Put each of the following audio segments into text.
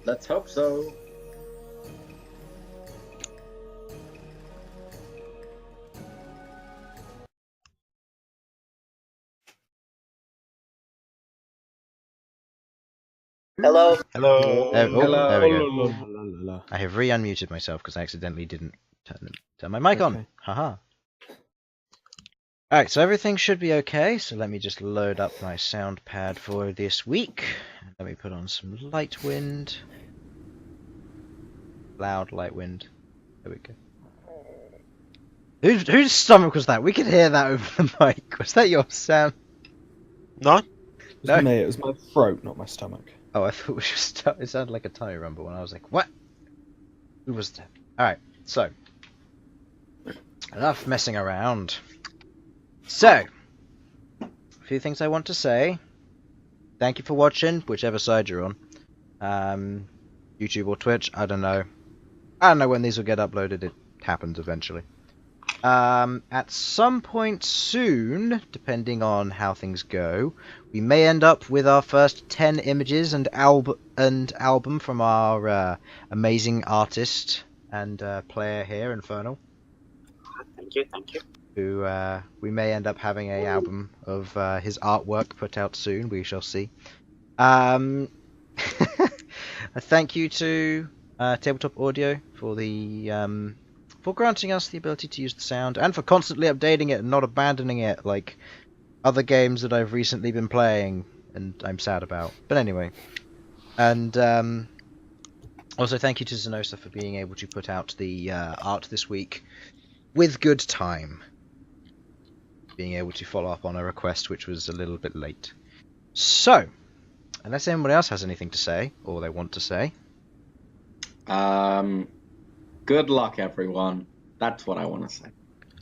Let's hope so. Hello. Hello. There we go. Hello. I have re-unmuted myself because I accidentally didn't turn my mic on. Okay. Haha. Alright, so everything should be okay. So let me just load up my sound pad for this week. Let me put on some light wind. Loud light wind. There we go. Whose stomach was that? We could hear that over the mic. Was that your Sam? No? It was No. me. It was my throat, not my stomach. Oh, I thought it was just. It sounded like a tummy rumble, and I was like, "What? Who was that?" All right, so enough messing around. So, a few things I want to say. Thank you for watching, whichever side you're on. YouTube or Twitch, I don't know. I don't know when these will get uploaded. It happens eventually. At some point soon, depending on how things go, we may end up with our first 10 images and album from our amazing artist and player here, Infernal. Thank you. Who we may end up having an album of his artwork put out soon. We shall see. A thank you to Tabletop Audio for the for granting us the ability to use the sound and for constantly updating it and not abandoning it like other games that I've recently been playing and I'm sad about. But anyway, and also thank you to Zenosa for being able to put out the art this week with good time. Being able to follow up on a request which was a little bit late. So, unless anyone else has anything to say, or they want to say. Good luck, everyone. That's what I want to say.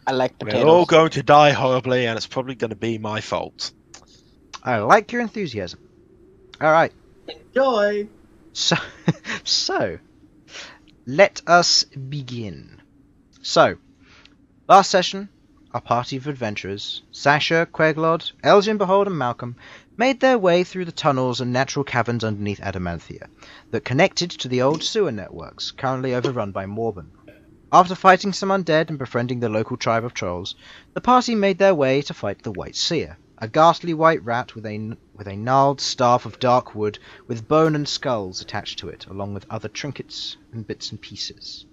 I like We're potatoes. all going to die horribly, and it's probably going to be my fault. I like your enthusiasm. Alright, Enjoy! so, let us begin. So, last session, our party of adventurers, Sasha, Queglod, Elsyan, Bhold, and Malcom, made their way through the tunnels and natural caverns underneath Adamanthia that connected to the old sewer networks, currently overrun by Morbin. After fighting some undead and befriending the local tribe of trolls, the party made their way to fight the White Seer, a ghastly white rat with a gnarled staff of dark wood with bone and skulls attached to it, along with other trinkets and bits and pieces.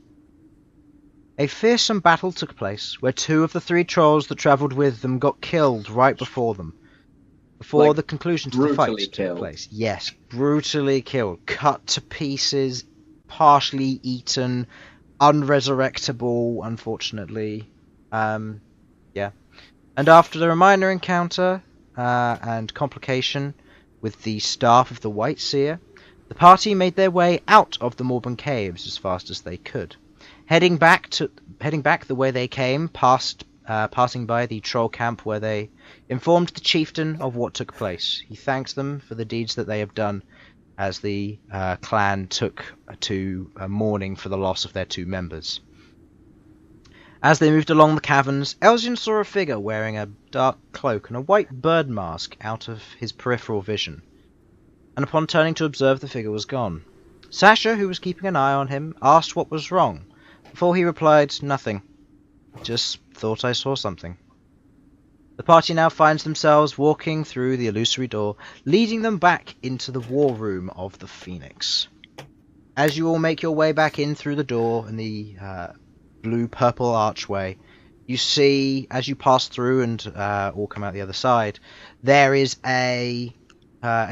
A fearsome battle took place, where 2 of the 3 trolls that travelled with them got killed right before them. Before Like, the conclusion to the fight brutally took killed. place. Yes, brutally killed. Cut to pieces, partially eaten, unresurrectable, unfortunately. Yeah. And after a minor encounter and complication with the staff of the White Seer, the party made their way out of the Morbin Caves as fast as they could. Heading back the way they came, passing by the troll camp where they informed the chieftain of what took place. He thanked them for the deeds that they have done as the clan took to mourning for the loss of their 2 members. As they moved along the caverns, Elsyan saw a figure wearing a dark cloak and a white bird mask out of his peripheral vision, and upon turning to observe, the figure was gone. Sasha, who was keeping an eye on him, asked what was wrong, before he replied, "Nothing. Just thought I saw something." The party now finds themselves walking through the illusory door, leading them back into the war room of the Phoenix. As you all make your way back in through the door in the blue-purple archway, you see, as you pass through and all come out the other side, there is a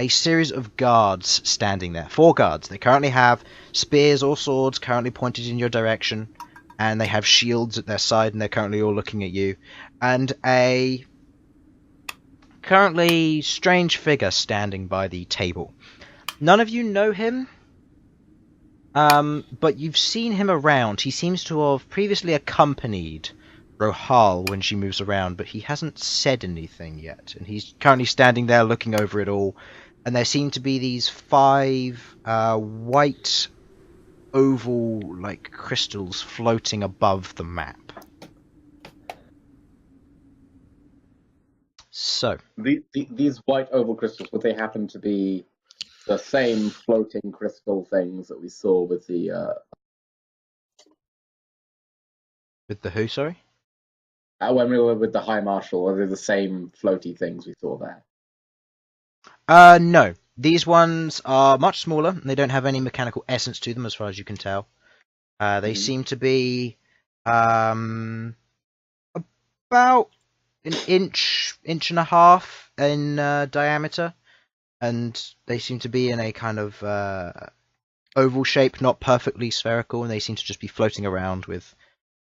series of guards standing there. 4 guards. They currently have spears or swords currently pointed in your direction, and they have shields at their side, and they're currently all looking at you. And a currently strange figure standing by the table. None of you know him, but you've seen him around. He seems to have previously accompanied Rohal when she moves around, but he hasn't said anything yet, and he's currently standing there looking over it all, and there seem to be these 5 white oval like crystals floating above the map. So These white oval crystals, would they happen to be the same floating crystal things that we saw with the With the who, sorry? when we were with the High Marshal, were they the same floaty things we saw there? No. These ones are much smaller, and they don't have any mechanical essence to them, as far as you can tell. They seem to be about an inch and a half in diameter, and they seem to be in a kind of oval shape, not perfectly spherical, and they seem to just be floating around with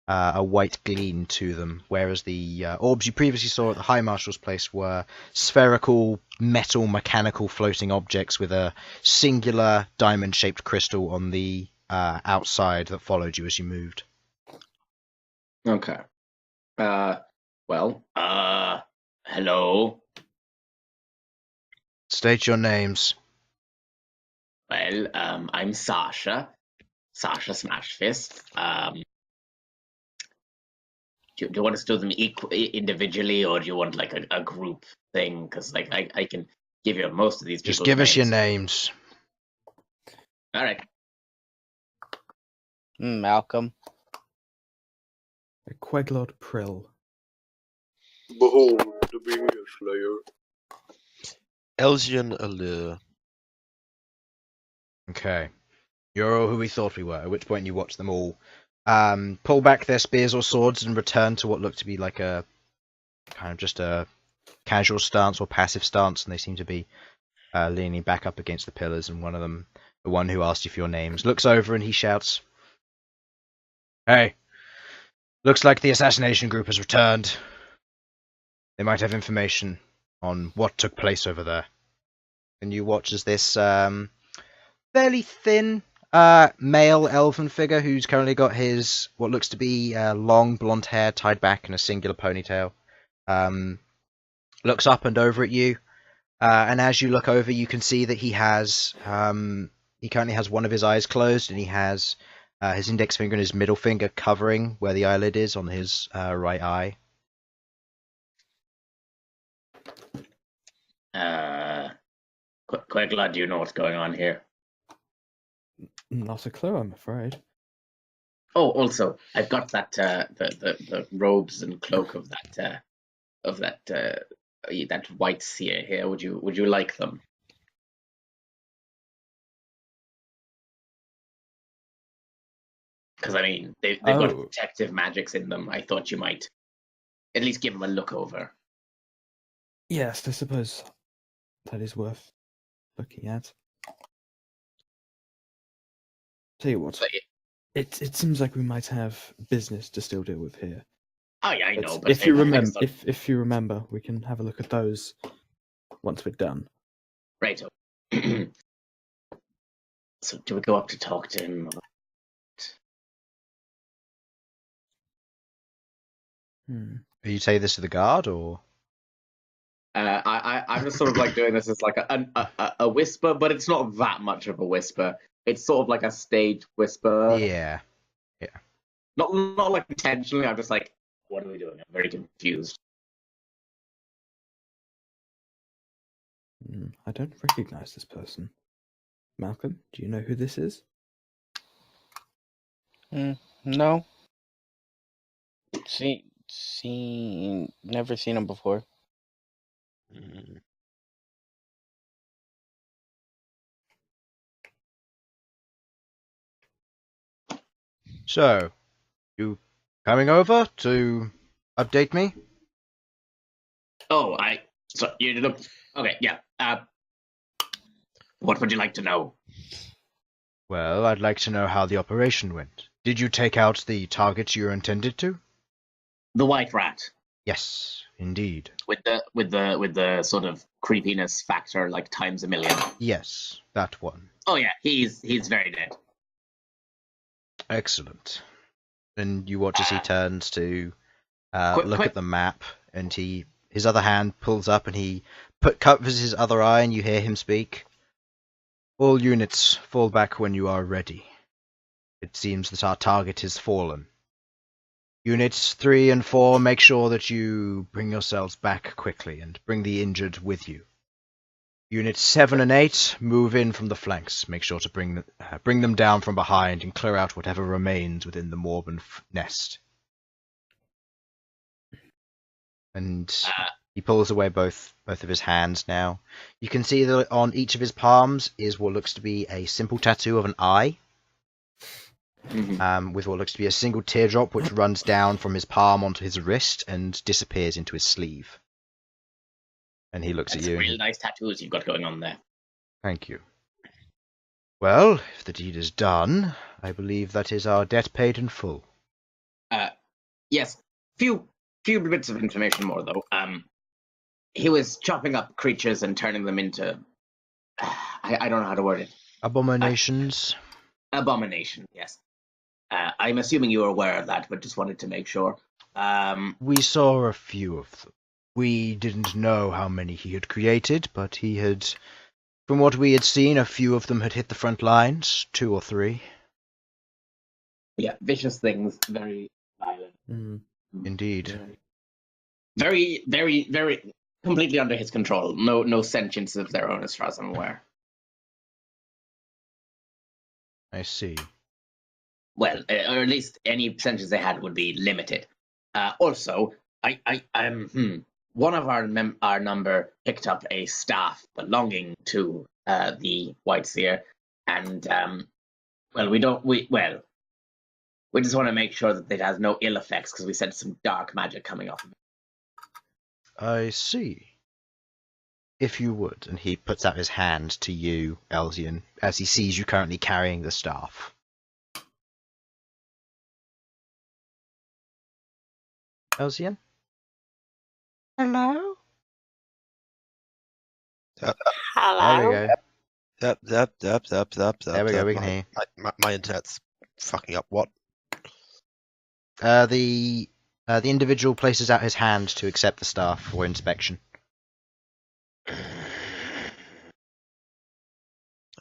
a white gleam to them, whereas the orbs you previously saw at the High Marshal's place were spherical, metal, mechanical floating objects with a singular diamond-shaped crystal on the outside that followed you as you moved. Okay. Hello. State your names. Well, I'm Sasha. Sasha Smashfist. Do you want us to do them individually, or do you want like a group thing? Because like I can give you most of these people. Just give us your names. All right. Malcom. Queglod Prill. Behold the Behir Slayer. Elsyan Aleuir. Okay. You're all who we thought we were, at which point you watch them all pull back their spears or swords and return to what looked to be like a kind of just a casual stance or passive stance, and they seem to be leaning back up against the pillars, and one of them, the one who asked you for your names, looks over and he shouts, "Hey, looks like the assassination group has returned. They might have information on what took place over there." And you watch as this fairly thin male elven figure, who's currently got his what looks to be long blonde hair tied back in a singular ponytail, looks up and over at you, and as you look over, you can see that he currently has one of his eyes closed, and he has his index finger and his middle finger covering where the eyelid is on his right eye. Queglod, do you know what's going on here? Not a clue, I'm afraid. Oh, also, I've got that the robes and cloak of that white seer here. Would you like them? Because I mean, they've got detective magics in them. I thought you might at least give them a look over. Yes, I suppose that is worth looking at. Tell you what, it seems like we might have business to still deal with here. Oh yeah, I know. But if you remember, we can have a look at those once we're done. Right. So, do we go up to talk to him? Are you saying this to the guard, or? I'm just sort of like doing this as like a whisper, but it's not that much of a whisper. It's sort of like a staged whisper. Yeah. Not like intentionally. I'm just like, what are we doing? I'm very confused. I don't recognize this person. Malcolm, do you know who this is? No. Never seen him before. So, you coming over to update me? Oh, so you look okay. Yeah. What would you like to know? Well, I'd like to know how the operation went. Did you take out the targets you were intended to? The white rat. Yes, indeed. With the sort of creepiness factor like times a million. Yes, that one. Oh yeah, he's very dead. Excellent. And you watch as he turns to look at the map, and his other hand pulls up, and he covers his other eye, and you hear him speak. All units, fall back when you are ready. It seems that our target has fallen. Units 3 and 4, make sure that you bring yourselves back quickly, and bring the injured with you. Units 7 and 8, move in from the flanks. Make sure to bring them down from behind and clear out whatever remains within the Morbin nest. And he pulls away both of his hands now. You can see that on each of his palms is what looks to be a simple tattoo of an eye. With what looks to be a single teardrop which runs down from his palm onto his wrist and disappears into his sleeve. And he looks at you. Real nice tattoos you've got going on there. Thank you. Well, if the deed is done, I believe that is our debt paid in full. Yes. Few bits of information more though. He was chopping up creatures and turning them into I don't know how to word it. Abominations. Abomination, yes. I'm assuming you were aware of that, but just wanted to make sure. We saw a few of them. We didn't know how many he had created, but he had, from what we had seen, a few of them had hit the front lines, 2 or 3. Yeah, vicious things, very violent. Indeed. Very, very, very completely under his control. No sentience of their own, as far as I'm aware. I see. Well, or at least any sentience they had would be limited. Also, one of our number picked up a staff belonging to the White Seer, and we just want to make sure that it has no ill effects because we sense some dark magic coming off of it. I see. If you would, and he puts out his hand to you, Elsyan, as he sees you currently carrying the staff. Elsyan? Hello? Hello. There we go. There we go, we can hear My internet's fucking up. What? The individual places out his hand to accept the staff for inspection.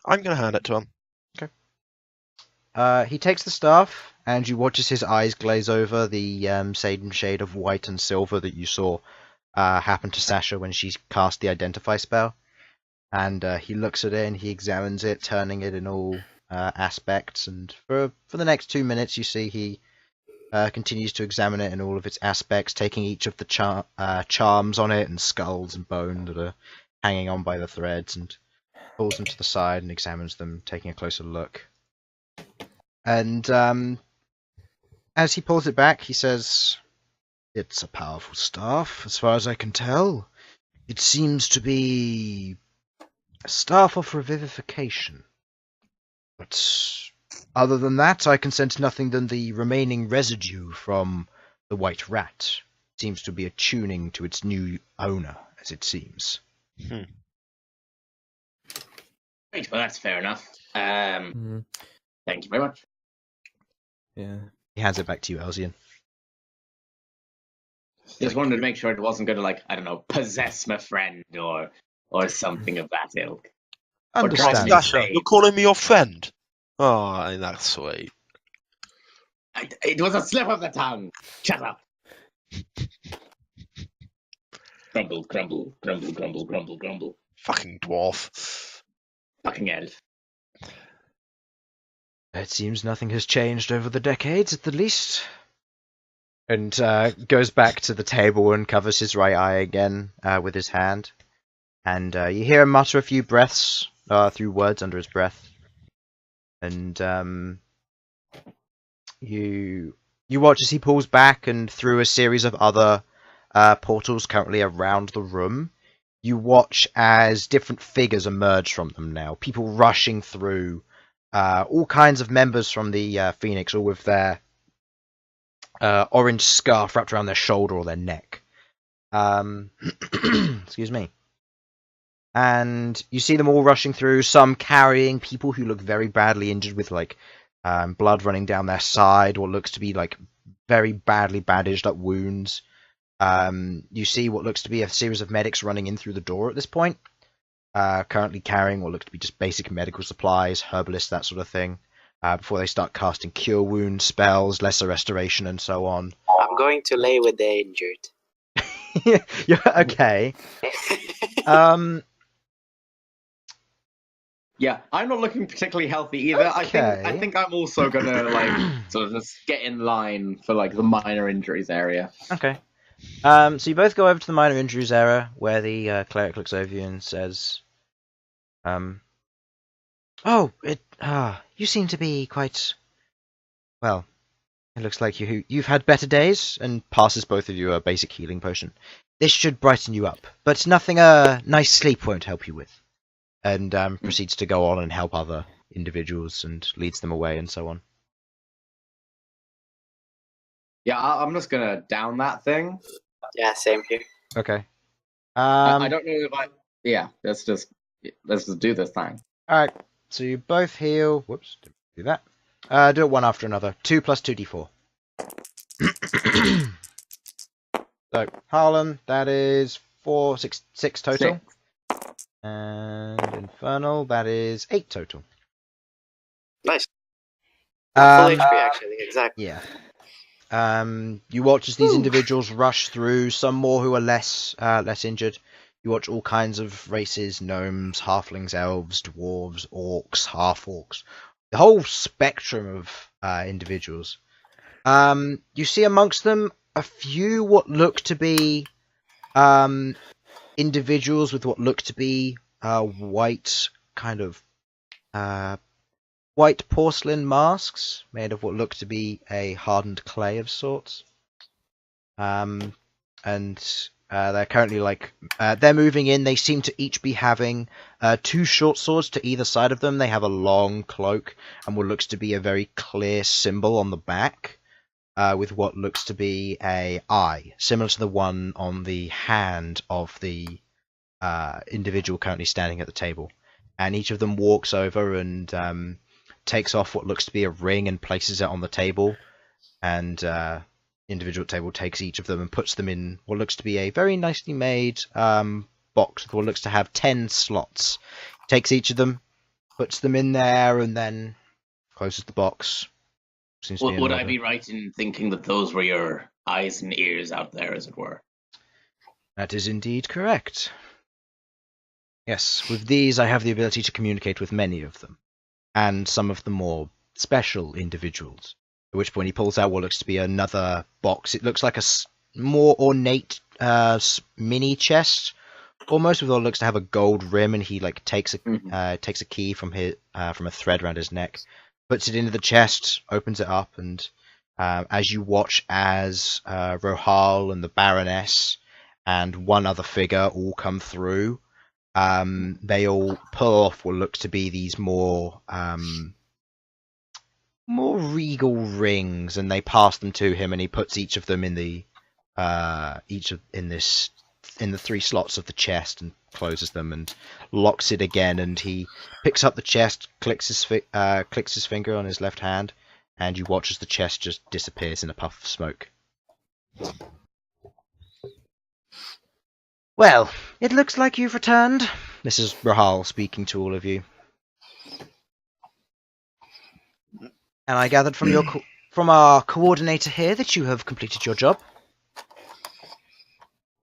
I'm going to hand it to him. He takes the staff, and you watch as his eyes glaze over the same shade of white and silver that you saw happen to Sasha when she cast the Identify spell. And he looks at it and he examines it, turning it in all aspects. And for the next 2 minutes, you see he continues to examine it in all of its aspects, taking each of the charms on it and skulls and bone that are hanging on by the threads, and pulls them to the side and examines them, taking a closer look. And as he pulls it back, he says, "It's a powerful staff, as far as I can tell. It seems to be a staff of revivification. But other than that, I can sense nothing than the remaining residue from the white rat. It seems to be attuning to its new owner, as it seems." Right, well, that's fair enough. Thank you very much. Yeah. He hands it back to you, Elsyan. Just wanted to make sure it wasn't going to, possess my friend or something of that ilk. Understand. Sasha, you're calling me your friend? Oh, ain't that sweet? It was a slip of the tongue. Shut up. Grumble, grumble, grumble, grumble, grumble, grumble. Fucking dwarf. Fucking elf. It seems nothing has changed over the decades, at the least. And goes back to the table and covers his right eye again with his hand. And you hear him mutter a few breaths through words under his breath. And you watch as he pulls back, and through a series of other portals currently around the room, you watch as different figures emerge from them now. People rushing through. All kinds of members from the Phoenix, all with their orange scarf wrapped around their shoulder or their neck. Excuse me. And you see them all rushing through, some carrying people who look very badly injured with blood running down their side, or looks to be very badly bandaged up wounds. You see what looks to be a series of medics running in through the door at this point. Currently carrying what looks to be just basic medical supplies, herbalists, that sort of thing, before they start casting cure wound spells, lesser restoration, and so on. I'm going to lay with the injured. Yeah, okay. Yeah, I'm not looking particularly healthy either. I Okay. think I'm also gonna like sort of just get in line for like the minor injuries area. Okay. So you both go over to the minor injuries area where the cleric looks over you and says, "Oh, you seem to be quite well. It looks like you've had better days," and passes both of you a basic healing potion. "This should brighten you up, but nothing a nice sleep won't help you with." And proceeds to go on and help other individuals and leads them away and so on. Yeah, I'm just gonna down that thing. Yeah, same here. Okay. I don't know if I. Yeah, let's just do this thing. All right. So you both heal. Whoops, didn't do that. Do it one after another. 2 plus 2d4. So Harlan, that is 6 total. 6. And Infernal, that is 8 total. Nice. Full Um, HP, actually, exactly. Yeah. You watch as these individuals rush through. Some more who are less injured. You watch all kinds of races: gnomes, halflings, elves, dwarves, orcs, half-orcs. The whole spectrum of individuals. You see amongst them a few what look to be individuals with what look to be white kind of white porcelain masks made of what look to be a hardened clay of sorts. And they're currently they're moving in. They seem to each be having 2 short swords to either side of them. They have a long cloak and what looks to be a very clear symbol on the back, with what looks to be a eye, similar to the one on the hand of the individual currently standing at the table. And each of them walks over and takes off what looks to be a ring and places it on the table. And individual table takes each of them and puts them in what looks to be a very nicely made box with what looks to have 10 slots. Takes each of them, puts them in there, and then closes the box. Seems to be in Would I order. be right in thinking that those were your eyes and ears out there, as it were? That is indeed correct. Yes, with these I have the ability to communicate with many of them, and some of the more special individuals. At which point he pulls out what looks to be another box. It looks like a more ornate mini chest, almost, with what looks to have a gold rim, and he takes a key from a thread around his neck, puts it into the chest, opens it up, and as you watch as Rohal and the Baroness and one other figure all come through, they all pull off what looks to be these more regal rings, and they pass them to him, and he puts each of them in the 3 slots of the chest and closes them and locks it again. And he picks up the chest, clicks his finger on his left hand, and you watch as the chest just disappears in a puff of smoke. Well, it looks like you've returned. This is Rahal speaking to all of you. And I gathered from from our coordinator here that you have completed your job.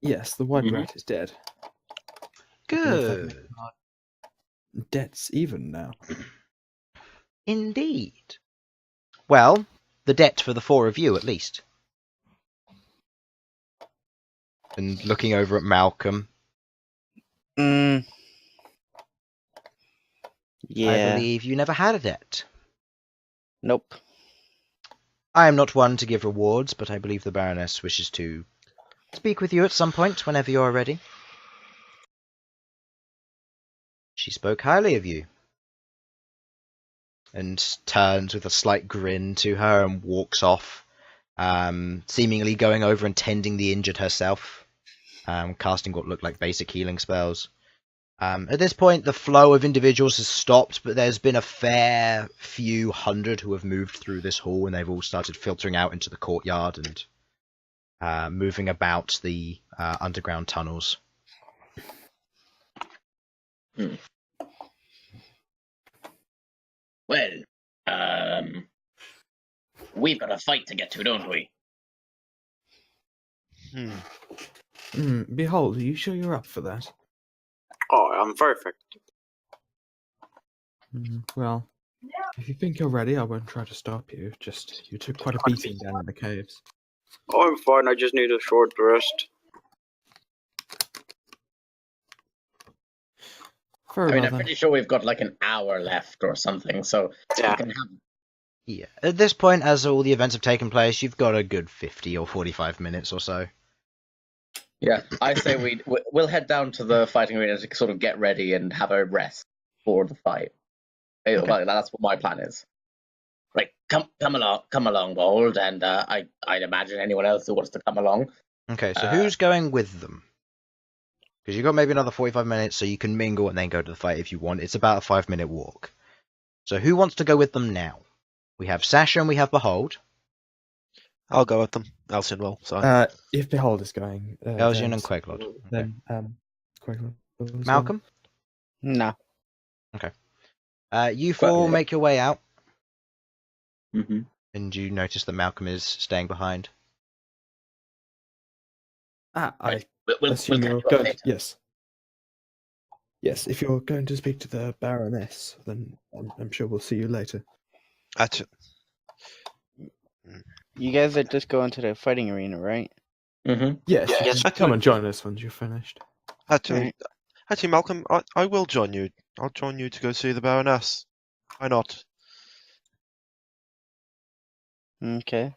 Yes, the white rat is dead. Good. Debt's even now. Indeed. Well, the debt for the 4 of you, at least. And looking over at Malcom. Yeah. I believe you never had a debt. Nope. I am not one to give rewards, but I believe the Baroness wishes to speak with you at some point, whenever you are ready. She spoke highly of you. And turns with a slight grin to her and walks off, seemingly going over and tending the injured herself, casting what looked like basic healing spells. At this point, the flow of individuals has stopped, but there's been a fair few hundred who have moved through this hall, and they've all started filtering out into the courtyard and moving about the underground tunnels. Well, we've got a fight to get to, don't we? Behold, are you sure you're up for that? Oh, I'm perfect. Well, if you think you're ready, I won't try to stop you. Just, you took quite a beating down in the caves. Oh, I'm fine. I just need a short rest. Very I mean, well I'm then. pretty sure we've got like an hour left or something, so Yeah. we can have. Yeah. At this point, as all the events have taken place, you've got a good 50 or 45 minutes or so. Yeah, I say we'll head down to the fighting arena to sort of get ready and have a rest for the fight. Okay. That's what my plan is. Right, come along, Bhold, and I'd imagine anyone else who wants to come along. Okay, so who's going with them? Because you've got maybe another 45 minutes, so you can mingle and then go to the fight if you want. It's about a 5-minute walk. So who wants to go with them now? We have Sasha and we have Behold. I'll go with them. Elsyan will. So If Behold is going, Elsyan and Queglod. Okay. then Queglod. Malcom? No. You four make your way out, Mm-hmm. and you notice that Malcom is staying behind. I We'll assume catch you're you up going. later. Yes. Yes, if you're going to speak to the Baroness, then I'm sure we'll see you later. actually, You guys are just going to the fighting arena, right? Mm-hmm. Yes, Yes. come and join us once you're finished. actually, Malcolm, I will join you. I'll join you to go see the Baroness. Why not? Okay.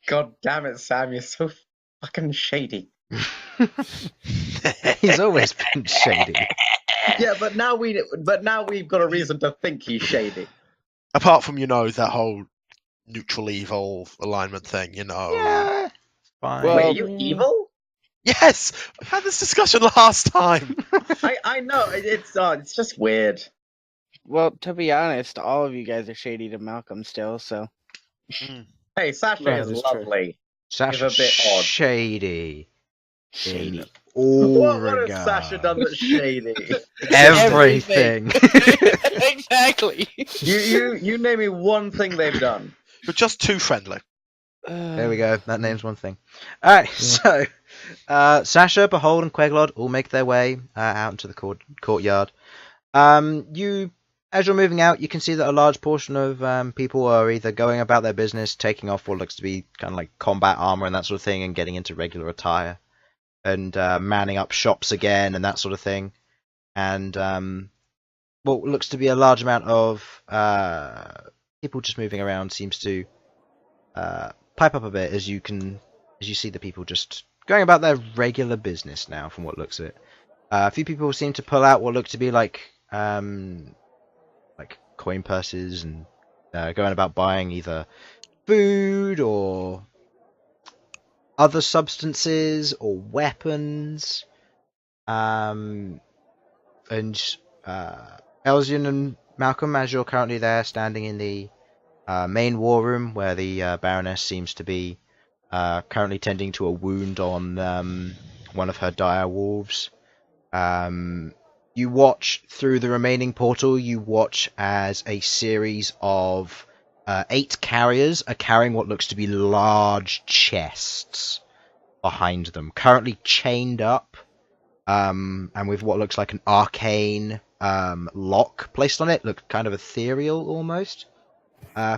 God damn it, Sam! You're so fucking shady. He's always been shady. Yeah, but now we've got a reason to think he's shady. Apart from that whole neutral evil alignment thing, Yeah, fine. Well- Wait, are you evil? Yes, we had this discussion last time. I know it's just weird. Well, to be honest, all of you guys are shady to Malcolm still, so. Hey, Sasha That is is true. lovely. Sasha's He's a bit odd. shady. Shady. In all What has Sasha done that's shady? Everything. Exactly. you name me one thing they've done. You're just too friendly. There we go. That name's one thing. Alright, so Sasha, Behold, and Queglod all make their way out into the courtyard. As you're moving out, you can see that a large portion of people are either going about their business, taking off what looks to be kind of like combat armor and that sort of thing, and getting into regular attire, and manning up shops again and that sort of thing. And what looks to be a large amount of people just moving around seems to pipe up a bit as you see the people just going about their regular business now, from what looks of it. A few people seem to pull out what look to be like coin purses and going about buying either food or other substances or weapons. And Elsyan and Malcolm, as you're currently there, standing in the main war room where the Baroness seems to be currently tending to a wound on one of her dire wolves. You watch through the remaining portal. You watch as a series of 8 carriers are carrying what looks to be large chests behind them, currently chained up, and with what looks like an arcane lock placed on it. Looks kind of ethereal almost.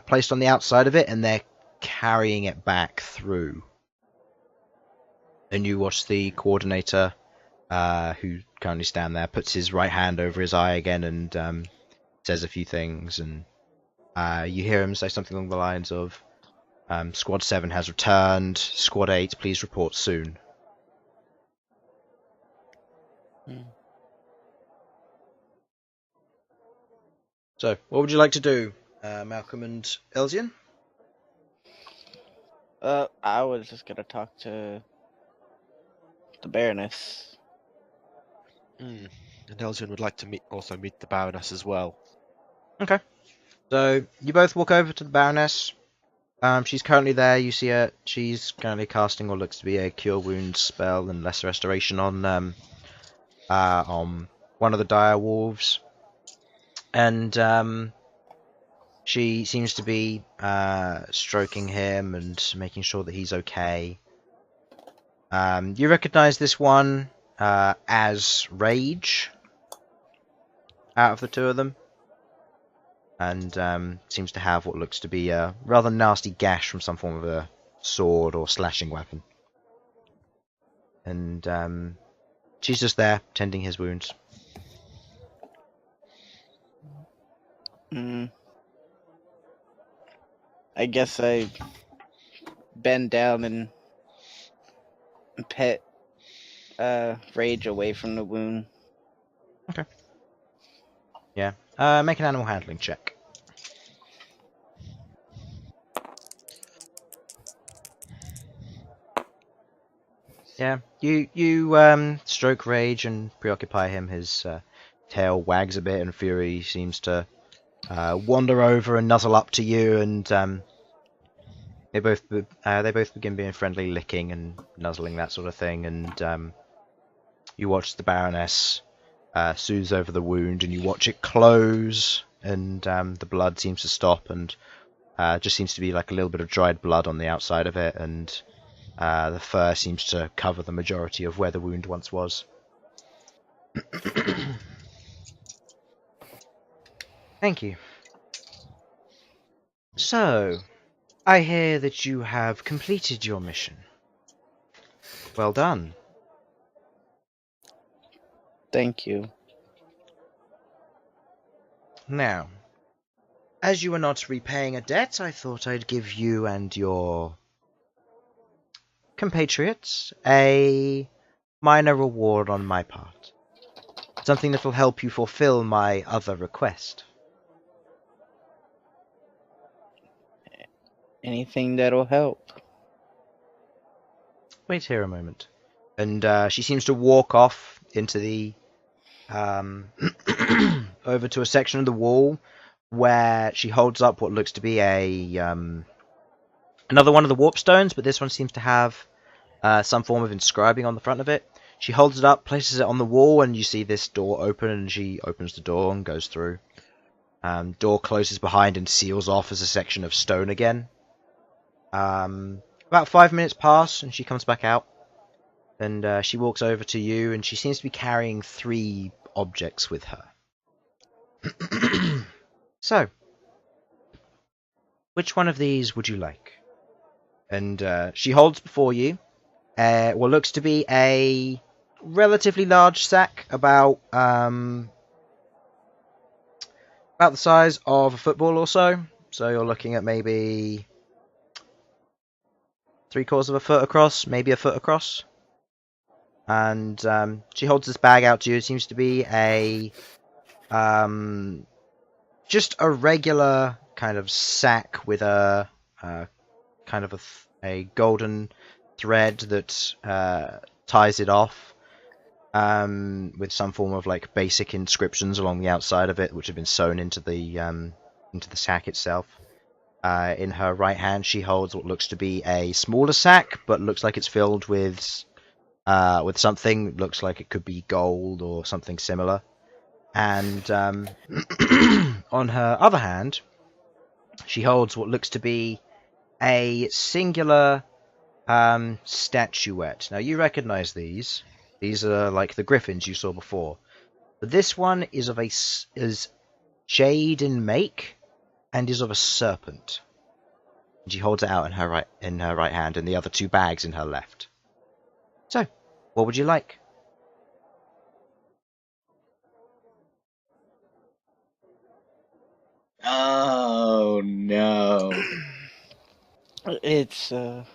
Placed on the outside of it, and they're carrying it back through. And you watch the coordinator, who currently stand there, puts his right hand over his eye again and says a few things, and you hear him say something along the lines of, Squad 7 has returned, Squad 8, please report soon. So, what would you like to do, Malcolm and Elsyan? I was just gonna talk to the Baroness. And Elsyan would like to also meet the Baroness as well. Okay. So, you both walk over to the Baroness. She's currently there. You see her. She's currently casting what looks to be a Cure Wounds spell and Lesser Restoration on one of the dire wolves. And she seems to be stroking him and making sure that he's okay. You recognize this one as Rage out of the two of them. and seems to have what looks to be a rather nasty gash from some form of a sword or slashing weapon. And she's just there, tending his wounds. I guess I bend down and pet Rage away from the wound. Okay. Yeah. Make an animal handling check. Yeah. You stroke Rage and preoccupy him. His tail wags a bit, and Fury seems to wander over and nuzzle up to you, and they both begin being friendly, licking and nuzzling, that sort of thing. And you watch the Baroness soothes over the wound, and you watch it close, and the blood seems to stop, and just seems to be like a little bit of dried blood on the outside of it, and the fur seems to cover the majority of where the wound once was. Thank you. So, I hear that you have completed your mission. Well done. Thank you. Now, as you are not repaying a debt, I thought I'd give you and your compatriots a minor reward on my part. Something that will help you fulfill my other request. Anything that'll help. Wait here a moment. And she seems to walk off into the over to a section of the wall where she holds up what looks to be a another one of the warp stones, but this one seems to have some form of inscribing on the front of it. She holds it up, places it on the wall, and you see this door open, and she opens the door and goes through. Door closes behind and seals off as a section of stone again. About 5 minutes pass, and she comes back out. And she walks over to you, and she seems to be carrying 3 objects with her. So, which one of these would you like? And she holds before you what looks to be a relatively large sack, about the size of a football or so. So you're looking at maybe 3/4 of a foot across, maybe a foot across. And she holds this bag out to you. It seems to be a just a regular kind of sack with a kind of a golden thread that ties it off, with some form of like basic inscriptions along the outside of it, which have been sewn into the sack itself. In her right hand, she holds what looks to be a smaller sack, but looks like it's filled with something that looks like it could be gold or something similar. And on her other hand, she holds what looks to be a singular statuette. Now, you recognize these. These are like the griffins you saw before. But this one is jade in make and is of a serpent. And she holds it out in her right hand, and the other 2 bags in her left. So, what would you like? Oh no. It's I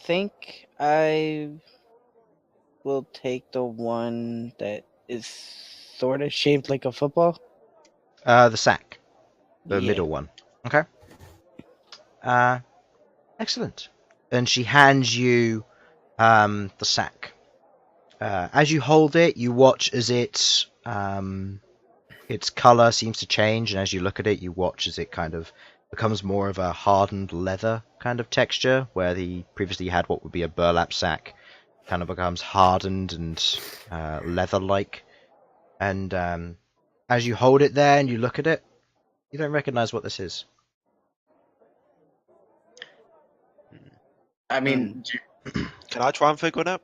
think I will take the one that is sort of shaped like a football. The sack. The Yeah. middle one. Okay. Excellent. And she hands you the sack. As you hold it, you watch as its color seems to change, and as you look at it, you watch as it kind of becomes more of a hardened leather kind of texture, where the previously had what would be a burlap sack, kind of becomes hardened and leather-like. And as you hold it there and you look at it, you don't recognize what this is. I mean, Can I try and figure it out?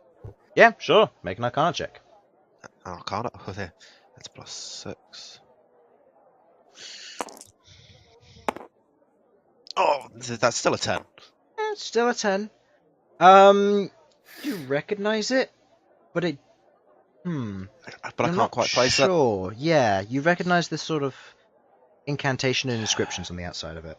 Yeah, sure. Make an Arcana check. Oh, can't it? Oh, there. That's +6. Oh, that's still a 10. It's still a 10. You recognize it, but it. But I You're can't not quite place it. sure. Yeah, you recognize this sort of incantation and inscriptions on the outside of it.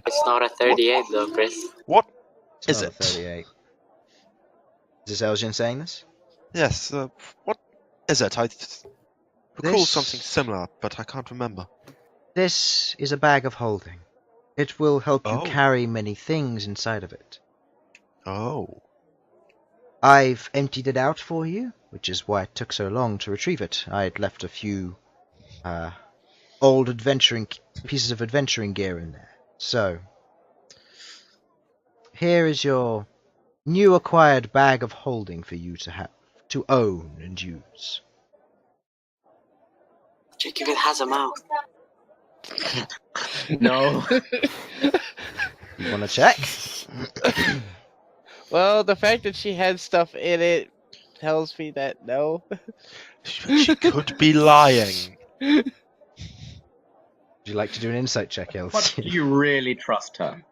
It's not a 38 though, Chris. What It's is not a it? 38. Is this Elsyan saying this? Yes. What is it? I recall This- something similar, but I can't remember. This is a bag of holding. It will help you Oh. carry many things inside of it. Oh. I've emptied it out for you, which is why it took so long to retrieve it. I had left a few old pieces of adventuring gear in there. So, here is your new acquired bag of holding for you to own and use. Check if it has a mouth. No. You want to check? Well, the fact that she had stuff in it tells me that no. She could be lying. Would you like to do an insight check, But Elsyan? do you really trust her?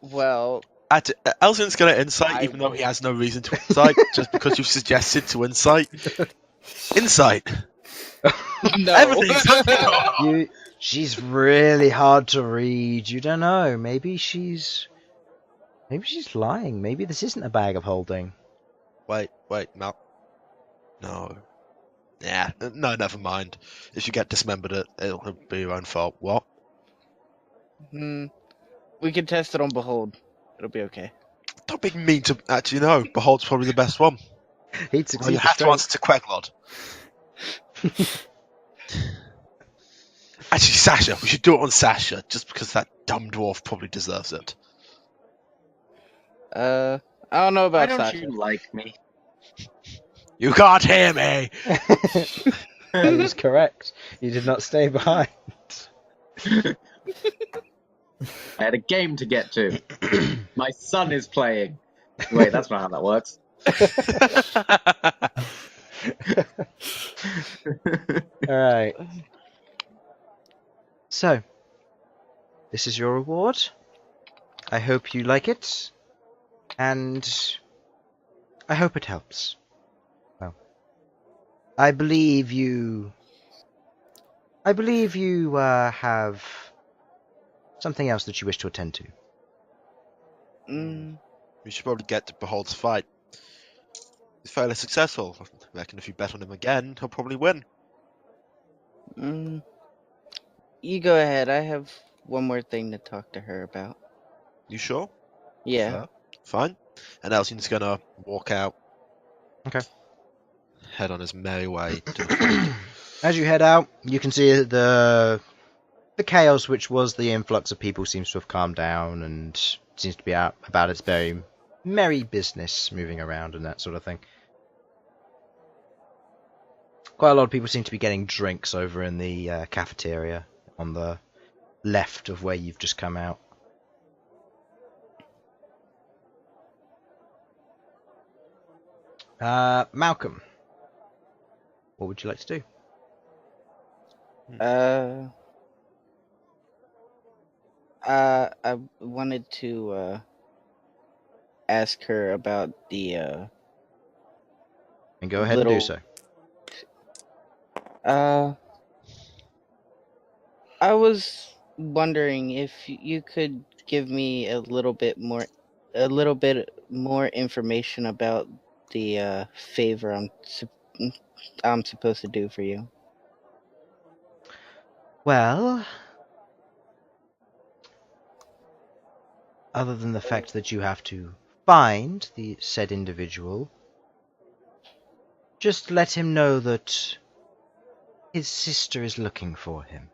Well, Elsyan's going to insight, I even though he will. has no reason to insight, just because you've suggested to insight. Insight. no. Everything's happening. She's really hard to read. You don't know. Maybe she's lying. Maybe this isn't a bag of holding. Wait, no. No. Yeah, no, never mind. If you get dismembered, it'll be your own fault. What? We can test it on Bhold. It'll be okay. Don't be mean to actually know. Behold's probably the best one. He'd Well, succeed. you for have to strength. answer to Queglod. Actually, Sasha. We should do it on Sasha, just because that dumb dwarf probably deserves it. I don't know Why about don't Sasha. you like me? You can't hear me! That is correct. You did not stay behind. I had a game to get to. My son is playing. Wait, that's not how that works. Alright. So, this is your reward. I hope you like it. And I hope it helps. Well, I believe you have something else that you wish to attend to. We should probably get to Behold's fight. He's fairly successful. I reckon if you bet on him again, he'll probably win. You go ahead. I have one more thing to talk to her about. You sure? Yeah. Fair. Fine. And Elsyan's gonna walk out. Okay. Head on his merry way. As you head out, you can see the chaos which was the influx of people seems to have calmed down and seems to be out about its very merry business, moving around and that sort of thing. Quite a lot of people seem to be getting drinks over in the cafeteria on the left of where you've just come out. Malcom, what would you like to do? I wanted to ask her about the And go ahead and do little- so. I was wondering if you could give me a little bit more information about the favor I'm supposed to do for you. Well, other than the fact that you have to find the said individual, just let him know that his sister is looking for him.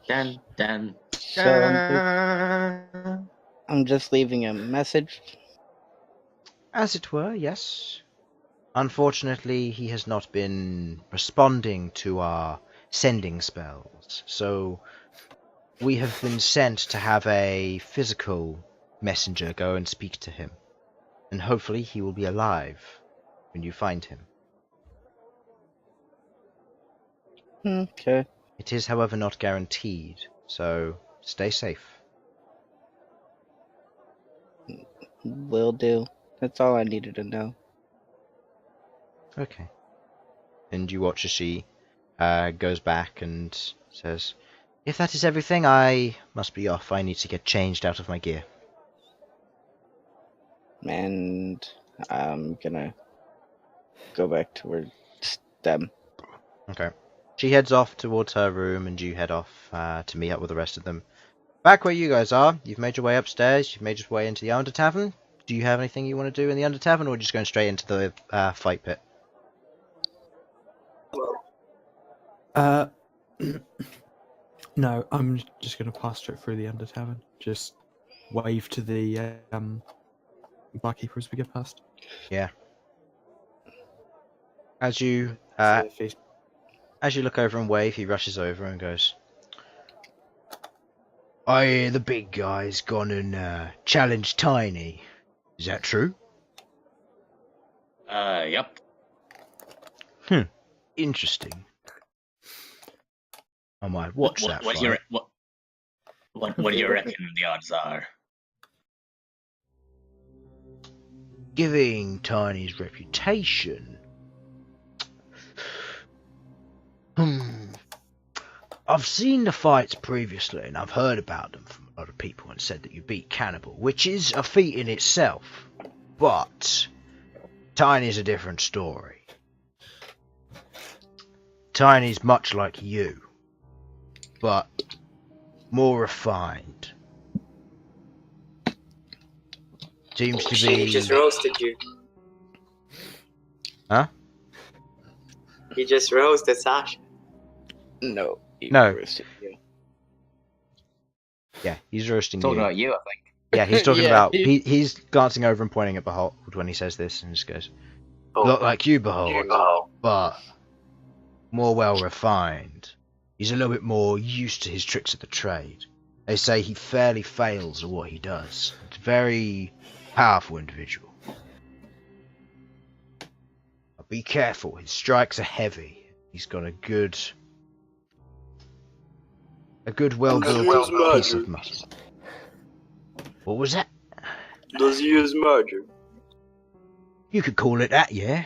Dun, dun, So dun. I'm just leaving a message. As it were, yes. Unfortunately, he has not been responding to our sending spells, so we have been sent to have a physical messenger go and speak to him. And hopefully he will be alive when you find him. Okay. It is, however, not guaranteed, so stay safe. Will do. That's all I needed to know. Okay. And you watch as she goes back and says, "If that is everything, I must be off. I need to get changed out of my gear." And I'm gonna go back towards them. Okay. She heads off towards her room, and you head off to meet up with the rest of them. Back where you guys are, you've made your way upstairs, you've made your way into the Under Tavern. Do you have anything you want to do in the Under Tavern, or just going straight into the fight pit? No, I'm just going to pass straight through the Under Tavern. Just wave to the barkeeper as we get past. Yeah. As you look over and wave, he rushes over and goes, "I hear the big guy's gone and challenged Tiny. Is that true?" Yep. Interesting. I might watch that What fight. do you reckon the odds are? Giving Tiny's reputation. I've seen the fights previously, and I've heard about them from a lot of people and said that you beat Cannibal, which is a feat in itself. But Tiny's a different story. Tiny's much like you, but more refined. Seems to She be... just roasted you. Huh? He just roasted Sasha. No. No. roasted you. Yeah, he's roasting Talking you. about you, I think. Yeah, he's talking Yeah, about... He's glancing over and pointing at Bhold when he says this, and just goes, "Look like you, Bhold, but more well refined. He's a little bit more used to his tricks of the trade. They say he fairly fails at what he does. It's a very powerful individual. But be careful, his strikes are heavy. He's got a good well-built piece of muscle." What was that? Does he use magic? You could call it that, yeah.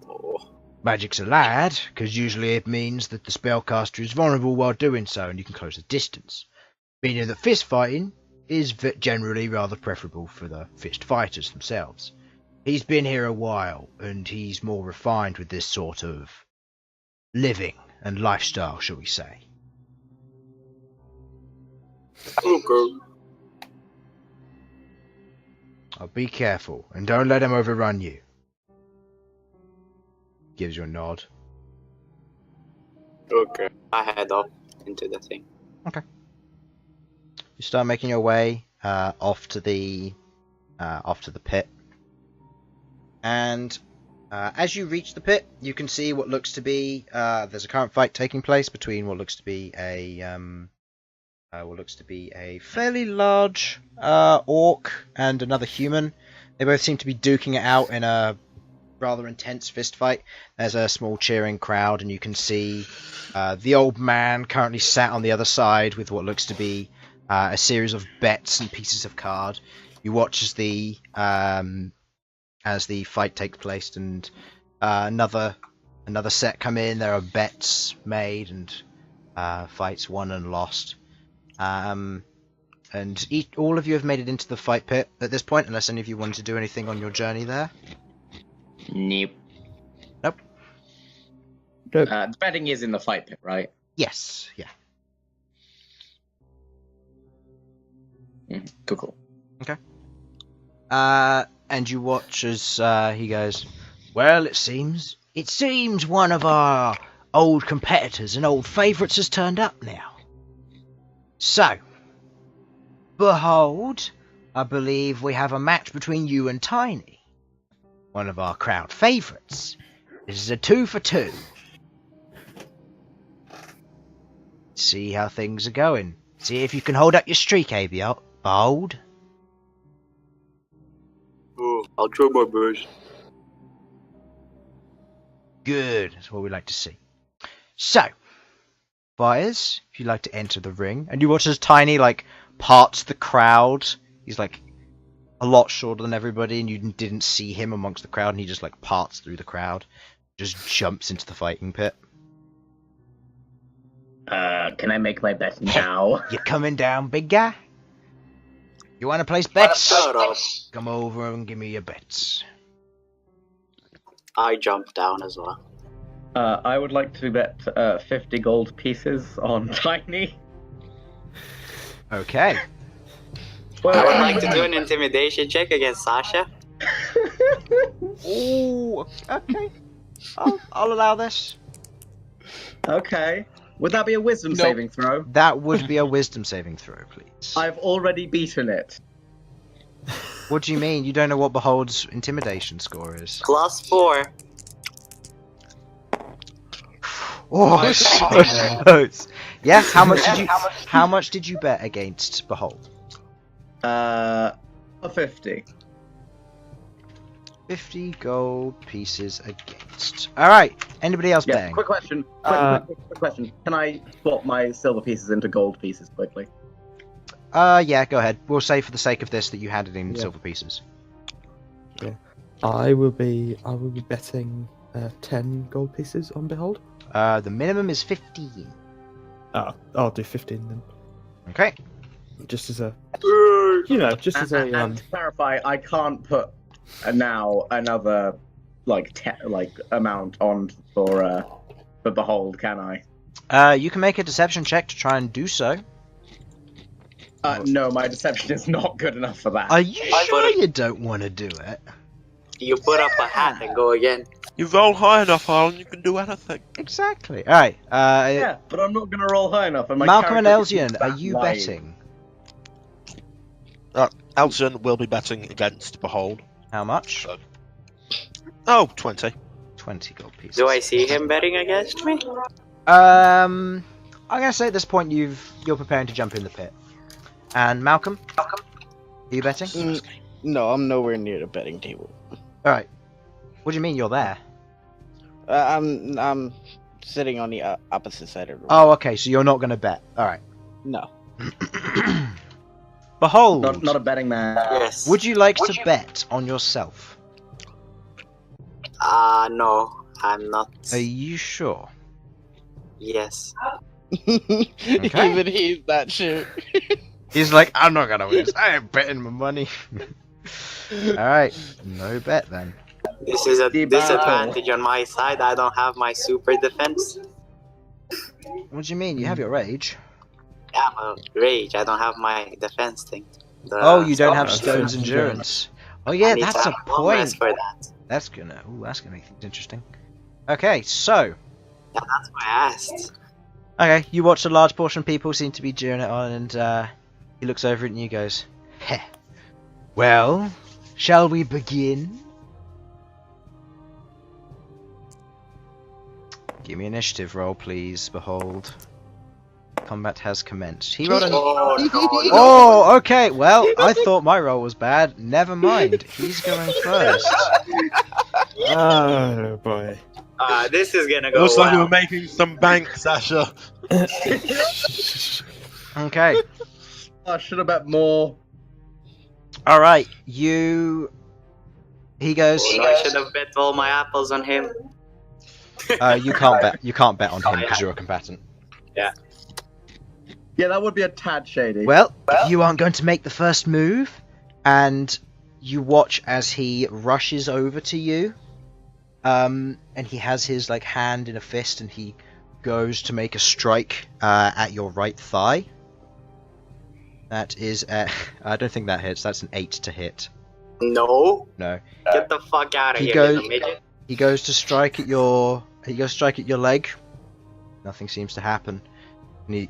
Oh, Magic's a lad, because usually it means that the spellcaster is vulnerable while doing so, and you can close the distance. Meaning that fist fighting is generally rather preferable for the fist fighters themselves. He's been here a while, and he's more refined with this sort of living and lifestyle, shall we say. okay. I'll be careful, and don't let him overrun you. Gives you a nod. Okay. I head up into the thing. You start making your way off to the pit, and as you reach the pit, you can see what looks to be there's a current fight taking place between what looks to be a fairly large orc and another human. They both seem to be duking it out in a rather intense fist fight. There's a small cheering crowd, and you can see the old man currently sat on the other side with what looks to be a series of bets and pieces of card. You watch as the fight takes place, and another set come in. There are bets made and fights won and lost. And all of you have made it into the fight pit at this point, unless any of you wanted to do anything on your journey there. Nope. Nope. The betting is in the fight pit, right? Yes. Yeah. Cool. And you watch as he goes, "Well, it seems one of our old competitors and old favourites has turned up now. So, Bhold, I believe we have a match between you and Tiny, one of our crowd favourites. This is a 2 for 2. See how things are going. See if you can hold up your streak, Bhold. Oh, I'll try my best. Good. That's what we like to see. So, fighters, if you'd like to enter the ring, and you watch as Tiny parts the crowd. He's a lot shorter than everybody, and you didn't see him amongst the crowd, and he just parts through the crowd, just jumps into the fighting pit. Can I make my bet now? You coming down, big guy? You want to place bets? Shut up. Come over and give me your bets. I jumped down as well. I would like to bet 50 gold pieces on Tiny. Okay. I would like to do an intimidation check against Sasha. Ooh, okay. I'll allow this. Okay. Would that be a wisdom Nope. saving throw? That would be a wisdom saving throw, please. I've already beaten it. What do you mean? You don't know what Behold's intimidation score is? +4. Oh, so close. Yeah, how much did you bet against Behold? A 50. 50 gold pieces against. Alright, anybody else Yeah, betting? quick question. Quick question. Can I swap my silver pieces into gold pieces quickly? Yeah, go ahead. We'll say for the sake of this that you had it in silver pieces. I will be betting 10 gold pieces on Behold. The minimum is 15. Oh, I'll do 15 then. Okay. Just as a, Hey. just as a And to clarify, I can't put now another amount on for Behold, can I? You can make a deception check to try and do so. No, my deception is not good enough for that. Are you sure you don't want to do it? You put up a hat and go again. You roll high enough, Harlan, you can do anything. Exactly. Alright, Yeah, but I'm not going to roll high enough. And my Malcom and character is Elsyan, are you lying. betting? Elsyan will be betting against Bhold. How much? Oh, 20. 20 gold pieces. Do I see him betting against me? I'm gonna say at this point you're preparing to jump in the pit. And Malcolm? Are you betting? No, I'm nowhere near the betting table. Alright. What do you mean you're there? I'm sitting on the opposite side of the room. Oh, okay, so you're not gonna bet. Alright. No. Behold! Not a betting man. Yes. Would you like to bet on yourself? No, I'm not. Are you sure? Yes. Even he's not sure. He's like, I'm not gonna win this. I ain't betting my money. Alright, no bet then. This is a The battle. disadvantage on my side. I don't have my super defense. What do you mean? You have your rage. Yeah, well, rage. I don't have my defense thing. Oh, you don't have Stone's Stone's Endurance. Endurance. Oh yeah, I need that's to a have long rest point. for that. That's gonna make things interesting. Okay, so Yeah, that's why I asked. okay, you watch a large portion of people seem to be cheering it on, and he looks over it and he goes, "Heh. Well, shall we begin?" Give me initiative roll, please. Behold. Combat has commenced. He rolled an. Oh, no. Oh, okay. Well, I thought my roll was bad. Never mind. He's going first. Oh boy. This is gonna go Looks like we well. were making some bank, Sasha. Okay. I should have bet more. All right. You. He goes. I should have bet all my apples on him. You can't bet. You can't bet on him because you're a combatant. Yeah, that would be a tad shady. Well, you aren't going to make the first move, and you watch as he rushes over to you, and he has his hand in a fist, and he goes to make a strike at your right thigh. That is, I don't think that hits. That's an 8 to hit. No. No. Get the fuck out of He here, goes- little midget. He goes to strike at your. He goes to strike at your leg. Nothing seems to happen, and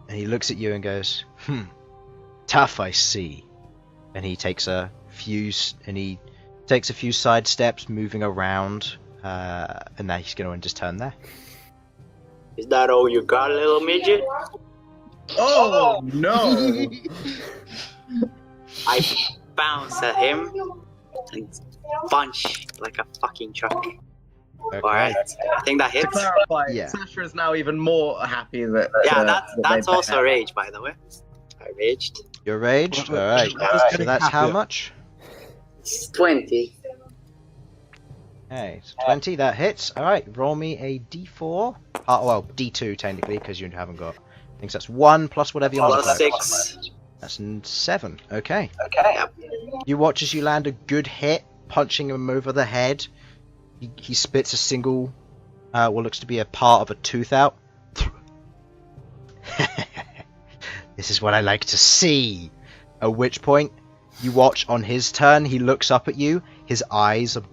he looks at you and goes, tough, I see. And he takes a few side steps, moving around, and now he's going to end his turn there. Is that all you got, little midget? Oh no! I bounce at him and punch like a fucking truck. Okay. Alright, I think that To hits. clarify, Yeah. Sasha is now even more happy that. Yeah, that that's they also bet. rage, by the way. I raged. You're raged? Well, Alright. Alright. So that's how much? It's 20. Okay, so 20, that hits. Alright, roll me a d4. Well, d2 technically, because you haven't got. I think that's 1 plus whatever your Plus modifier. 6. That's 7. Okay. Yep. You watch as you land a good hit, punching him over the head. He spits a single, what looks to be a part of a tooth out. This is what I like to see. At which point, you watch on his turn, he looks up at you, his eyes are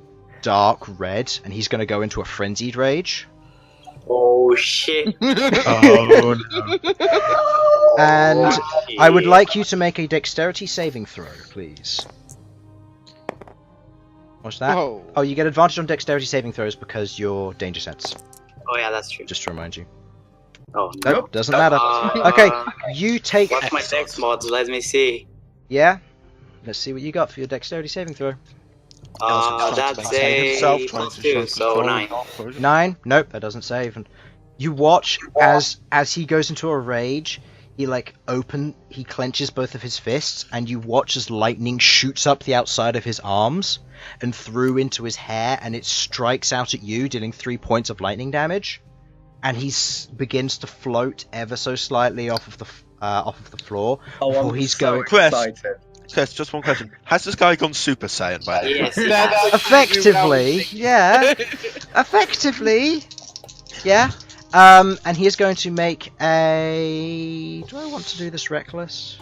dark red, and he's going to go into a frenzied rage. Oh shit. Oh no. And Oh, I would shit. like you to make a dexterity saving throw, please. What's that? Whoa. Oh, you get advantage on dexterity saving throws because you're danger sense. Oh yeah, that's true. Just to remind you. Oh no. Nope, doesn't matter. Uh, Okay, you take. What's my dex mods? Let me see. Yeah. Let's see what you got for your dexterity saving throw. That's a plus 2, so 9. 9. Nope, that doesn't save. And you watch as he goes into a rage. He he clenches both of his fists, and you watch as lightning shoots up the outside of his arms and through into his hair, and it strikes out at you, dealing 3 points of lightning damage. And he begins to float ever so slightly off of the floor. Oh, before I'm he's so going. Chris. excited. Chris, just one question. Has this guy gone Super Saiyan by any Yes. chance? Effectively, yeah. Effectively, yeah. And he is going to make a. Do I want to do this reckless?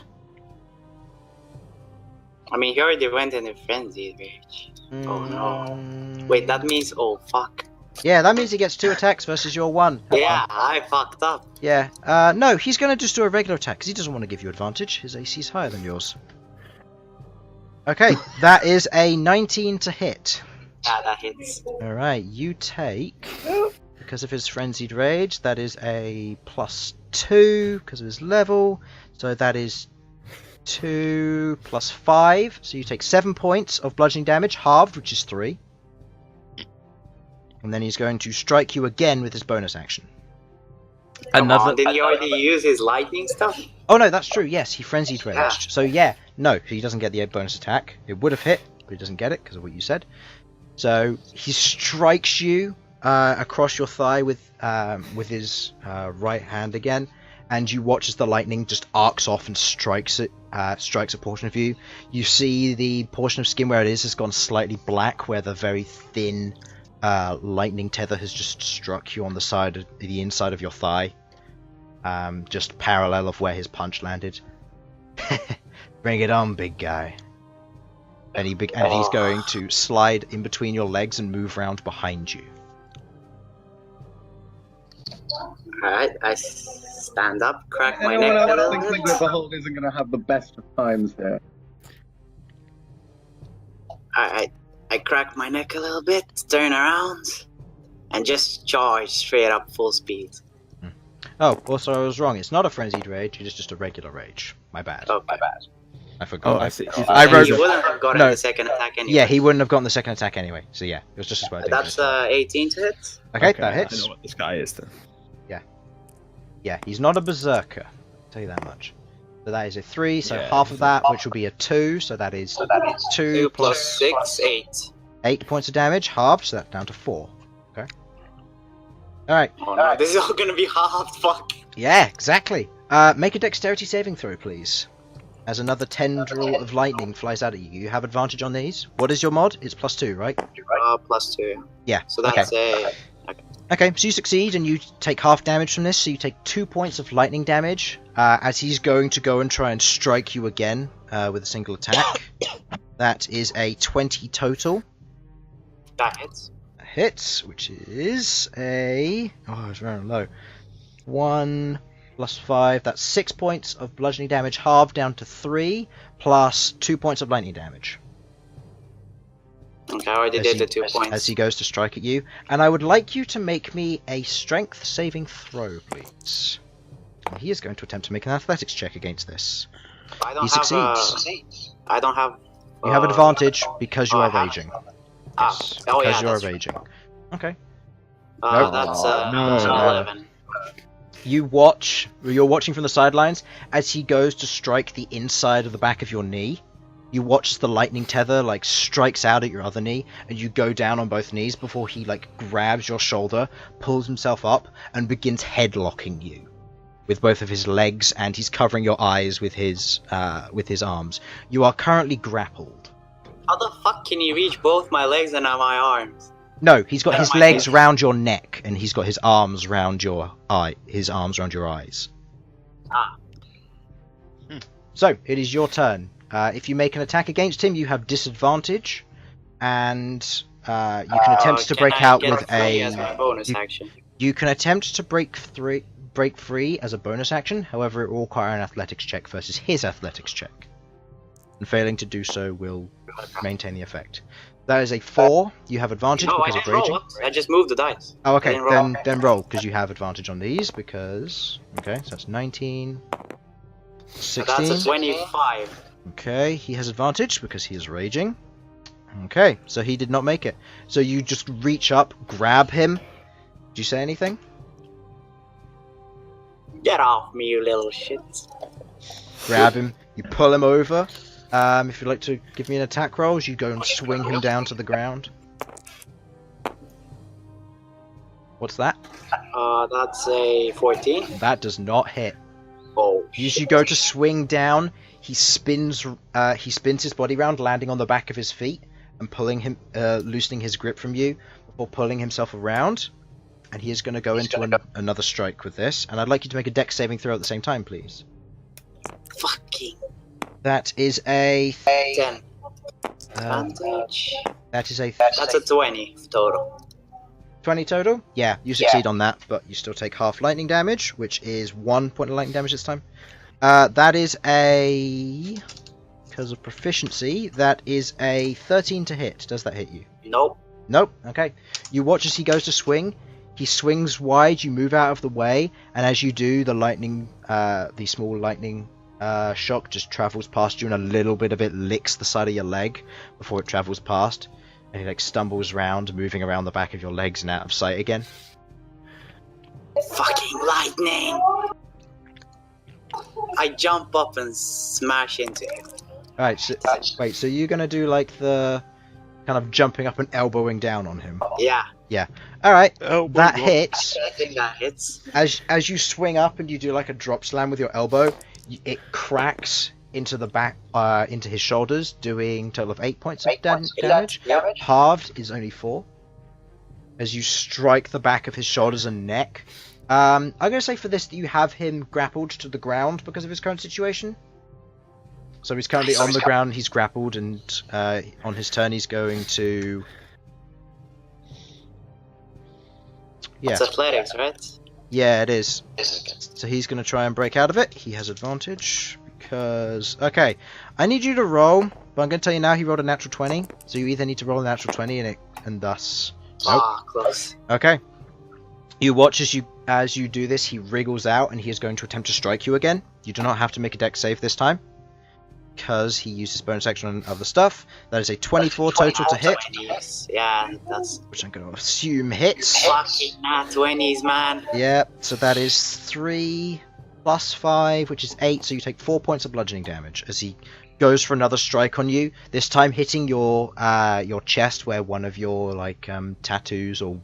I mean, he already went in a frenzy rage. Oh no. Mm, Wait, that means oh fuck. Yeah, that means he gets 2 attacks versus your 1. Yeah, I fucked up. Yeah. No, he's going to just do a regular attack because he doesn't want to give you advantage. His AC is higher than yours. Okay, that is a 19 to hit. Yeah, that hits. Alright, you take, because of his frenzied rage, that is a +2 because of his level, so that is 2 plus 5, so you take 7 points of bludgeoning damage, halved, which is 3. And then he's going to strike you again with his bonus action. Come on, didn't he already use his lightning stuff? Oh no, that's true, yes, he frenzied raged. Yeah. So yeah, no, he doesn't get the bonus attack. It would have hit, but he doesn't get it because of what you said. So he strikes you across your thigh with his right hand again, and you watch as the lightning just arcs off and strikes a portion of you. You see the portion of skin where it is has gone slightly black, where the very thin lightning tether has just struck you on the inside of your thigh, just parallel of where his punch landed. Bring it on, big guy. And he's going to slide in between your legs and move round behind you. Alright, I stand up, crack my Anyone neck a else little thinking that bit. Bhold isn't going to have the best of times here? Alright, I crack my neck a little bit, turn around, and just charge straight up full speed. Oh, also I was wrong. It's not a frenzied rage. It is just a regular rage. My bad. Oh, my bad. I forgot. Oh, I see. I And wrote. he wouldn't have gotten no. the second attack anyway. Yeah, he wouldn't have gotten the second attack anyway. So yeah, it was just as well. That's 18 to hit. Okay, that I hits. know what this guy is then. Yeah, he's not a berserker. I'll tell you that much. So that is a 3. So Yeah, half of that, which will be a 2. So that is 2 2 plus plus 6, 8. 8 points of damage, halved. So that's down to 4. Okay. All right. Oh no, this is all gonna be halved, fuck. Yeah, exactly. Make a dexterity saving throw, please. As another tendril of lightning flies out at you. You have advantage on these. What is your mod? It's +2, right? Plus 2. Yeah. So that's a... Okay, so you succeed and you take half damage from this, so you take 2 points of lightning damage as he's going to go and try and strike you again with a single attack. That is a 20 total. That hits. Hits, which is a... Oh, it's running low. 1 plus 5, that's 6 points of bludgeoning damage, halved down to 3, plus 2 points of lightning damage. Okay, I already did the 2 points. As he goes to strike at you. And I would like you to make me a strength saving throw, please. And he is going to attempt to make an athletics check against this. I don't He have, succeeds. I don't have... You have advantage because you I are have- raging. Ah, Yes, oh because yeah, you are that's raging. Okay. That's No. 11. You're watching from the sidelines as he goes to strike the inside of the back of your knee. You watch as the lightning tether like strikes out at your other knee, and you go down on both knees before he like grabs your shoulder, pulls himself up, and begins headlocking you with both of his legs, and he's covering your eyes with his arms. You are currently grappled. How the fuck can you reach both my legs and my arms? No, he's got his my legs neck. round your neck, and he's got his arms round your eyes. Ah. So it is your turn. If you make an attack against him, you have disadvantage, and you can attempt to break out with as my bonus action. You can attempt to break free as a bonus action. However, it will require an athletics check versus his athletics check, and failing to do so will maintain the effect. That is a 4. You have advantage No, I because of didn't roll. raging. What? I just moved the dice. Oh, okay. I didn't roll. Then roll because you have advantage on these because so that's 19, 16. That's a 25. Okay, he has advantage because he is raging. Okay, so he did not make it. So you just reach up, grab him. Did you say anything? Get off me, you little shit. Grab him. You pull him over. If you'd like to give me an attack roll, you go and swing him down to the ground. What's that? That's a 14. That does not hit. Oh. As you go to swing down, he spins his body round, landing on the back of his feet and pulling him, loosening his grip from you before pulling himself around. And he is going to go into another strike with this. And I'd like you to make a dex saving throw at the same time, please. Fucking. That is a 10. Advantage. that is a That's a 20 total. 20 total. Yeah, you succeed on that, but you still take half lightning damage, which is 1 point of lightning damage this time. That is because of proficiency, that is a 13 to hit. Does that hit you? Nope. Nope. Okay. You watch as he goes to swing. He swings wide. You move out of the way, and as you do, the small lightning shock just travels past you, and a little bit of it licks the side of your leg before it travels past, and he like stumbles round, moving around the back of your legs and out of sight again. Fucking lightning! I jump up and smash into him. Alright, so wait, so you're gonna do like the kind of jumping up and elbowing down on him? Yeah. Alright, Oh, that hits. I think that hits. As you swing up and you do like a drop slam with your elbow, it cracks into the back, into his shoulders, doing a total of 8 points of damage. Yep. Halved is only 4. As you strike the back of his shoulders and neck. I'm going to say for this that you have him grappled to the ground because of his current situation. So he's currently on the ground, he's grappled, and on his turn he's going to... Yeah. It's athletics, right? Yeah, it is. So he's going to try and break out of it. He has advantage because... Okay, I need you to roll, but I'm going to tell you now he rolled a natural 20. So you either need to roll a natural 20 and thus... Nope. Ah, close. Okay. You watch as you do this, he wriggles out and he is going to attempt to strike you again. You do not have to make a dex save this time, because he uses bonus action on other stuff. That is a 24 total to hit, Yes. Yeah, that's which I'm going to assume hits. fucking nat 20s, man. Yeah, so that is 3 plus 5, which is 8, so you take 4 points of bludgeoning damage as he goes for another strike on you, this time hitting your chest where one of your like tattoos or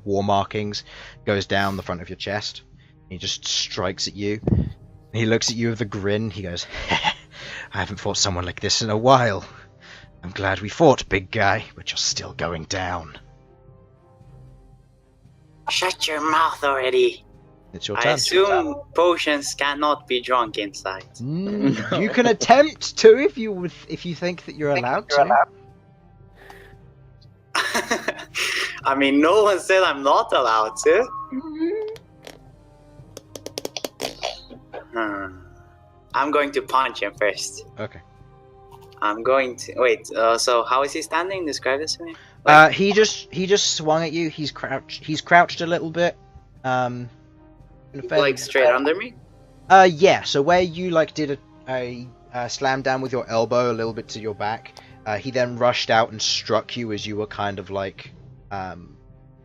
war markings goes down the front of your chest. He just strikes at you. He looks at you with a grin. He goes, I haven't fought someone like this in a while. I'm glad we fought, big guy, but you're still going down. Shut your mouth already. It's your I turn. assume potions cannot be drunk inside. You can attempt to if you think that you're allowed to. I mean, no one said I'm not allowed to. I'm going to punch him first. Okay. I'm going to wait. So how is he standing? Describe this to me. He just swung at you. He's crouched a little bit. In a fairly- Like straight under me. Yeah. So where you like did a slam down with your elbow a little bit to your back, he then rushed out and struck you as you were kind of like, kind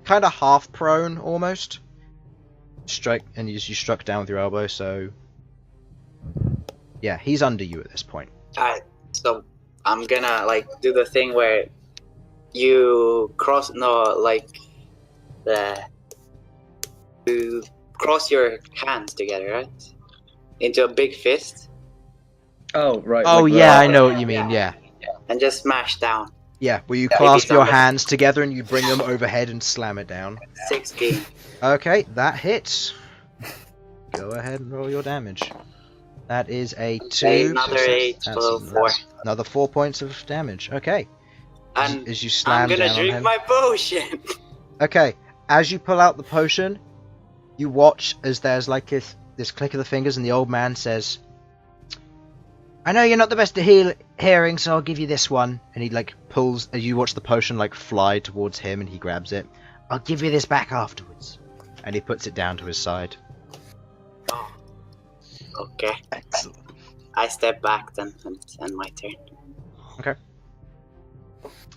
of half prone almost. Strike, and you struck down with your elbow. So yeah, he's under you at this point. Alright, so I'm gonna like do the thing where you you cross your hands together, right? Into a big fist. Oh, right. Oh like yeah, that. I know what you mean. Yeah. And just smash down. Yeah, where you Yeah, clasp maybe your some- hands together and you bring them overhead and slam it down. 16. Okay, that hits. Go ahead and roll your damage. That is a 2. Another so 8, that's so 4. Another 4 points of damage. Okay. And As you slam I'm gonna down on drink him. my potion. Okay, as you pull out the potion, you watch as there's like this click of the fingers and the old man says, I know you're not the best at hearing, so I'll give you this one. And he like pulls, as you watch the potion like fly towards him and he grabs it. I'll give you this back afterwards. And he puts it down to his side. Oh. Okay. Excellent. I step back then and my turn.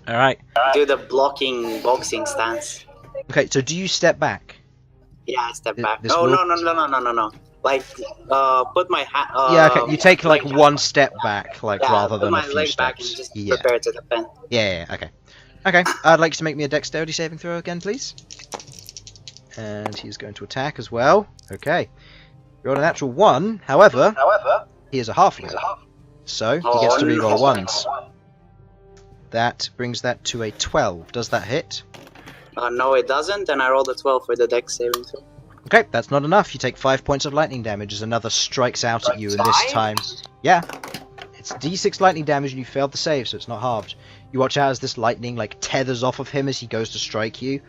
Alright. Do the blocking boxing stance. Okay, so do you step back? Yeah, I step Th- back. this Oh will- no. Like put my hand. Yeah, okay, you take like leg one step back, like Yeah, rather put than a my few leg back and steps. just Yeah. prepare to defend. Yeah, okay. Okay, I'd like you to make me a dexterity saving throw again, please. And he's going to attack as well. Okay. You rolled a natural 1, however, he is a halfling. So, he gets to reroll ones. That brings that to a 12. Does that hit? No, it doesn't, and I rolled a 12 for the dex saving throw. Okay, that's not enough. You take 5 points of lightning damage as another strikes out at you, and this time... Yeah. It's d6 lightning damage and you failed the save, so it's not halved. You watch out as this lightning like tethers off of him as he goes to strike you.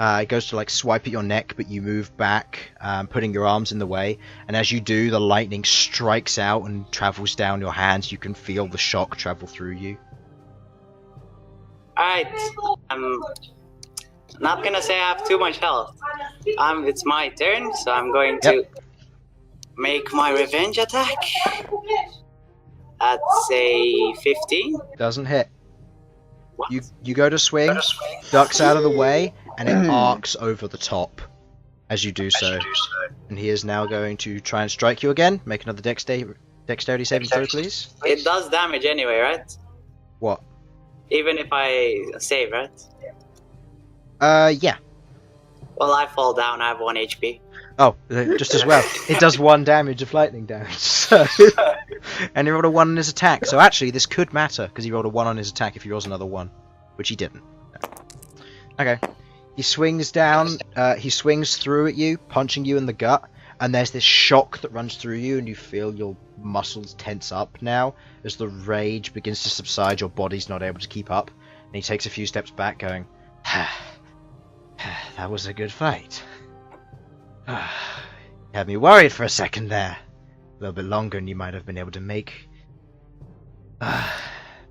It goes to like swipe at your neck, but you move back, putting your arms in the way. And as you do, the lightning strikes out and travels down your hands. You can feel the shock travel through you. Alright, I'm not gonna say I have too much health. It's my turn, so I'm going to make my revenge attack. That's a 15. Doesn't hit. What? You go to swing, ducks out of the way, and it arcs over the top as you do so. And he is now going to try and strike you again. Make another dexterity saving throw, please. It does damage anyway, right? What? Even if I save, right? Yeah. Well, I fall down, I have 1 HP. Oh, just as well. It does 1 damage of lightning damage. So, and he rolled a 1 on his attack. So actually, this could matter because he rolled a 1 on his attack if he rolls another 1, which he didn't. Okay. He swings down. He swings through at you, punching you in the gut, and there's this shock that runs through you, and you feel your muscles tense up now as the rage begins to subside. Your body's not able to keep up, and he takes a few steps back, going, "That was a good fight." You had me worried for a second there. A little bit longer and you might have been able to make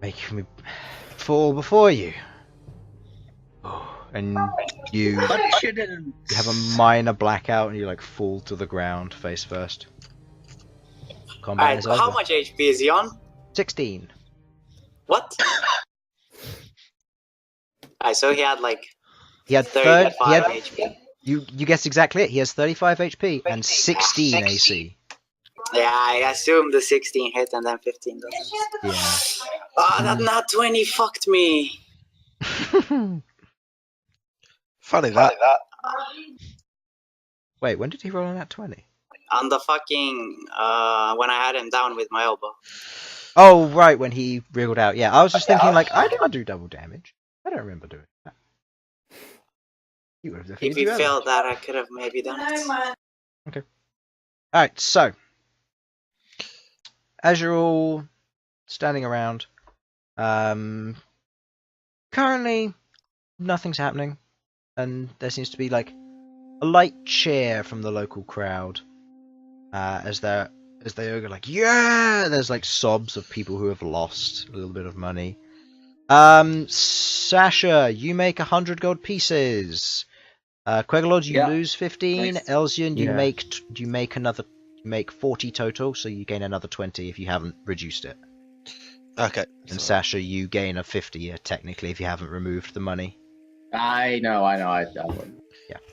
me fall before you. And you have a minor blackout and you like fall to the ground face first. Combat Alright, is how over. much HP is he on? 16. What? Alright, so he had like He had 35 he had HP. you guessed exactly it. He has 35 HP and 16 AC. Yeah, I assumed the 16 hit and then 15 doesn't. Yeah. Oh, that nat 20 fucked me. Funny that. Wait, when did he roll on that 20? On the fucking, when I had him down with my elbow. Oh, right, when he wriggled out. Yeah, I was just thinking, like, I didn't do double damage. I don't remember doing that. You would have If defeated he you earlier. failed that, I could have maybe done it. Alright, so. As you're all standing around, currently, nothing's happening. And there seems to be, like, a light cheer from the local crowd. As as they go like, yeah! There's like sobs of people who have lost a little bit of money. Sasha, you make 100 gold pieces. Queglod, you lose 15. Nice. Elsyan, you Yeah. make 40 total, so you gain another 20 if you haven't reduced it. Okay. And so- Sasha, you gain a 50 technically if you haven't removed the money. I know. I wouldn't.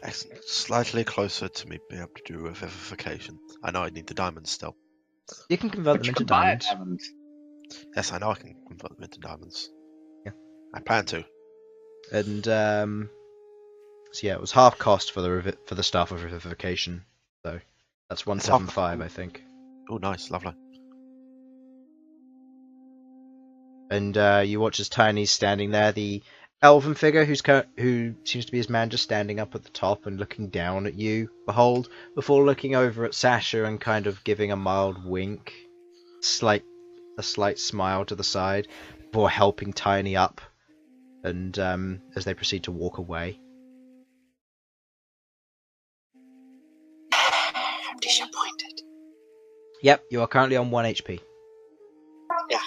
Excellent. Slightly closer to me being able to do a vivification. I know I need the diamonds still. You can convert But them you into can buy a diamonds. diamond. Yes, I know I can convert them into diamonds. Yeah. I plan to. And so yeah, it was half cost for the staff of revivification. So that's 175, I think. Oh, nice, lovely. And you watch as Tiny's standing there, the elven figure who seems to be his man, just standing up at the top and looking down at you, Bhold, before looking over at Sasha and kind of giving a mild wink, a slight smile to the side, before helping Tiny up, and as they proceed to walk away. I'm disappointed. Yep, you are currently on 1 HP. Yeah.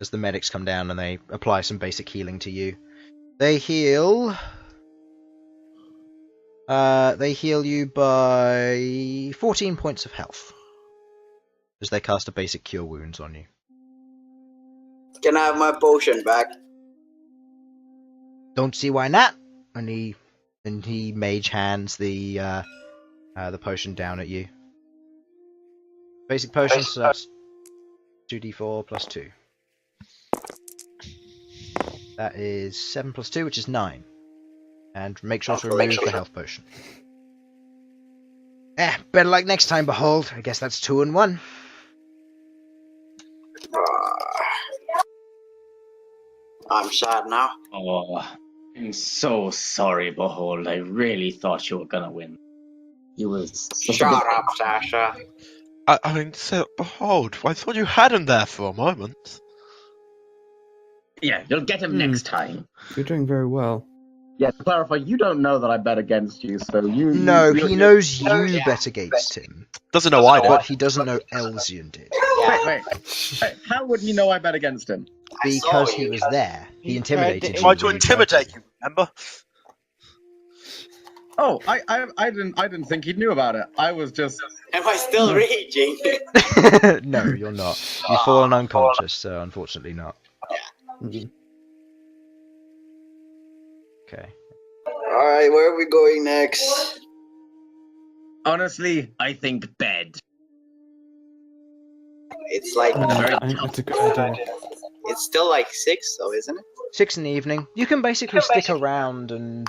As the medics come down and they apply some basic healing to you. They heal you by 14 points of health. As they cast a basic cure wounds on you. Can I have my potion back? Don't see why not. And he mage hands the potion down at you. Basic potion, so that's 2d4 plus 2. That is 7 plus 2, which is 9. And make sure to remove the health potion. Better luck next time, Bhold. I guess that's 2 and 1. I'm sad now. Oh, I'm so sorry, Behold. I really thought you were gonna win. You was Shut up, Sasha. I mean, so, Behold, I thought you had him there for a moment. Yeah, you'll get him next time. You're doing very well. Yeah, to clarify, you don't know that I bet against you, so you. No, you- he knows you bet against him. Doesn't know I But did. he doesn't know Elsyan did. Wait. How would he know I bet against him? Because he was there. He He tried intimidated to- you. Tried to when intimidate you, remember? Oh, I didn't think he knew about it. I was just. Am I still raging? No, you're not. You've fallen unconscious, so unfortunately not. Mhm. Okay. Alright, where are we going next? Honestly, I think bed. It's like I think that's a good idea. it's still like 6 though, isn't it? 6 in the evening. You can basically stick around and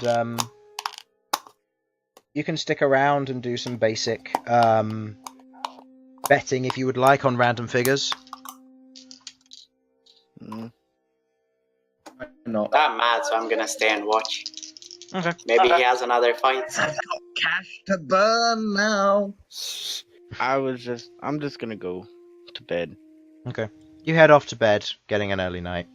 do some basic betting if you would like on random figures. Mm. No. I'm mad, so I'm gonna stay and watch. Okay. Maybe he has another fight. I've got cash to burn now. I'm just gonna go to bed. Okay. You head off to bed, getting an early night.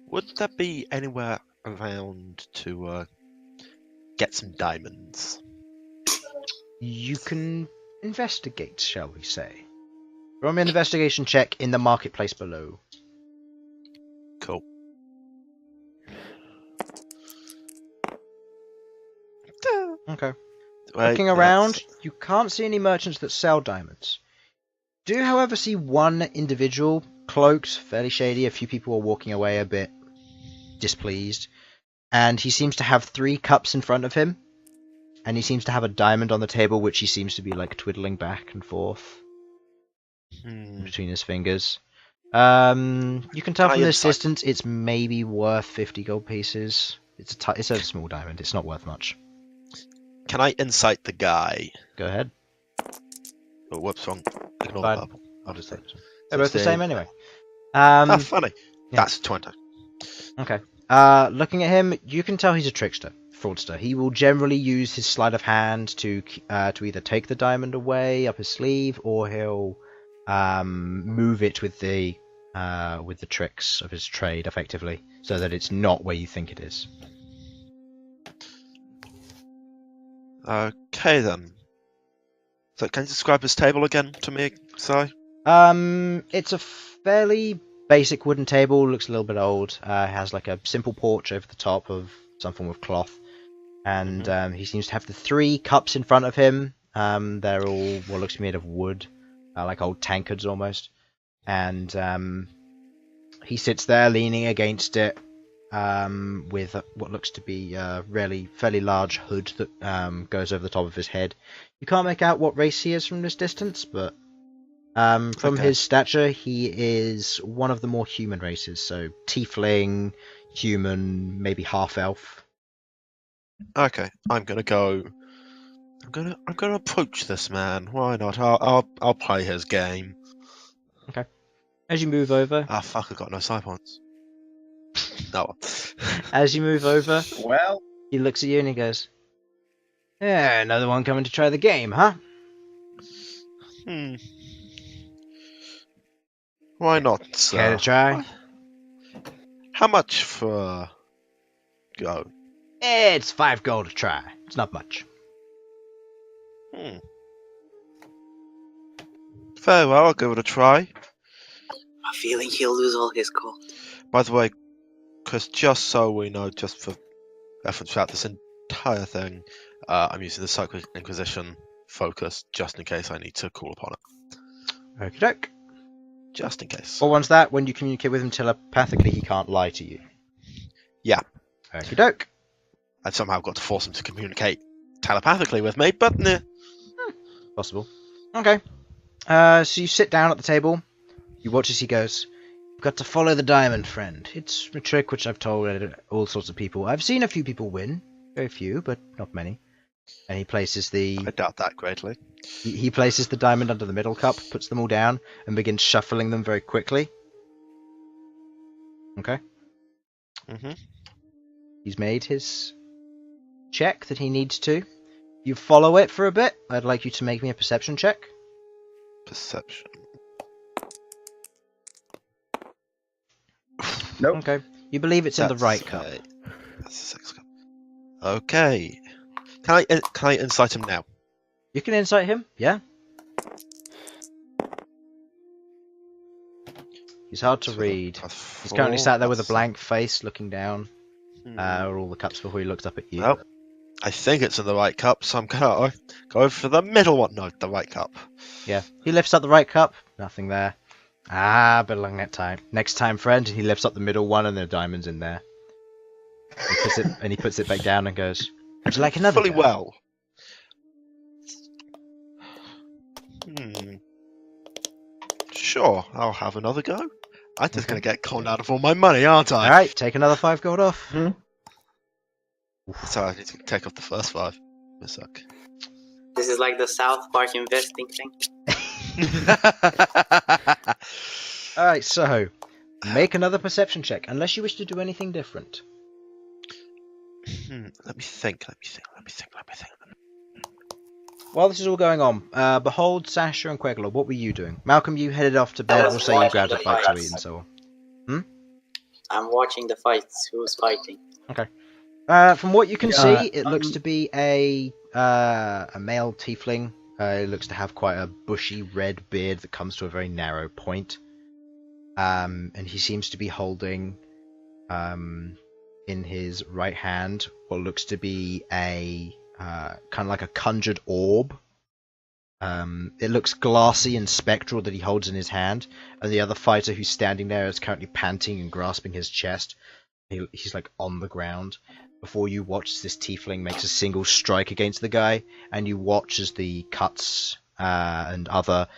Would there be anywhere around to get some diamonds? You can investigate, shall we say. Roll me an investigation check in the marketplace below. Cool. Okay. Wait, Looking around, you can't see any merchants that sell diamonds. Do, however, see one individual, cloaked, fairly shady. A few people are walking away a bit displeased. And he seems to have 3 cups in front of him. And he seems to have a diamond on the table, which he seems to be like twiddling back and forth between his fingers. You can tell from this distance it's maybe worth 50 gold pieces. It's a small diamond. It's not worth much. Can I insight the guy? Go ahead. Oh, whoops, wrong. Ignore Fine. the purple. I'll just take this one. They're both the 16. same anyway. Ah, funny. yeah. That's 20. Okay. Looking at him, you can tell he's a trickster, fraudster. He will generally use his sleight of hand to either take the diamond away up his sleeve, or he'll move it with the tricks of his trade, effectively, so that it's not where you think it is. Okay then. So can you describe his table again to me, Si? It's a fairly basic wooden table. Looks a little bit old. Has like a simple porch over the top of some form of cloth, and he seems to have the 3 cups in front of him. They're all what looks to be made of wood, like old tankards almost. And he sits there leaning against it, with what looks to be a fairly large hood that goes over the top of his head. You can't make out what race he is from this distance, but from his stature, he is one of the more human races. So Tiefling, human, maybe half elf. Okay, I'm gonna approach this man. Why not? I'll play his game. Okay. As you move over, Ah, fuck! I got no side points. No. as you move over, Well, he looks at you and he goes, "Yeah, another one coming to try the game, huh?" Why not, sir? Care to try? How much for go? It's 5 gold to try. It's not much. Very well, I'll give it a try. I'm feeling he'll lose all his gold. By the way, Chris, just so we know, just for reference throughout this entire thing, I'm using the Sacred Inquisition focus just in case I need to call upon it. Okie doke. Just in case. What one's that? When you communicate with him telepathically, he can't lie to you. Yeah. Okie doke. I've somehow got to force him to communicate telepathically with me, but nah. Possible. Okay. So you sit down at the table. You watch as he goes, "You've got to follow the diamond, friend. It's a trick which I've told all sorts of people. I've seen a few people win. Very few, but not many." And he places I doubt that greatly. He places the diamond under the middle cup, puts them all down, and begins shuffling them very quickly. Okay. He's made his check that he needs to. You follow it for a bit. I'd like you to make me a perception check. Perception. nope. Okay. You believe it's in the right cup. That's the 6th cup. Okay. Can I insight him now? You can insight him, yeah. He's hard to read. He's currently sat there with a blank face, looking down at all the cups before he looks up at you. Well, I think it's in the right cup, so I'm gonna go for the middle one. No, the right cup. Yeah. He lifts up the right cup. Nothing there. But along that time. Next time, friend. He lifts up the middle one, and the diamond's in there. He puts it back down and goes, "Would you like another?" Fully go?" well. Sure, I'll have another go. I'm just gonna get conned out of all my money, aren't I? Alright, take another 5 gold off. So I need to take off the first 5. This suck. This is like the South Park investing thing. Alright, so make another perception check, unless you wish to do anything different. Let me think. While this is all going on, Bhold, Sasha, and Queglod, what were you doing? Malcom, you headed off to bed. was We'll say you watching grabbed a the bite to fights. eat and so on. I'm watching the fights. Who's fighting? Okay. From what you can see, it looks to be a male tiefling. It looks to have quite a bushy red beard that comes to a very narrow point. And he seems to be holding, in his right hand, what looks to be a kind of like a conjured orb. It looks glassy and spectral that he holds in his hand, and the other fighter who's standing there is currently panting and grasping his chest. He's like on the ground. Before you watch as this tiefling makes a single strike against the guy, and you watch as the cuts and other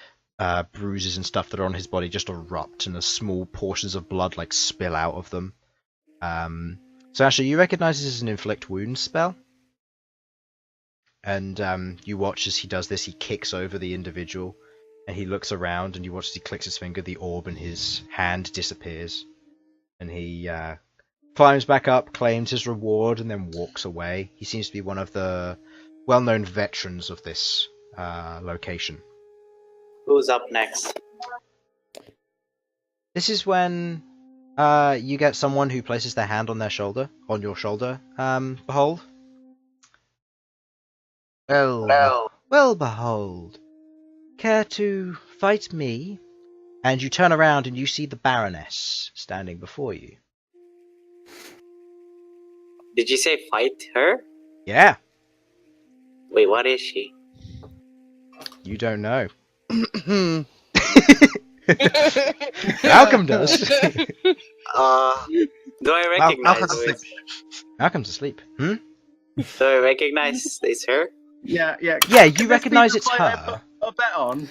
bruises and stuff that are on his body just erupt, and the small portions of blood like spill out of them. Sasha, you recognize this as an inflict wounds spell. And you watch as he does this, he kicks over the individual, and he looks around, and you watch as he clicks his finger, the orb in his hand disappears. And he climbs back up, claims his reward, and then walks away. He seems to be one of the well-known veterans of this location. Who's up next? This is when you get someone who places their hand on your shoulder, Behold. Well, Behold, care to fight me? And you turn around and you see the Baroness standing before you. Did you say fight her? Yeah, Wait, what is she? you don't know. Malcolm does. Do I recognize Malcolm's who asleep. Malcolm's asleep. Hmm? Do I recognize it's her? Yeah. Yeah, you Could this recognise be the it's fight I her. put a bet on.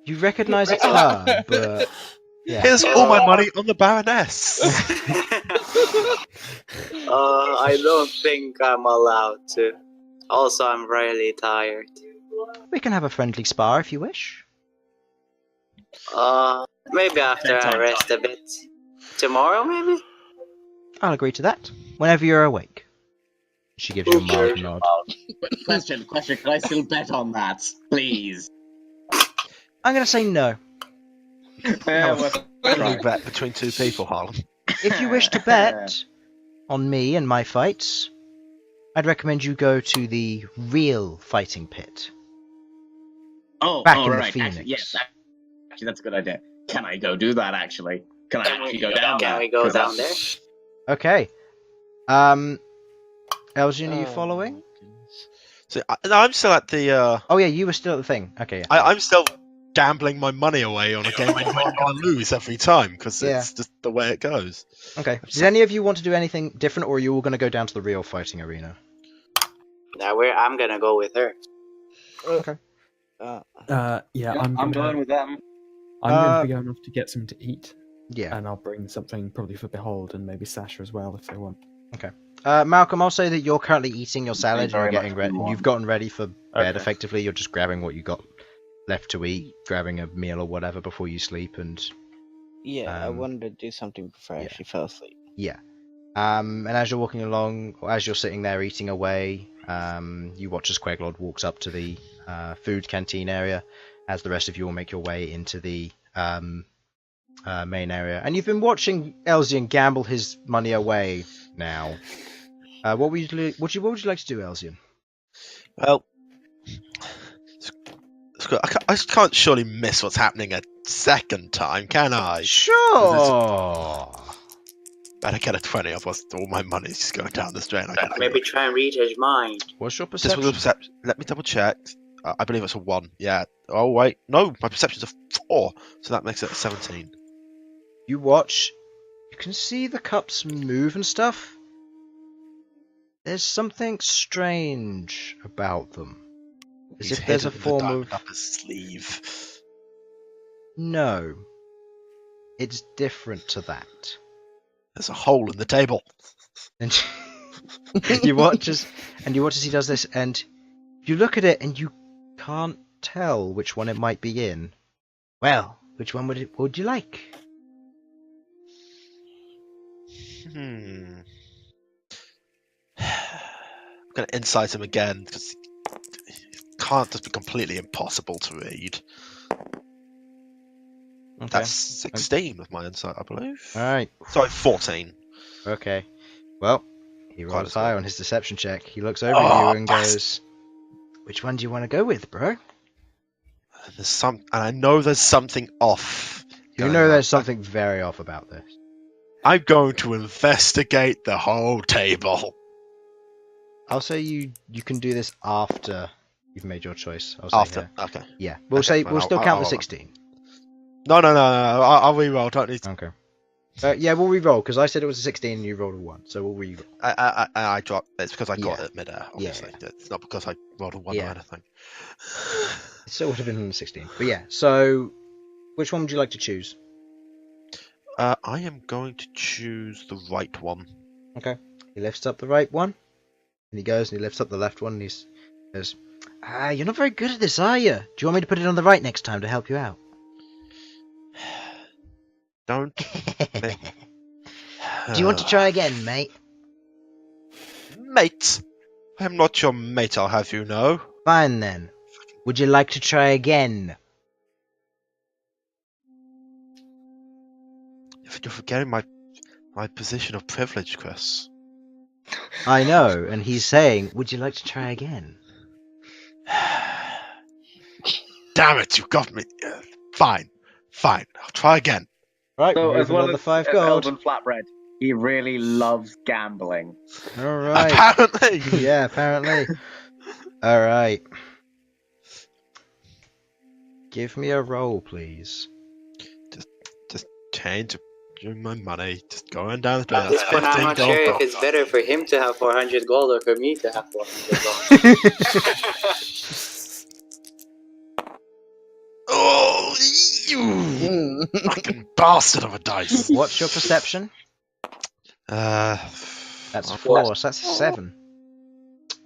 You recognise it's her, but yeah. Here's all my money on the Baroness. I don't think I'm allowed to. Also, I'm really tired. We can have a friendly spar if you wish. Maybe after I rest a bit. Tomorrow, maybe? I'll agree to that. Whenever you're awake. She gives you a mild nod. Question. Can I still bet on that, please? I'm going to say no. Friendly bet between two people, Harlan. If you wish to bet on me and my fights, I'd recommend you go to the real fighting pit. Back in the right. Phoenix. Actually, yes, actually, that's a good idea. Can I go do that, actually? Can I actually go down there? Can we go down there? Okay. Elsyan, are you following? So I'm still at the. Oh yeah, you were still at the thing. Okay. Yeah. I'm still gambling my money away on a game I'm going to lose every time because it's just the way it goes. Okay. Does any of you want to do anything different, or are you all going to go down to the real fighting arena? I'm gonna go with her. Okay. Yeah, I'm going with them. I'm going to be going off to get something to eat. Yeah. And I'll bring something probably for Bhold and maybe Sasha as well if they want. Okay. Malcolm, I'll say that you're currently eating your salad and very you're getting much ready. more. You've gotten ready for bed. Okay. Effectively, you're just grabbing what you got left to eat, grabbing a meal or whatever before you sleep, and Yeah, I wanted to do something before I actually fell asleep. yeah. And as you're walking along, or as you're sitting there eating away, you watch as Queglod walks up to the food canteen area, as the rest of you all make your way into the main area. And you've been watching Elsyan gamble his money away now. What would you like to do, Elsyan? Well, I can't surely miss what's happening a second time, can I? Sure. Better get a 20, otherwise all my money's just going down the drain. Maybe try and read his mind. What's your Just with perception? let me double check. I believe it's a 1. Yeah. Oh wait, no, my perception's a 4, so that makes it a 17. You watch. You can see the cups move and stuff. There's something strange about them. As He's if there's a hidden the form diamond of... up his sleeve. No. It's different to that. There's a hole in the table. And you watch as he does this, and you look at it and you can't tell which one it might be in. Well, which one would you like? I'm gonna insight him again because it can't just be completely impossible to read. Okay. That's 16 with my insight, I believe. Alright. Sorry, 14. Okay. Well, he Quite rolls a high score. on his deception check. He looks over at you and goes, "Which one do you want to go with, bro?" And I know there's something off. You going know on. there's something very off about this. I'm going to investigate the whole table. I'll say you can do this after you've made your choice. I'll say After, yeah. okay. Yeah, we'll Okay, say well, we'll still I'll- count the I'll- 16. No. I'll re-roll. Don't need. Okay. Yeah, we'll re-roll because I said it was a 16 and you rolled a 1, so we'll re-roll. I dropped. It's because I got Yeah. it mid-air. Yeah. Obviously, it's not because I rolled a 1 Yeah. or anything. It still would have been a 16, but yeah. So, which one would you like to choose? I am going to choose the right one. Okay. He lifts up the right one, and he goes and he lifts up the left one. And he says, "You're not very good at this, are you? Do you want me to put it on the right next time to help you out?" Don't. Do you want to try again, mate? Mate? I am not your mate, I'll have you know. Fine then. Would you like to try again? You're forgetting my position of privilege, Chris. I know, and he's saying, "Would you like to try again?" damn it! You got me. Fine. I'll try again. Right, So, as moving well on the as 5 gold. Elven Flatbread, he really loves gambling. All right. Apparently. Yeah, apparently. All right. Give me a roll, please. Just change my money. Just going down the drain. At this point, I'm 15 not gold. sure if it's better for him to have 400 gold or for me to have 400 gold. Oh, you fucking bastard of a dice. What's your perception? That's 4, so that's 7.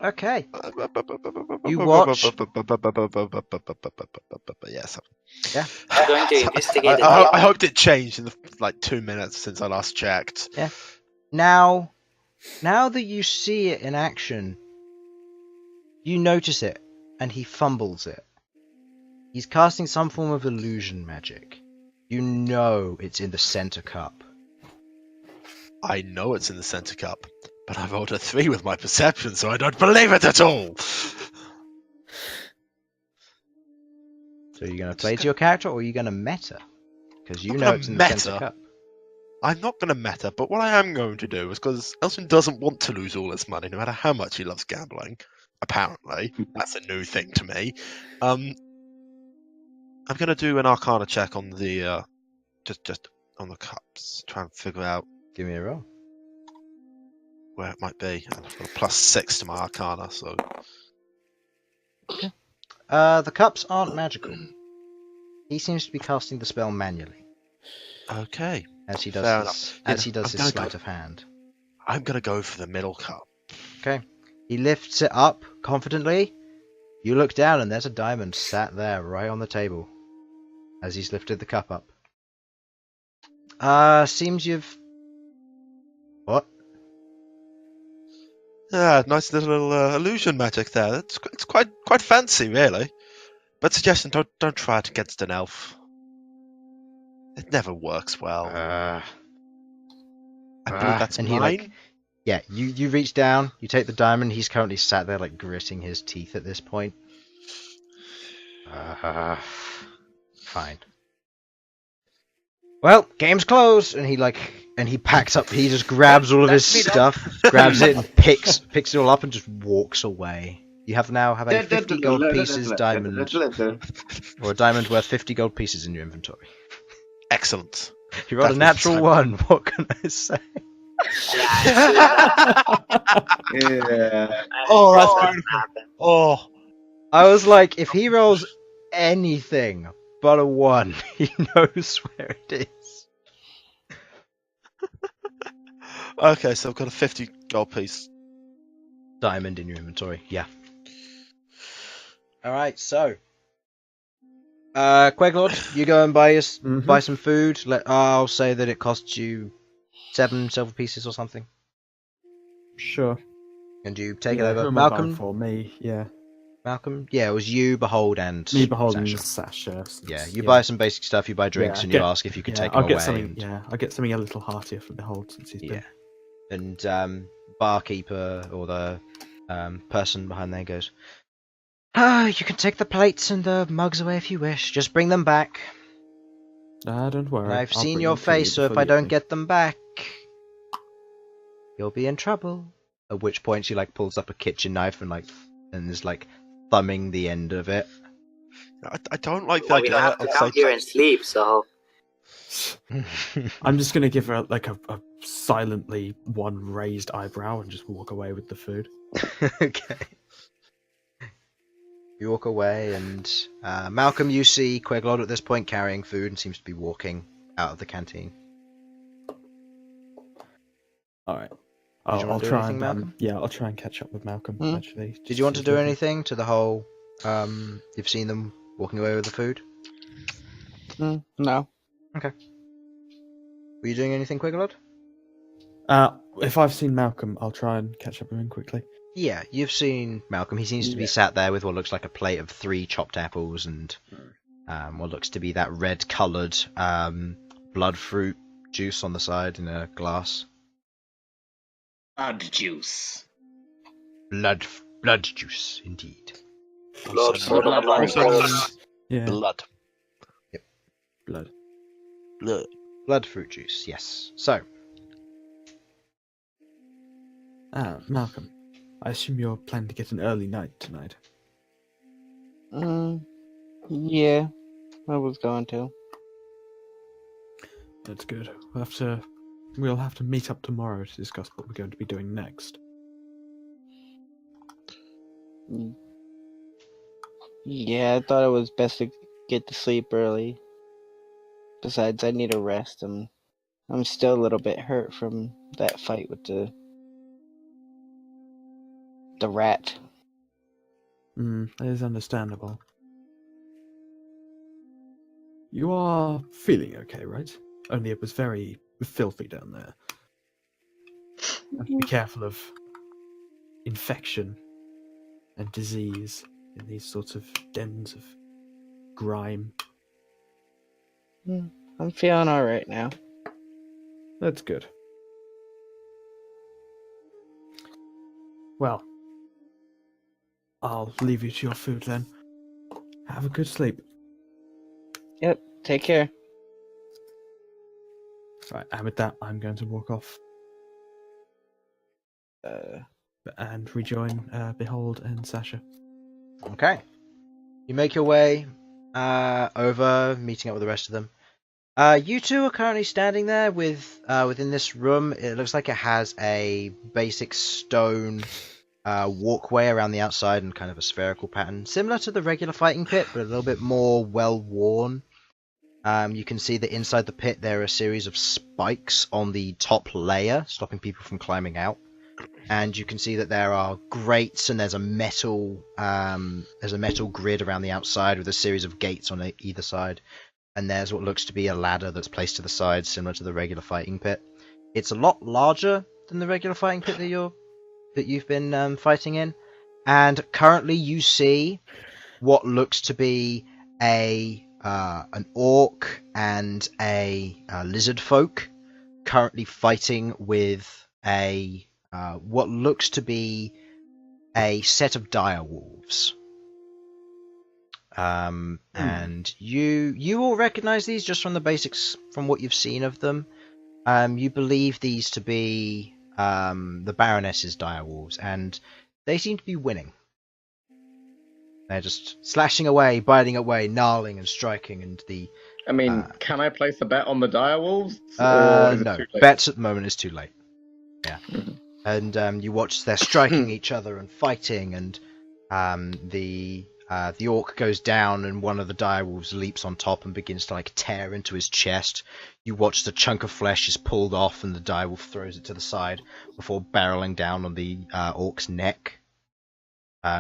Okay. You watch. Yes. Yeah. I'm going to investigate it. I hoped it changed in the 2 minutes since I last checked. Yeah. Now that you see it in action, you notice it, and he fumbles it. He's casting some form of illusion magic. You know it's in the center cup. I know it's in the center cup, but I rolled a 3 with my perception, so I don't believe it at all. So you're going to play to your character, or are you going to meta? Because you I'm know gonna it's in the meta. center cup. I'm not going to meta, but what I am going to do is because Elsyan doesn't want to lose all his money, no matter how much he loves gambling. Apparently, that's a new thing to me. I'm going to do an Arcana check on the just on the cups, try and figure out Give me a roll. where it might be. And I've got a +6 to my Arcana, so The cups aren't magical. He seems to be casting the spell manually, okay. as he Fair does enough. as he does I'm his gonna sleight go- of hand. I'm going to go for the middle cup. Okay. He lifts it up confidently. You look down, and there's a diamond sat there right on the table as he's lifted the cup up. Seems you've... What? Yeah, nice little illusion magic there. It's quite fancy, really. But suggestion: don't try it against an elf. It never works well. I believe that's and mine. he yeah, you reach down, you take the diamond. He's currently sat there gritting his teeth at this point. Fine. Well, game's closed, and he packs up. He just grabs all of his stuff, grabs it, and picks it all up, and just walks away. You now have a 50 gold pieces diamond, or a diamond worth 50 gold pieces in your inventory. Excellent. You rolled a natural 1. What can I say? Yeah. Oh, that's beautiful. Oh, I was like, if he rolls anything but a 1, he knows where it is. okay. So I've got a 50 gold piece. Diamond in your inventory, yeah. Alright, so. Queglod, you go and buy some food. I'll say that it costs you 7 silver pieces or something. Sure. And you take Yeah, it over. who am I going Malcom? for me, yeah. Malcom? Yeah, it was you, Bhold, and Me, Bhold, Sasha. and Sasha. Yeah, you buy some basic stuff, you buy drinks, Yeah, and you ask if you could take I'll them get away. something. Yeah, I'll get something a little heartier for Behold since he's been. And barkeeper or the person behind there goes, you can take the plates and the mugs away if you wish. Just bring them back. Don't worry. I've I'll seen bring your them for you face, so if before I you don't leave. get them back, you'll be in trouble. At which point she pulls up a kitchen knife and is thumbing the end of it. I don't like the Well, we idea have to of come here and sleep, so... I'm just gonna give her a silently one raised eyebrow and just walk away with the food. Okay. You walk away, and Malcom, you see Queglod at this point carrying food and seems to be walking out of the canteen. All right. Did you want I'll to do try anything, and Malcom? yeah, I'll try and catch up with Malcom. Actually, Did you want to do anything to the whole? You've seen them walking away with the food. No. Okay. Were you doing anything, Queglod? If I've seen Malcom, I'll try and catch up with him quickly. Yeah, you've seen Malcom. He seems to be sat there with what looks like a plate of 3 chopped apples and what looks to be that red-coloured blood fruit juice on the side in a glass. Blood juice. Blood juice, indeed. Blood. Yeah. Blood. Blood. Blood fruit juice, yes. So, Malcolm, I assume you're planning to get an early night tonight. Yeah, I was going to. That's good. We'll have to meet up tomorrow to discuss what we're going to be doing next. Yeah, I thought it was best to get to sleep early. Besides, I need a rest. I'm still a little bit hurt from that fight with the rat. That is understandable. You are feeling okay, right? Only it was very filthy down there. Have to be careful of infection and disease in these sorts of dens of grime. I'm feeling alright now. That's good. Well, I'll leave you to your food then. Have a good sleep. Yep, take care. Right, and with that, I'm going to walk off Uh, and rejoin Behold and Sasha. okay. You make your way over, meeting up with the rest of them. You two are currently standing there within this room. It looks like it has a basic stone walkway around the outside and kind of a spherical pattern, similar to the regular fighting pit, but a little bit more well-worn. You can see that inside the pit there are a series of spikes on the top layer, stopping people from climbing out. And you can see that there are grates and there's a metal grid around the outside with a series of gates on either side. And there's what looks to be a ladder that's placed to the side, similar to the regular fighting pit. It's a lot larger than the regular fighting pit that you've been fighting in. And currently you see what looks to be an orc and a lizard folk currently fighting with what looks to be a set of dire wolves. And you all recognize these just from the basics, from what you've seen of them. You believe these to be the Baroness's dire wolves, and they seem to be winning. They're just slashing away, biting away, gnarling and striking, and the... I mean, can I place a bet on the direwolves? No, bets at the moment is too late. Yeah. And you watch they're striking each other and fighting, and the orc goes down, and one of the direwolves leaps on top and begins to tear into his chest. You watch the chunk of flesh is pulled off, and the direwolf throws it to the side before barreling down on the orc's neck.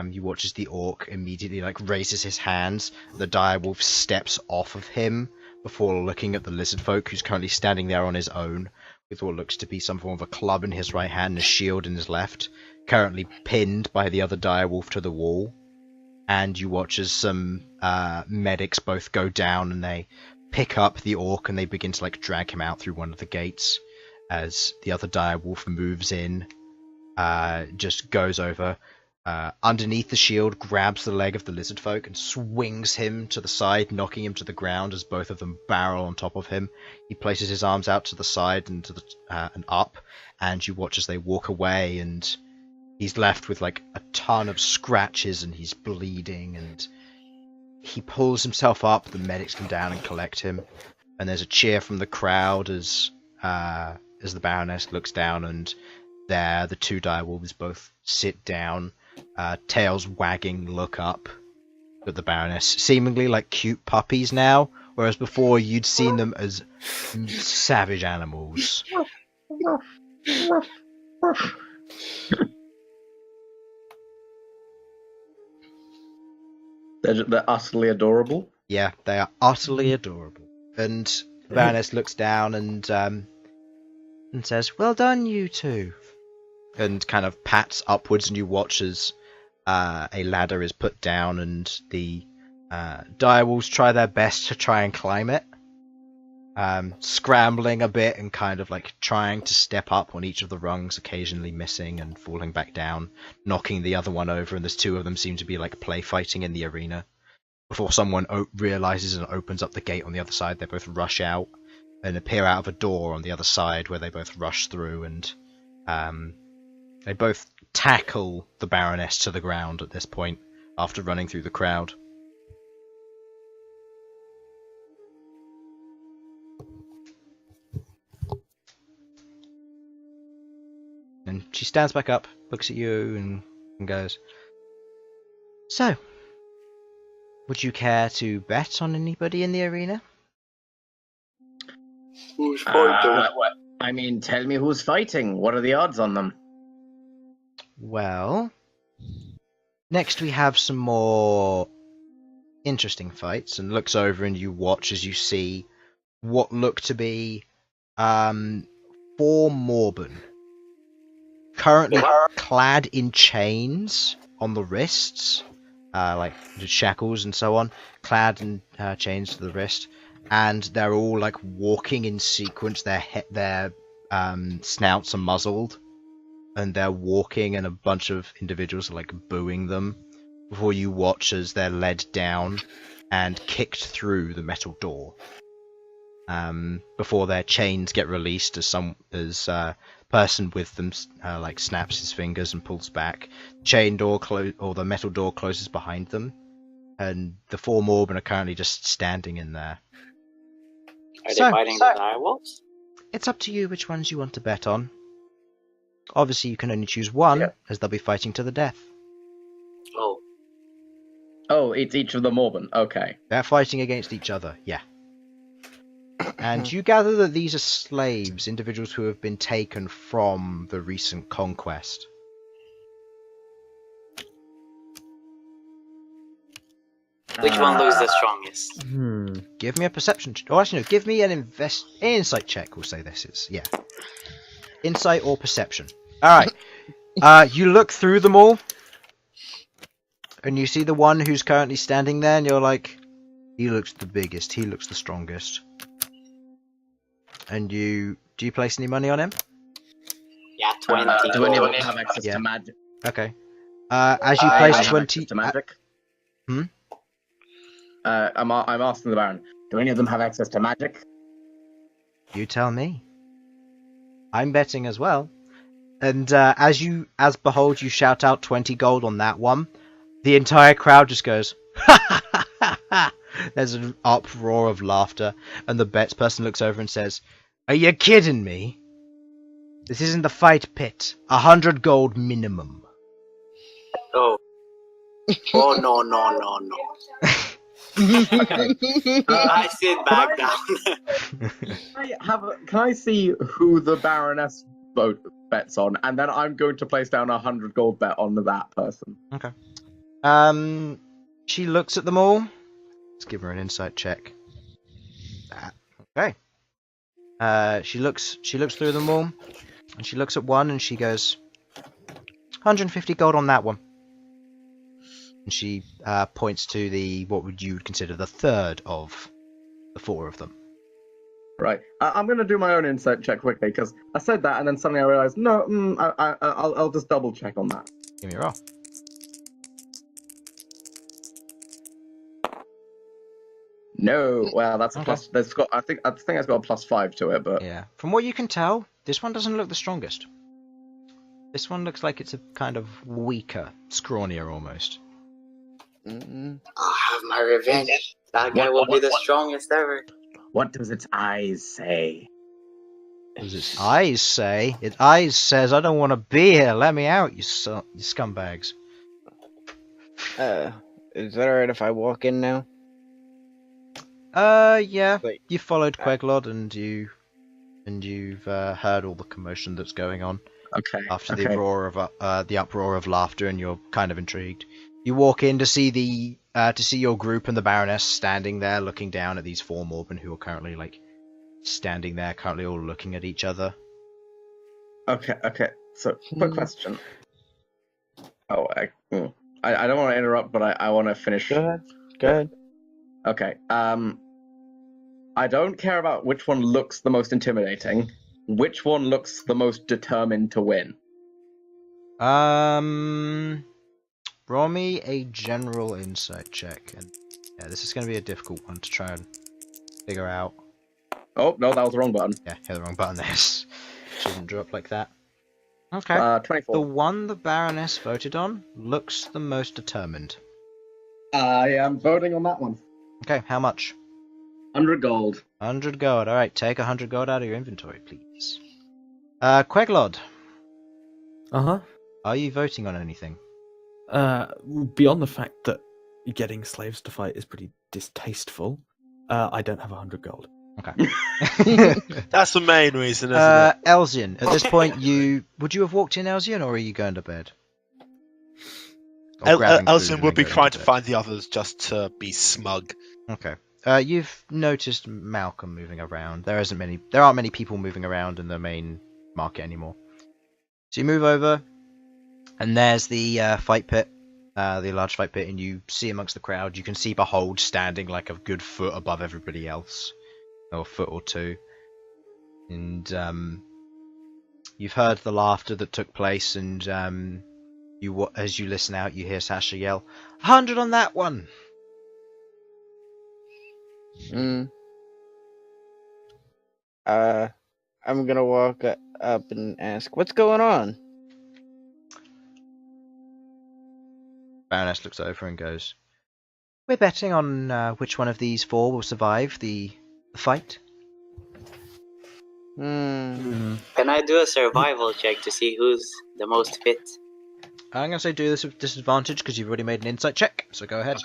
You watch as the orc immediately raises his hands. The direwolf steps off of him before looking at the lizard folk, who's currently standing there on his own with what looks to be some form of a club in his right hand and a shield in his left, currently pinned by the other direwolf to the wall. And you watch as some medics both go down, and they pick up the orc and they begin to drag him out through one of the gates as the other direwolf moves in, just goes over underneath the shield, grabs the leg of the lizard folk and swings him to the side, knocking him to the ground as both of them barrel on top of him. He places his arms out to the side and and up, and you watch as they walk away, and he's left with a ton of scratches and he's bleeding, and he pulls himself up. The medics come down and collect him, and there's a cheer from the crowd as the Baroness looks down, and there the two direwolves both sit down, tails wagging, look up at the Baroness, seemingly like cute puppies now, whereas before you'd seen them as savage animals. They're utterly adorable. Yeah, they are utterly adorable. And the Baroness looks down and says, "Well done, you two," and kind of pats upwards, and you watch as a ladder is put down, and the direwolves try their best to try and climb it, scrambling a bit and kind of trying to step up on each of the rungs, occasionally missing and falling back down, knocking the other one over, and there's two of them seem to be play fighting in the arena. before someone realizes and opens up the gate on the other side. They both rush out and appear out of a door on the other side, where they both rush through, and they both tackle the Baroness to the ground at this point after running through the crowd. And she stands back up, looks at you, and goes, "So, would you care to bet on anybody in the arena?" Who's fighting? I mean, tell me who's fighting. What are the odds on them? Well, next we have some more interesting fights, and looks over and you watch as you see what look to be 4 Morbin, currently clad in chains on the wrists, like shackles and so on, clad in chains to the wrist, and they're all like walking in sequence. Their snouts are muzzled, and they're walking, and a bunch of individuals are like booing them before you watch as they're led down and kicked through the metal door. Before their chains get released, as person with them like snaps his fingers and pulls back, chain door or the metal door closes behind them, and the 4 Morbin are currently just standing in there. Are they fighting the direwolves? It's up to you which ones you want to bet on. Obviously, you can only choose one, as they'll be fighting to the death. Oh, it's each of the Morbin. Okay. They're fighting against each other, yeah. And you gather that these are slaves, individuals who have been taken from the recent conquest. Which one looks the strongest? Give me a perception. Or actually, no. Give me an insight check. We'll say this is insight or perception. All right. You look through them all, and you see the one who's currently standing there, and you're like, he looks the biggest. He looks the strongest. And do you place any money on him? Yeah, 20. Do any of them have access to magic? Okay. As you place 20 to magic. I'm asking the Baron. Do any of them have access to magic? You tell me. I'm betting as well. And as Bhold, you shout out 20 gold on that one, the entire crowd just goes, ha ha ha ha ha. There's an uproar of laughter, and the bets person looks over and says, "Are you kidding me? This isn't the fight pit. 100 gold minimum." Oh. Oh, no. I sit back down. Can I see who the Baroness bets on, and then I'm going to place down 100 gold bet on that person. Okay. She looks at them all. Let's give her an insight check. Okay. She looks through them all, and she looks at one, and she goes, 150 gold on that one. And she points to what would you consider the third of the 4 of them. Right. I'm going to do my own insight check quickly, because I said that, and then suddenly I realized, no, I'll just double check on that. Give me a roll. No, well, that's a plus. That's got. I think it's got a +5 to it, but yeah. From what you can tell, this one doesn't look the strongest. This one looks like it's a kind of weaker, scrawnier almost. I'll have my revenge. That guy will be the strongest ever. What does its eyes say? What does its eyes say? Its eyes says, "I don't want to be here. Let me out, you scumbags." Is that alright if I walk in now? Yeah. Wait. You followed Queglod, and you've heard all the commotion that's going on. Okay. After the uproar of laughter, and you're kind of intrigued. You walk in to see your group and the Baroness standing there, looking down at these 4 Morbin who are currently standing there, currently all looking at each other. Okay. So, quick question. Oh, I don't want to interrupt, but I want to finish. Go ahead. Okay. I don't care about which one looks the most intimidating. Which one looks the most determined to win? Roll me a general insight check. And Yeah, this is going to be a difficult one to try and figure out. Oh, no, that was the wrong button. Yeah, hit the wrong button there. Shouldn't drop like that. Okay. 24. The one the Baroness voted on looks the most determined. I am voting on that one. Okay, how much? 100 gold. 100 gold. Alright, take 100 gold out of your inventory, please. Queglod, Uh are you voting on anything? huh. Beyond the fact that getting slaves to fight is pretty distasteful, I don't have 100 gold. Okay. That's the main reason, isn't it? Elsyan, at this point, would you have walked in, Elsyan, or are you going to bed? Or grabbing food Elsyan and would be then going trying to bed? find the others just to be smug. Okay. You've noticed Malcom moving around. There aren't many people moving around in the main market anymore. So you move over, and there's the fight pit, the large fight pit, and you see amongst the crowd, you can see Bhold standing like a good foot above everybody else, or a foot or two. And you've heard the laughter that took place, and as you listen out, you hear Sasha yell, 100 on that one! I'm gonna walk up and ask, what's going on? Baroness looks over and goes, we're betting on which one of these four will survive the fight. Can I do a survival check to see who's the most fit? I'm going to say do this with disadvantage because you've already made an insight check, so go ahead.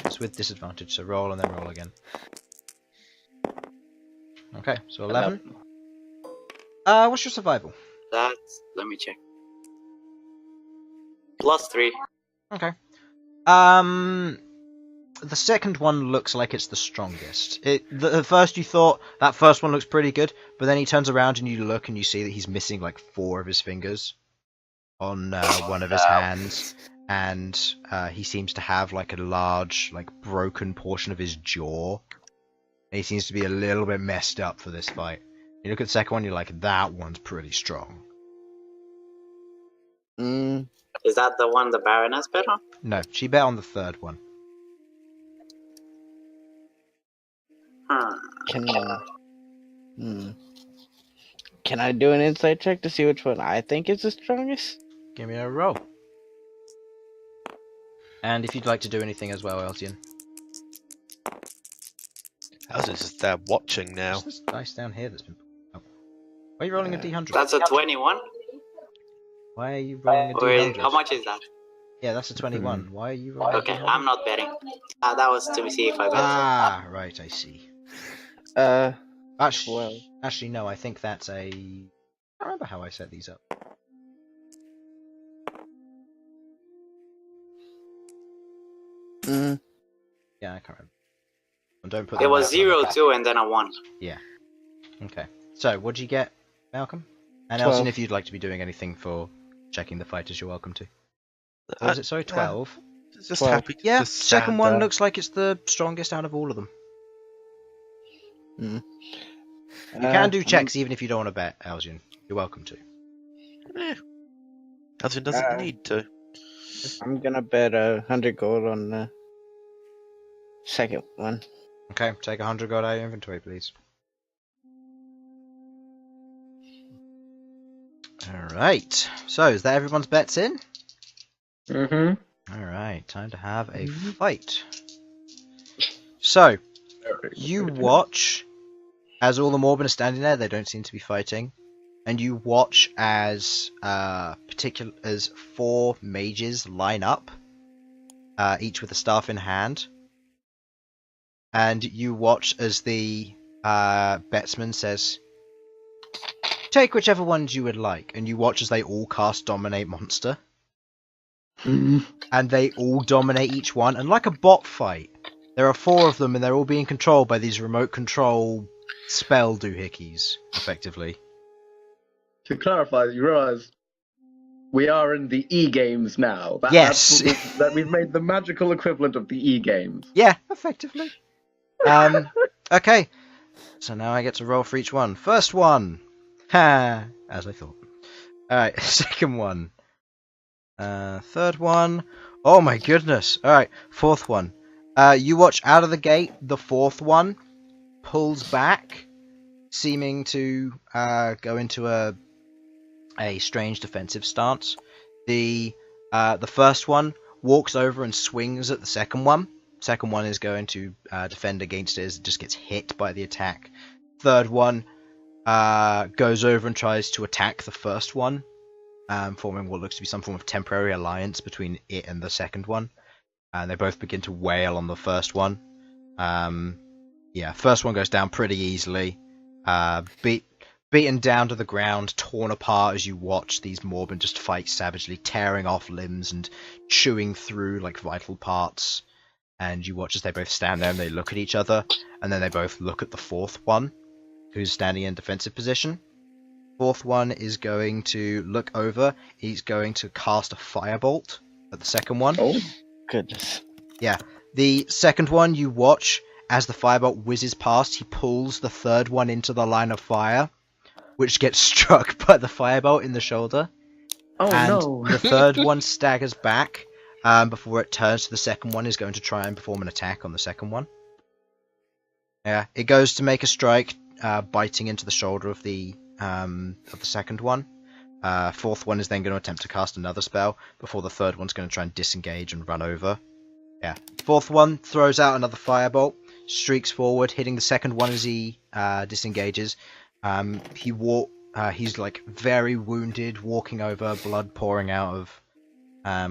It's with disadvantage, so roll and then roll again. Okay, so 11. What's your survival? Let me check. +3. Okay. The second one looks like it's the strongest. At first you thought that first one looks pretty good, but then he turns around and you look and you see that he's missing like 4 of his fingers on one of his hands, and he seems to have like a large, like broken portion of his jaw. And he seems to be a little bit messed up for this fight. You look at the second one, you're like, that one's pretty strong. Is that the one the Baroness bet on? No, she bet on the third one. Can I do an insight check to see which one I think is the strongest? Give me a roll. And if you'd like to do anything as well, Elsyan. Elsyan's just there watching now. What's this dice down here that's been... Oh. Why are you rolling a d100? That's a 21. Why are you rolling a d100? Wait, how much is that? Yeah, that's a 21. Why are you rolling Okay, a d100? I'm not betting. That was to see if I bet. Ah, right, I see. Actually, no, I think that's a... I don't remember how I set these up. Yeah, I can't remember. And don't put It was that on the 0, back. 2, and then a 1. Yeah. Okay. So, what'd you get, Malcom? And 12. Elsyan, if you'd like to be doing anything for checking the fighters, you're welcome to. What was it? Sorry, 12? Just 12. happy to Yeah, just second stand one there. looks like it's the strongest out of all of them. You can do checks even if you don't want to bet, Elsyan. You're welcome to. Elsyan doesn't need to. I'm gonna bet 100 gold on the second one. Okay, take 100 gold out of your inventory, please. Alright, so is that everyone's bets in? Mm-hmm. Alright, time to have a fight. So, you watch as all the Morbin are standing there, they don't seem to be fighting. And you watch as 4 mages line up, each with a staff in hand. And you watch as the betsman says, take whichever ones you would like. And you watch as they all cast Dominate Monster. And they all dominate each one. And like a bot fight, there are 4 of them and they're all being controlled by these remote control spell doohickeys, effectively. To clarify, you realise we are in the E-games now. Yes. That we've made the magical equivalent of the E-games. Yeah, effectively. Okay. So now I get to roll for each one. First one. Ha! As I thought. Alright, second one. Third one. Oh my goodness. Alright, fourth one. You watch out of the gate, the fourth one pulls back, seeming to go into a strange defensive stance. The first one walks over and swings at the second one. Second one is going to defend against it as it just gets hit by the attack. Third one goes over and tries to attack the first one, forming what looks to be some form of temporary alliance between it and the second one. And they both begin to wail on the first one. First one goes down pretty easily. Beaten down to the ground, torn apart as you watch these Morbin just fight savagely, tearing off limbs and chewing through like vital parts. And you watch as they both stand there and they look at each other, and then they both look at the fourth one, who's standing in defensive position. Fourth one is going to look over. He's going to cast a firebolt at the second one. Oh, goodness. Yeah. The second one, you watch as the firebolt whizzes past, he pulls the third one into the line of fire, which gets struck by the firebolt in the shoulder. Oh, and no. The third one staggers back before it turns to the second one, is going to try and perform an attack on the second one. Yeah, it goes to make a strike, biting into the shoulder of the second one. Fourth one is then going to attempt to cast another spell before the third one's going to try and disengage and run over. Yeah. Fourth one throws out another firebolt, streaks forward, hitting the second one as he disengages. He's like very wounded, walking over, blood pouring out of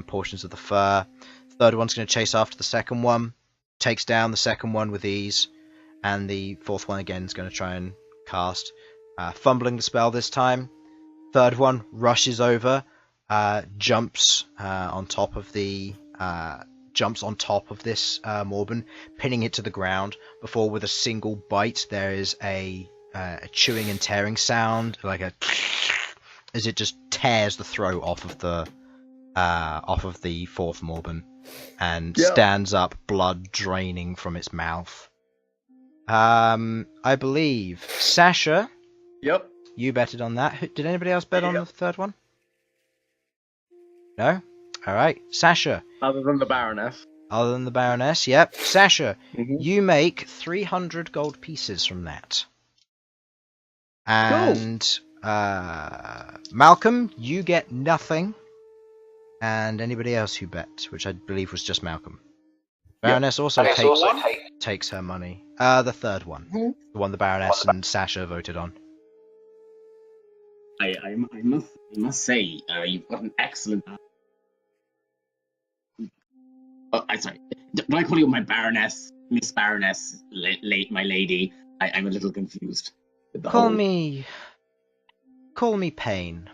portions of the fur. Third one's going to chase after the second one, takes down the second one with ease, and the fourth one again is going to try and cast, fumbling the spell this time. Third one rushes over, jumps on top of this Morbin, pinning it to the ground. Before, with a single bite, there is a chewing and tearing sound, like as it just tears the throat off of the fourth Morbin, and stands up, blood draining from its mouth. I believe Sasha. Yep. You betted on that. Did anybody else bet on the third one? No? Alright. Sasha. Other than the Baroness. Other than the Baroness, yep. Sasha, you make 300 gold pieces from that. And Malcom, you get nothing. And anybody else who bet, which I believe was just Malcom. Baroness also takes her money. The third one. The one the Baroness and Sasha voted on. I must say, you've got an excellent. I'm sorry. Do I call you my Baroness, Miss Baroness, my lady? I'm a little confused. With the Call whole me Pain.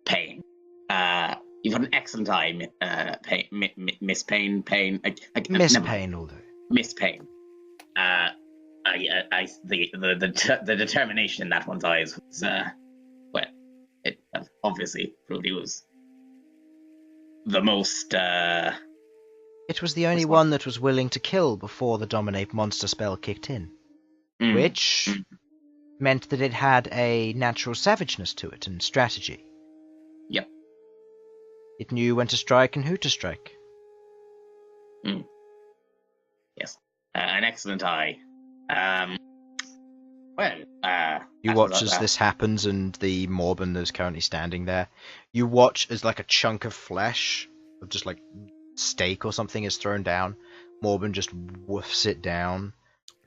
Pain. You've got an excellent eye, Miss Pain. Miss Pain will do. Miss Pain. The determination in that one's eyes was, it obviously proved he was the most, It was the only one that was willing to kill before the Dominate monster spell kicked in. Which meant that it had a natural savageness to it and strategy. Yep. It knew when to strike and who to strike. Yes. An excellent eye. You watch as this happens, and the Morbin that's currently standing there. You watch as like a chunk of flesh, of just like steak or something, is thrown down. Morbin just wolfs it down,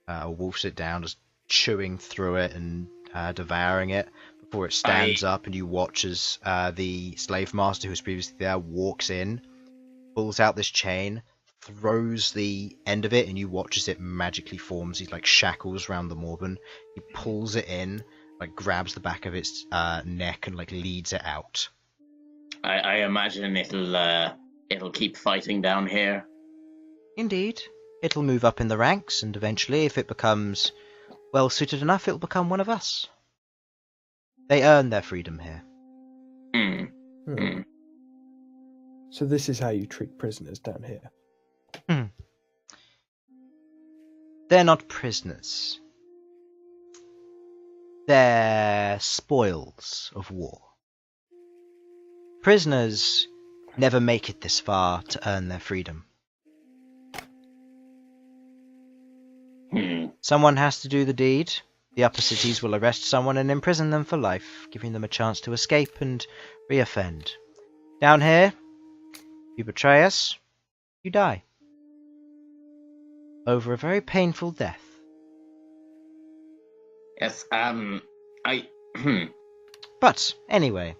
just chewing through it and devouring it before it stands up. And you watch as the slave master, who was previously there, walks in, pulls out this chain, throws the end of it, and you watch as it magically forms these like shackles around the Morbin. He pulls it in, like grabs the back of its neck and like leads it out. I imagine it'll keep fighting down here. Indeed. It'll move up in the ranks, and eventually, if it becomes well suited enough, it'll become one of us. They earn their freedom here. So this is how you treat prisoners down here. They're not prisoners. They're spoils of war. Prisoners never make it this far to earn their freedom. Someone has to do the deed. The upper cities will arrest someone and imprison them for life, giving them a chance to escape and reoffend. Down here, you betray us, you die. Over a very painful death. Yes, But, anyway,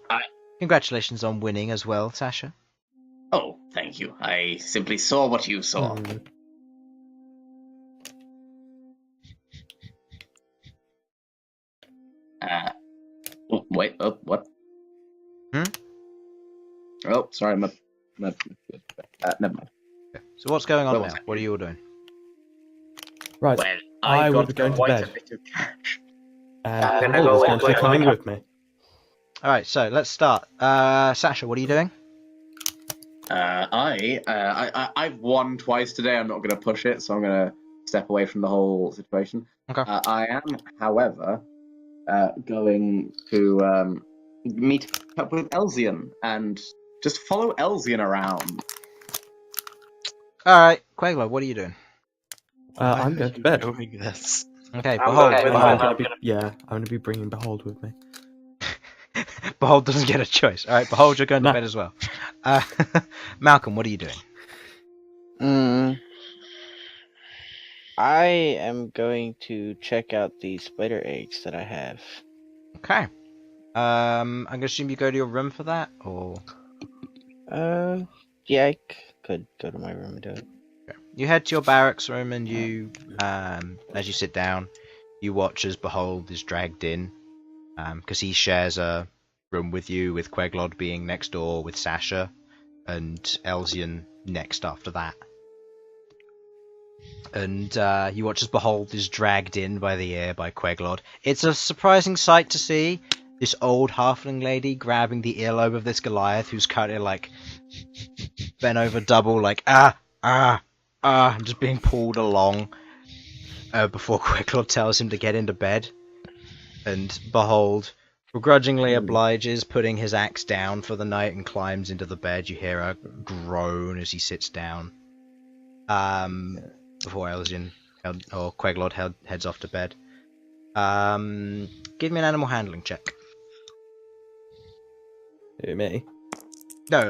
congratulations on winning as well, Sasha. Oh, thank you. I simply saw what you saw. Wait, what? Oh, sorry, never mind. Okay. So what's going on now? What are you all doing? Right. Well, I will got be going to quite bed. a bit of cash. And I'm gonna Bhold go is going to be with coming my- with me. Alright, so let's start. Sasha, what are you doing? I've won twice today. I'm not going to push it, so I'm going to step away from the whole situation. Okay. I am, however, going to meet up with Elsyan and just follow Elsyan around. Alright, Queglod, what are you doing? I'm going to bed. Doing this. Okay, I'm Behold. going with I'm Behold. going to be bringing Bhold with me. Behold doesn't get a choice. Alright, Behold, you're going to No. bed as well. Malcom, what are you doing? I am going to check out the spider eggs that I have. Okay. I'm going to assume you go to your room for that, or... Yeah, I could go to my room and do it. You head to your barracks room and you, as you sit down, you watch as Behold is dragged in, because he shares a room with you, with Queglod being next door, with Sasha, and Elsyan next after that. And you watch as Behold is dragged in by the ear by Queglod. It's a surprising sight to see this old halfling lady grabbing the earlobe of this Goliath who's kind of like bent over double, like and just being pulled along before Queglod tells him to get into bed. And Behold begrudgingly obliges, putting his axe down for the night, and climbs into the bed. You hear a groan as he sits down. Before Elsyan or Queglod heads off to bed. Give me an animal handling check. Who, me? No,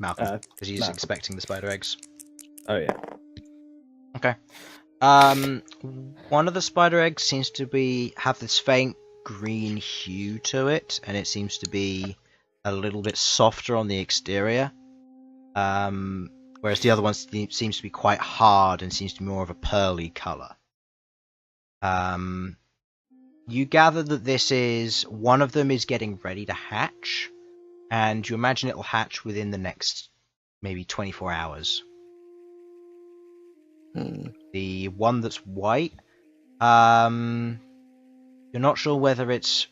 Malcom, because he's Malcolm. expecting the spider eggs. Oh, yeah. Okay. One of the spider eggs seems to have this faint green hue to it, and it seems to be a little bit softer on the exterior. Whereas the other one seems to be quite hard and seems to be more of a pearly colour. You gather that this is... one of them is getting ready to hatch, and you imagine it'll hatch within the next maybe 24 hours. The one that's white, you're not sure whether it's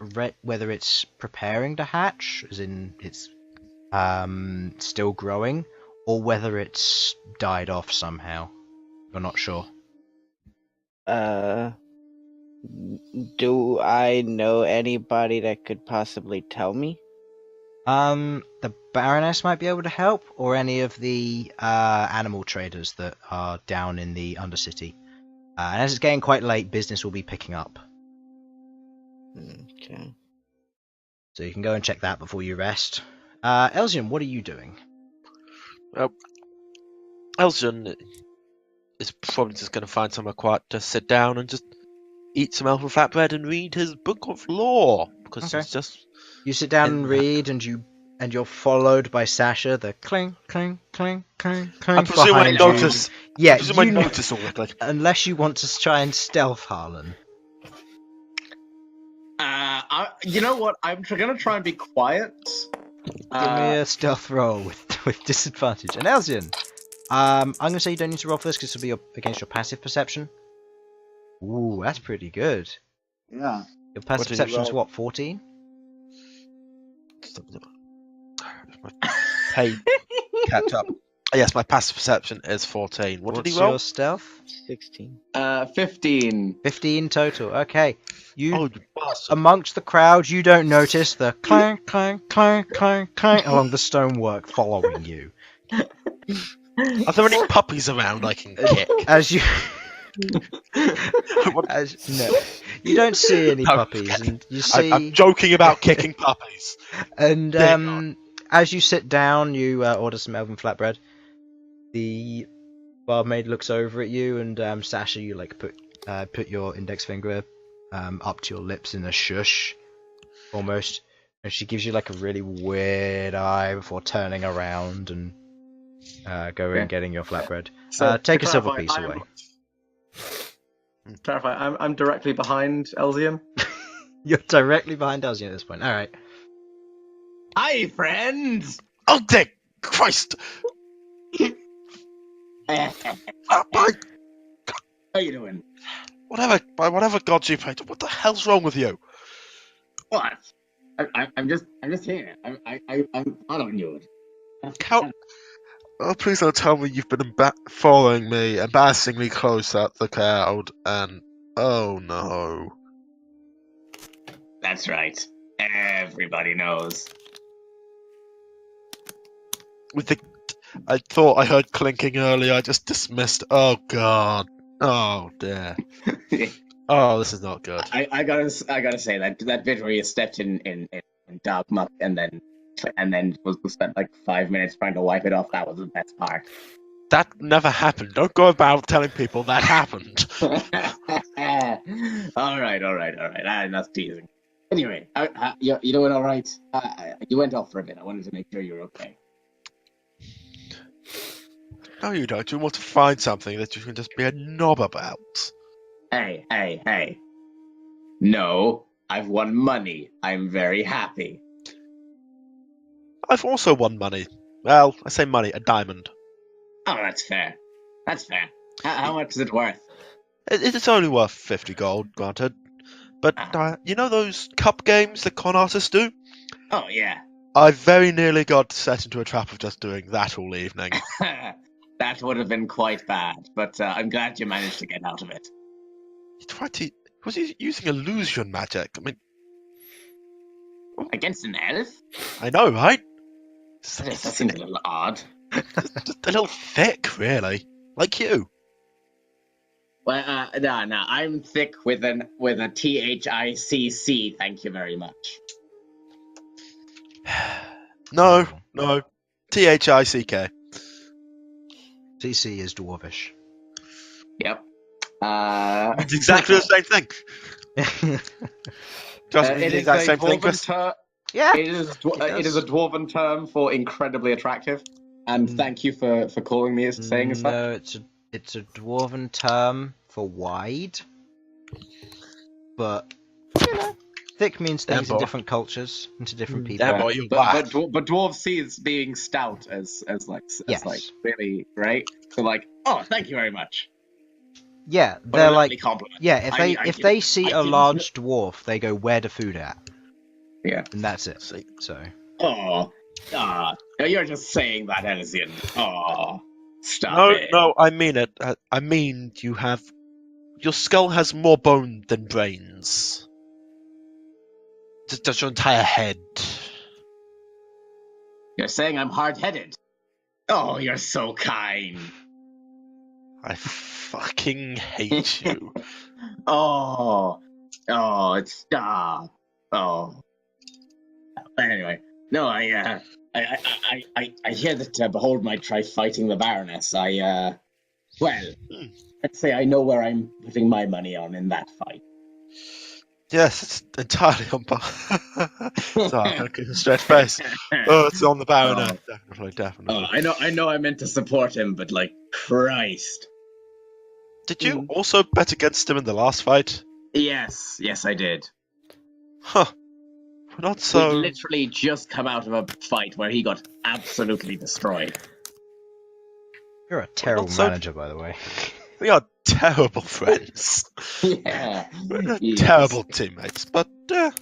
preparing to hatch, as in it's still growing, or whether it's died off somehow. You're not sure. Do I know anybody that could possibly tell me? The Baroness might be able to help, or any of the animal traders that are down in the Undercity. And as it's getting quite late, business will be picking up. Okay. So you can go and check that before you rest. Elsyan, what are you doing? Well, Elsyan is probably just going to find somewhere quiet to sit down and just eat some elf flatbread and read his book of lore, because Okay. it's just... You sit down and read, and you're followed by Sasha. The clink, clink, clink, clink, clink. I presume I behind you. notice. Yeah, I presume I you know- notice all that. Like, unless you want to try and stealth Harlan. You know what? I'm going to try and be quiet. Give me a stealth roll with disadvantage. And Elsyan, I'm going to say you don't need to roll for this because this will be against your passive perception. Ooh, that's pretty good. Yeah. Your passive What did you perception's roll? what, 14? hey, catch up. Yes, my passive perception is 14. What What's did he roll? your stealth? 16. 15. 15 total. Okay. You, Oh, you bastard. amongst the crowd, you don't notice the clank, clank, clank, clank, clank along the stonework following you. Are there any puppies around I can kick? As you No, you don't see any No. puppies, and you see. I'm joking about kicking puppies. And Damn. as you sit down, you order some elven flatbread. The barmaid looks over at you, and Sasha, you like put your index finger up to your lips in a shush, almost, and she gives you like a really weird eye before turning around and going and getting your flatbread. So, Take to a silver clarify, piece away. Clarify, I'm directly behind Elsyan. You're directly behind Elsyan at this point. All right. Hi, friends. Oh, dear Christ! How By you doing? whatever gods you pray to, what the hell's wrong with you? What? I'm just here. I'm following you. How? Oh, please don't tell me you've been following me, embarrassingly close at the crowd, and oh no. That's right. Everybody knows. I thought I heard clinking earlier. I just dismissed. Oh god. Oh dear. Oh, this is not good. I gotta say that bit where you stepped in dog muck and then was spent like 5 minutes trying to wipe it off. That was the best part. That never happened. Don't go about telling people that happened. all right. That's teasing. Anyway, you doing all right? You went off for a bit. I wanted to make sure you're okay. No, you don't. You want to find something that you can just be a knob about. Hey. No, I've won money. I'm very happy. I've also won money. Well, I say money, a diamond. Oh, that's fair. How much is it worth? It's only worth 50 gold, granted. But you know those cup games that con artists do? Oh, yeah. I very nearly got set into a trap of just doing that all evening. That would have been quite bad, but I'm glad you managed to get out of it. Was he using illusion magic? I mean... Against an elf? I know, right? That seems a little odd. Just a little thick, really. Like you. Well, no, I'm thick with a THICC, thank you very much. No. THICK. CC is dwarvish. Yep. It's exactly the same thing. Just It the is exact a same thing, dwarven Chris. term. Yeah. It is a dwarven term for incredibly attractive. And thank you for calling me as saying as such. No, it's a dwarven term for wide, but you know, thick means things in boy. different cultures and to different people. Yeah, boy, you're but wide. dwarves sees being stout as Yes. like really right. So like, oh, thank you very much. Yeah, What a they're lovely like, compliment. yeah, I if give they it- see I a give it- large dwarf, they go, "Where the food at?" Yeah. And that's it. See. So Oh, you're just saying that, Elsyan. Oh, stop it. No, I mean it. I mean your skull has more bone than brains. Just your entire head. You're saying I'm hard-headed. Oh, you're so kind. I fucking hate you. It's Anyway, no, I hear that Bhold might try fighting the Baroness. I'd say I know where I'm putting my money on in that fight. Yes, it's entirely on Sorry, I can't keep a straight face. Oh, it's on the Baroness. Definitely. Oh, I know I meant to support him, but like, Christ. Did you also bet against him in the last fight? Yes, I did. Huh. Not so. We literally just come out of a fight where he got absolutely destroyed. you're a terrible so- manager, by the way. We are terrible friends. Yeah. We're not Yes. terrible teammates, but it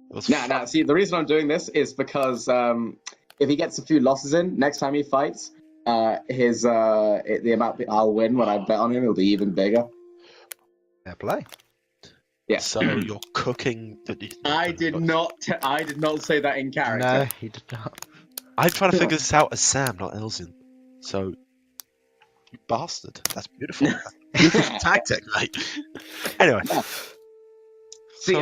was Now, see, the reason I'm doing this is because if he gets a few losses in next time he fights, the amount that I'll win when I bet on him will be even bigger. Fair play. Yeah. So you're cooking. I did not say that in character. No, he did not. I'm trying to figure this out as Sam, not Elsyan. So, you bastard. That's beautiful. Tactic, mate. Anyway. See, So-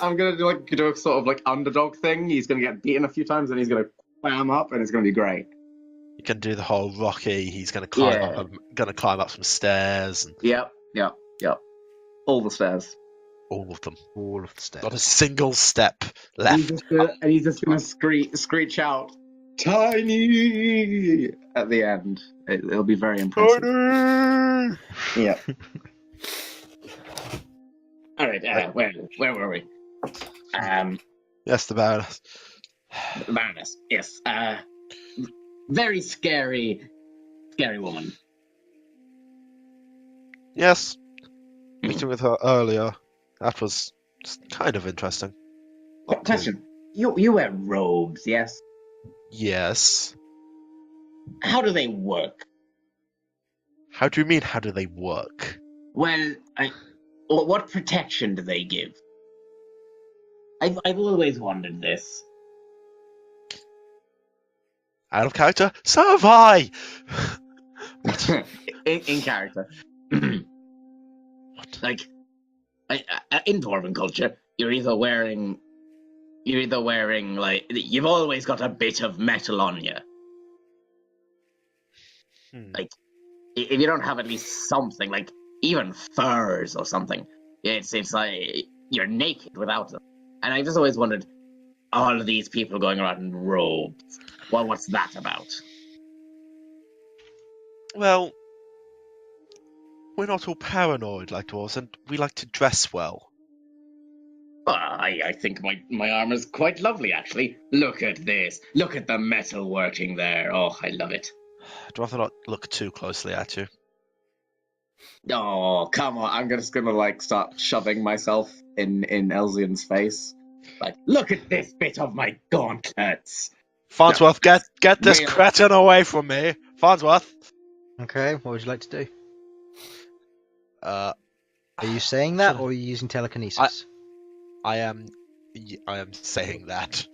I'm gonna do a sort of like underdog thing. He's gonna get beaten a few times, and he's gonna clam up, and it's gonna be great. You can do the whole Rocky. He's going to climb up. Going to climb up some stairs. And Yep. All the stairs. all of them. All of the steps. Not a single step He's left. just gonna screech out, "Tiny!" at the end. It'll be very impressive. Yeah. All right. Where were we? Yes, the Baroness. The Baroness. Yes. Very scary woman. Yes. Meeting with her earlier. That was kind of interesting. Question: You wear robes, yes? Yes. How do they work? How do you mean, how do they work? Well, what protection do they give? I've always wondered this. Out of character? So have I! in character. Like, in Dwarven culture, you're either wearing like you've always got a bit of metal on you. Like, if you don't have at least something, like even furs or something, it's like you're naked without them. And I've just always wondered, all of these people going around in robes, well, what's that about? Well, we're not all paranoid like dwarves, and we like to dress well. I think my armor's quite lovely, actually. Look at this. Look at the metal working there. Oh, I love it. I'd rather not look too closely at you. Oh, come on. I'm just gonna, like, start shoving myself in Elsyan's face. Like, look at this bit of my gauntlets. Farnsworth, get this Really? cretin away from me! Farnsworth! Okay, what would you like to do? Are Are you saying that, or are you using telekinesis? I am saying that.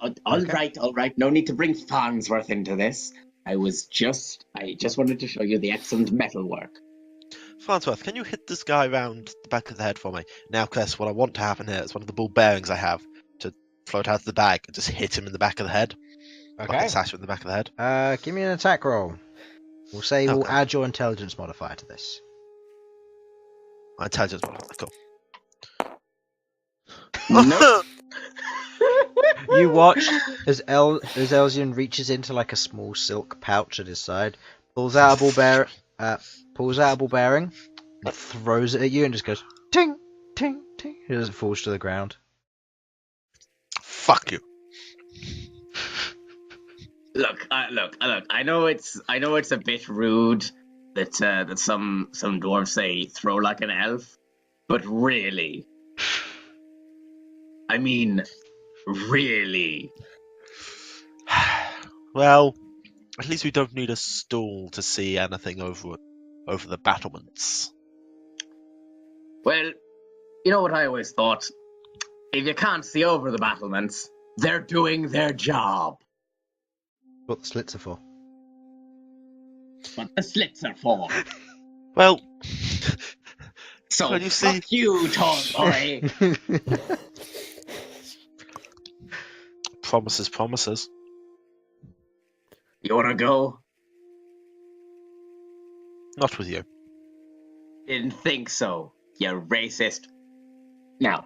All right. No need to bring Farnsworth into this. I just wanted to show you the excellent metalwork. Farnsworth, can you hit this guy round the back of the head for me? Now, Chris, what I want to happen here is one of the ball bearings I have to float out of the bag and just hit him in the back of the head. Like Okay. a Sasha in the back of the head. Give me an attack roll. We'll say we'll Okay. add your intelligence modifier to this. My intelligence modifier, cool. Nope. You watch as Elsyan reaches into like a small silk pouch at his side, pulls out a ball bearing, and throws it at you, and just goes ting, ting, ting, as it falls to the ground. Fuck you. Look. I know it's a bit rude that some dwarves say throw like an elf, but really, I mean, really. Well, at least we don't need a stool to see anything over the battlements. Well, you know what I always thought? If you can't see over the battlements, they're doing their job. What the slits are for? What the slits are for. Well, So Can you fuck see- you, tall boy. promises. You wanna go? Not with you. Didn't think so, you racist. Now,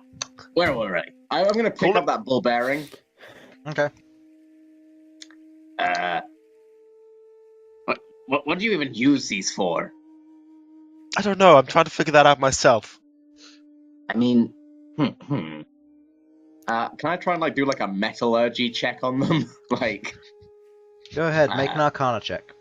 where were I? I'm gonna pick Hold up that bull bearing. Okay. What do you even use these for? I don't know, I'm trying to figure that out myself. I mean, Can I try and like do like a metallurgy check on them? Like, Go ahead, make an Arcana check.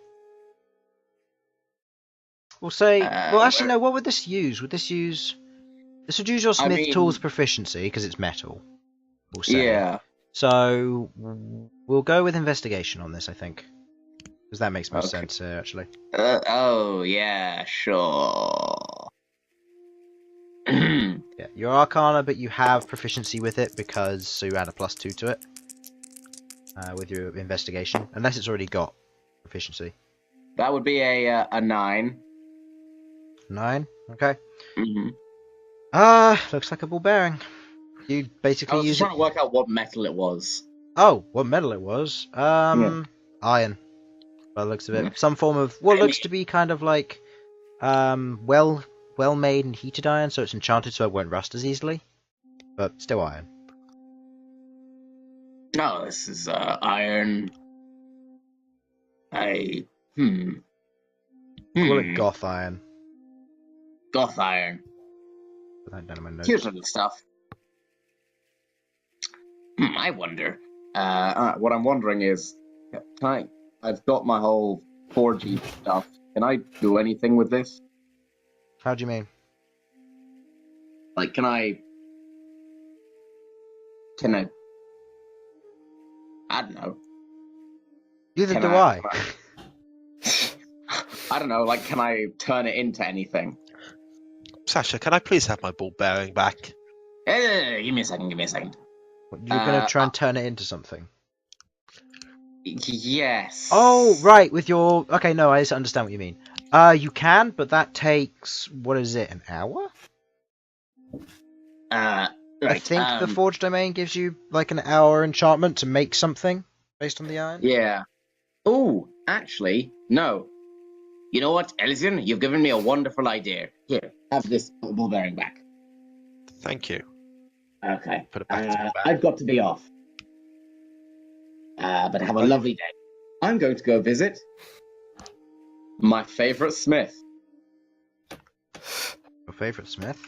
We'll say. Well, actually, no. What would this use? This would use your Smith mean- Tools proficiency because it's metal. We'll say. yeah. So we'll go with investigation on this, I think, because that makes more Okay. sense here, actually. Oh yeah, sure. Yeah, your Arcana, but you have proficiency with it because so you add a +2 to it with your investigation, unless it's already got proficiency. That would be a 9. 9. Okay. Mm-hmm. Looks like a ball bearing. You basically I was use just it. trying to work out what metal it was. Oh, what metal it was? Iron. By the looks of it, some form of what looks to be kind of like well made and heated iron, so it's enchanted so it won't rust as easily, but still iron. No, this is iron. Call it goth iron. Goth iron. Put that down in my notes. Cute little stuff. I wonder. What I'm wondering is, I've got my whole 4G stuff. Can I do anything with this? How do you mean? Like, can I? I don't know. Neither Can do I. I don't know. Like, can I turn it into anything? Sasha, can I please have my ball bearing back? Give me a second. You're gonna try and turn it into something. Yes. Oh, right, with your... Okay, no, I understand what you mean. You can, but that takes... What is it, an hour? Right, I think the Forge Domain gives you, like, an hour enchantment to make something based on the iron. Yeah. Oh, actually, no. You know what, Elsyan? You've given me a wonderful idea. Here, have this ball bearing back. Thank you. Okay. Put it back into my bag. I've got to be off. But have a lovely day. I'm going to go visit my favourite smith. Your favourite smith?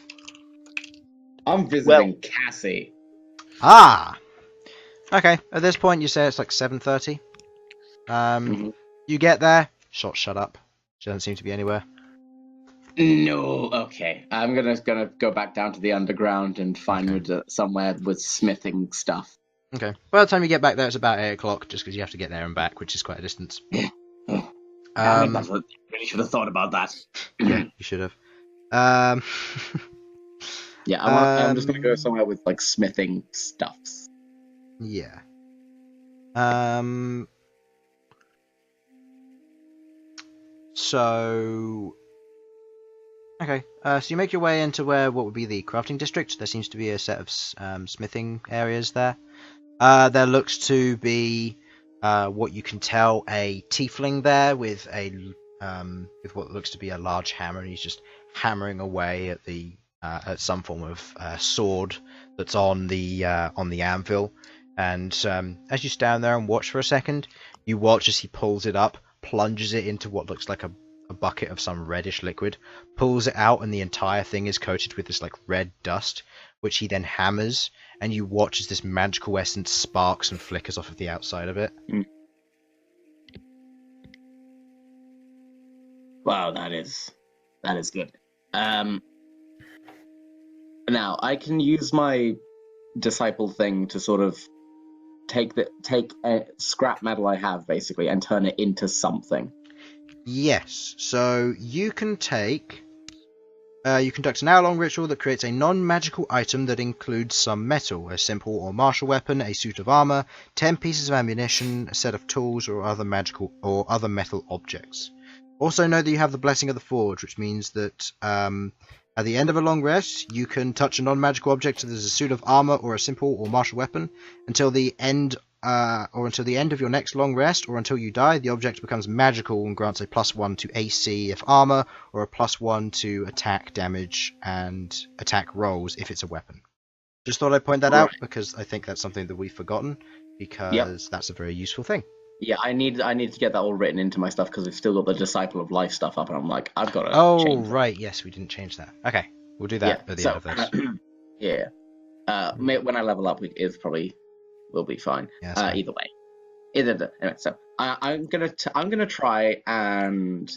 I'm visiting Cassie. Ah! Okay, at this point you say it's like 7:30. You get there, shut up. She doesn't seem to be anywhere. No, okay. I'm gonna go back down to the underground and find somewhere with smithing stuff. Okay. By the time you get back there, it's about 8 o'clock, just because you have to get there and back, which is quite a distance. I really should have thought about that. Yeah, you should have. Yeah, I'm just gonna go somewhere with like smithing stuffs. Yeah. So. Okay, so you make your way into what would be the crafting district. There seems to be a set of smithing areas there. There looks to be, what you can tell, a tiefling there with what looks to be a large hammer, and he's just hammering away at at some form of sword that's on the anvil. And as you stand there and watch for a second, you watch as he pulls it up, plunges it into what looks like a bucket of some reddish liquid, pulls it out, and the entire thing is coated with this like red dust, which he then hammers, and you watch as this magical essence sparks and flickers off of the outside of it. Wow, that is good. Now I can use my disciple thing to sort of take a scrap metal I have basically and turn it into something. Yes, so you can conduct an hour-long ritual that creates a non-magical item that includes some metal, a simple or martial weapon, a suit of armor, 10 pieces of ammunition, a set of tools, or other metal objects. Also know that you have the Blessing of the Forge, which means that at the end of a long rest, you can touch a non-magical object that is a suit of armor or a simple or martial weapon until the end of your next long rest, or until you die. The object becomes magical and grants a +1 to AC if armor, or a +1 to attack damage and attack rolls if it's a weapon. Just thought I'd point that out because I think that's something that we've forgotten, because that's a very useful thing. Yeah, I need to get that all written into my stuff because we've still got the Disciple of Life stuff up, and I'm like, I've got to change right, yes, we didn't change that. Okay, we'll do that at the end of this. Yeah. When I level up, it probably will be fine. Yeah, either way. Anyway, so I'm gonna try and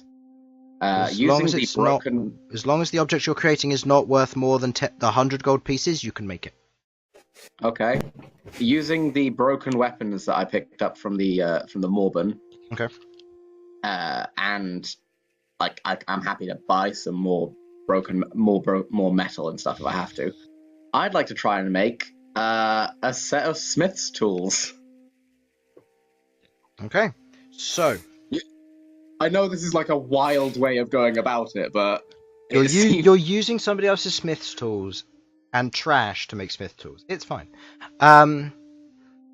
as using long as the broken. As long as the object you're creating is not worth more than 100 gold pieces, you can make it. Okay. Using the broken weapons that I picked up from the Morbin. Okay. And like I'm happy to buy some more metal and stuff if I have to. I'd like to try and make a set of smith's tools. Okay. So I know this is like a wild way of going about it, but You're using somebody else's smith's tools and trash to make smith tools. It's fine.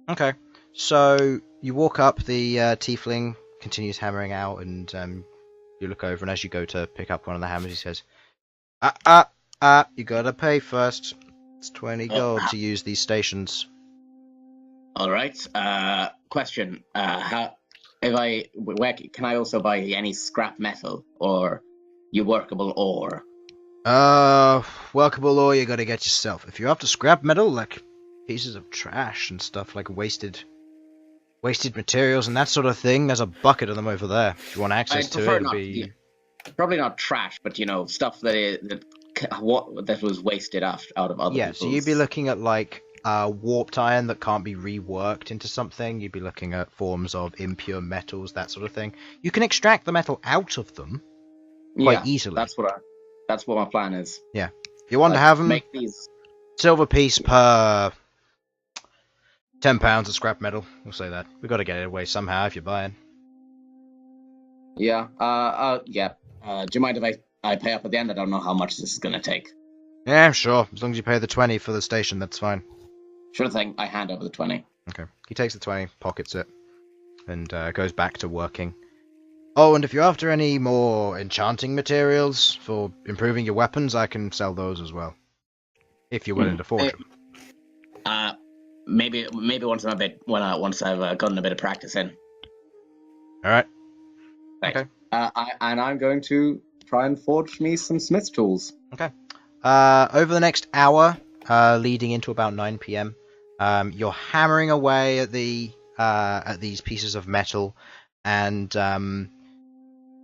Okay. So you walk up. The tiefling continues hammering out, and you look over. And as you go to pick up one of the hammers, he says, you gotta pay first. It's 20 gold to use these stations." All right. Question: where can I also buy any scrap metal or workable ore? Workable ore you gotta get yourself. If you're after scrap metal, like pieces of trash and stuff, like wasted materials and that sort of thing, there's a bucket of them over there. If you want access to it, it'll be... Probably not trash, but stuff that was wasted out of other people's... so you'd be looking at like warped iron that can't be reworked into something. You'd be looking at forms of impure metals, that sort of thing. You can extract the metal out of them quite easily. That's what my plan is. Yeah. If you want to have them, make these silver piece per 10 pounds of scrap metal. We'll say that. We've got to get it away somehow if you're buying. Yeah. Do you mind if I pay up at the end? I don't know how much this is going to take. Yeah, sure. As long as you pay the 20 for the station, that's fine. Sure thing. I hand over the 20. Okay. He takes the 20, pockets it, and goes back to working. Oh, and if you're after any more enchanting materials for improving your weapons, I can sell those as well. If you're willing to forge them. Maybe once I've gotten a bit of practice in. All right. Right. Okay. And I'm going to try and forge me some smith tools. Okay. Over the next hour, leading into about 9 p.m., you're hammering away at these pieces of metal, and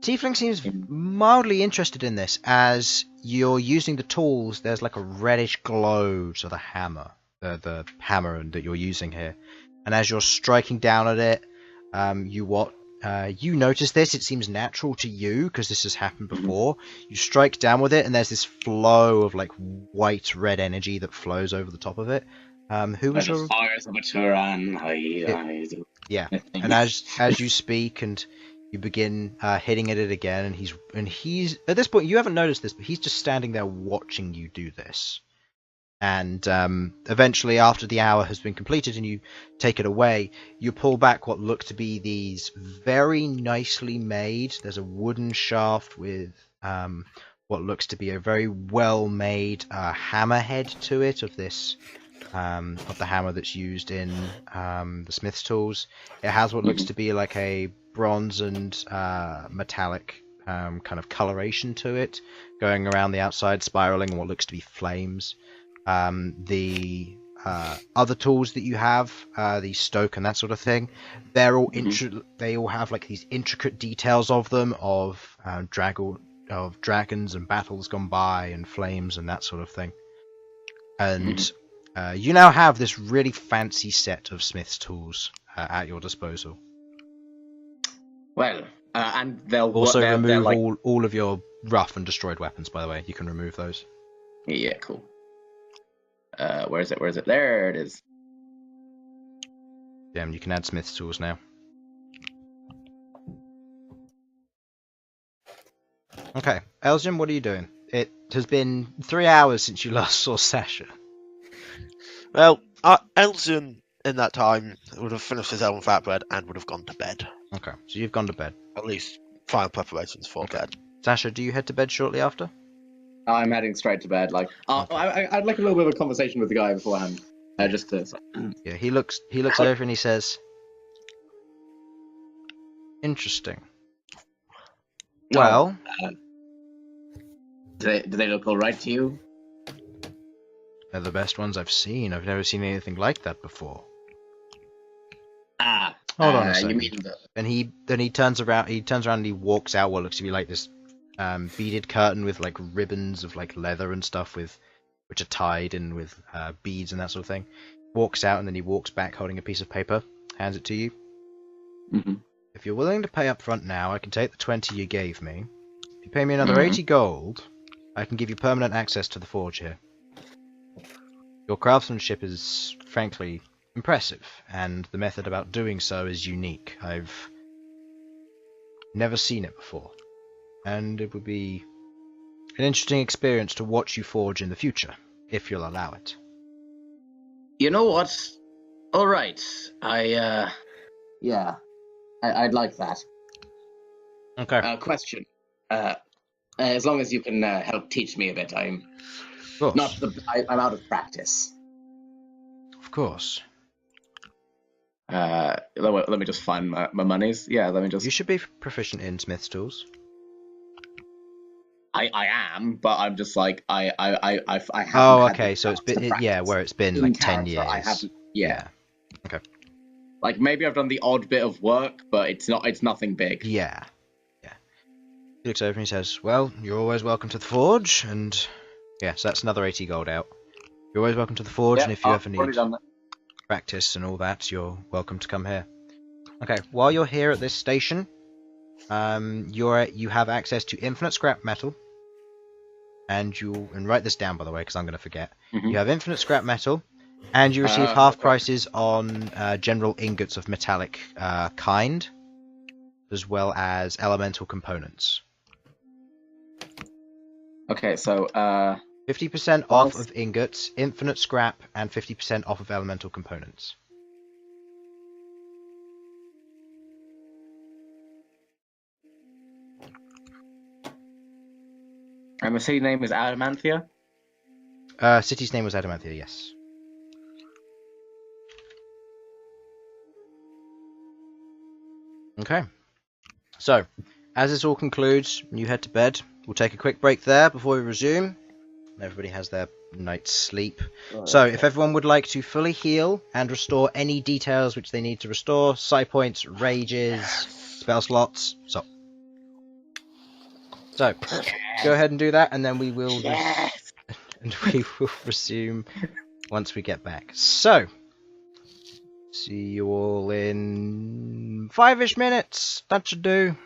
Tiefling seems mildly interested in this. As you're using the tools, there's like a reddish glow to the hammer, the hammer that you're using here. And as you're striking down at it, you notice this. It seems natural to you because this has happened before. You strike down with it, and there's this flow of like white red energy that flows over the top of it. Who was your? Yeah, and as you speak and you begin hitting at it again, and he's at this point you haven't noticed this, but he's just standing there watching you do this. And eventually, after the hour has been completed and you take it away, you pull back what look to be these very nicely made. There's a wooden shaft with what looks to be a very well-made hammerhead to it of this of the hammer that's used in the smith's tools. It has what looks to be like a bronze and metallic kind of coloration to it, going around the outside, spiraling what looks to be flames. The other tools that you have, the stoke and that sort of thing, they're all they all have like these intricate details of them of dragons and battles gone by and flames and that sort of thing. And you now have this really fancy set of smith's tools at your disposal. Well, and they'll also remove all of your rough and destroyed weapons. By the way, you can remove those. Yeah, cool. Where is it? There it is. Yeah, and you can add smith's tools now. Okay, Elsyan, what are you doing? It has been 3 hours since you last saw Sasha. Well, Elsyan in that time would have finished his own fat bread and would have gone to bed. Okay, so you've gone to bed. At least final preparations for bed. Sasha, do you head to bed shortly after? I'm heading straight to bed. Like, I'd like a little bit of a conversation with the guy beforehand, just to. Yeah, he looks over and he says, "Interesting. Well, do they look all right to you? They're the best ones I've seen. I've never seen anything like that before." Hold on a second. You mean And he turns around. He turns around and he walks out what looks to be like this beaded curtain with like ribbons of like leather and stuff which are tied in with beads and that sort of thing. Walks out and then he walks back holding a piece of paper, hands it to you. Mm-hmm. If you're willing to pay up front now, I can take the 20 you gave me. If you pay me another 80 gold, I can give you permanent access to the forge here. Your craftsmanship is frankly impressive, and the method about doing so is unique. I've never seen it before. And it would be an interesting experience to watch you forge in the future, if you'll allow it. You know what? All right. I'd like that. Okay. Question. As long as you can help teach me a bit, I'm Of course. I'm out of practice. Of course. Let me just find my monies. Yeah, let me just. You should be proficient in Smith's tools. I am, but I'm just like I haven't. Oh, had okay. the So it's chance to been practice. where it's been In like 10 character, years. I haven't. Yeah. Okay. Like maybe I've done the odd bit of work, but it's nothing big. Yeah. He looks over and he says, "Well, you're always welcome to the forge, and yes, that's another 80 gold out. You're always welcome to the forge, and if you ever need practice and all that, you're welcome to come here." Okay. While you're here at this station, you have access to infinite scrap metal, and write this down by the way because I'm going to forget. Mhm. You have infinite scrap metal, and you receive half prices on general ingots of metallic kind, as well as elemental components. Okay, so 50% off of ingots, infinite scrap, and 50% off of elemental components. and the city name is Adamantia. City's name was Adamantia, yes. Okay. So, as this all concludes, you head to bed. We'll take a quick break there before we resume. Everybody has their night's sleep. So, if everyone would like to fully heal and restore any details which they need to restore, psi points, rages, spell slots, so go ahead and do that, and then we will resume once we get back. So, see you all in 5-ish minutes. That should do.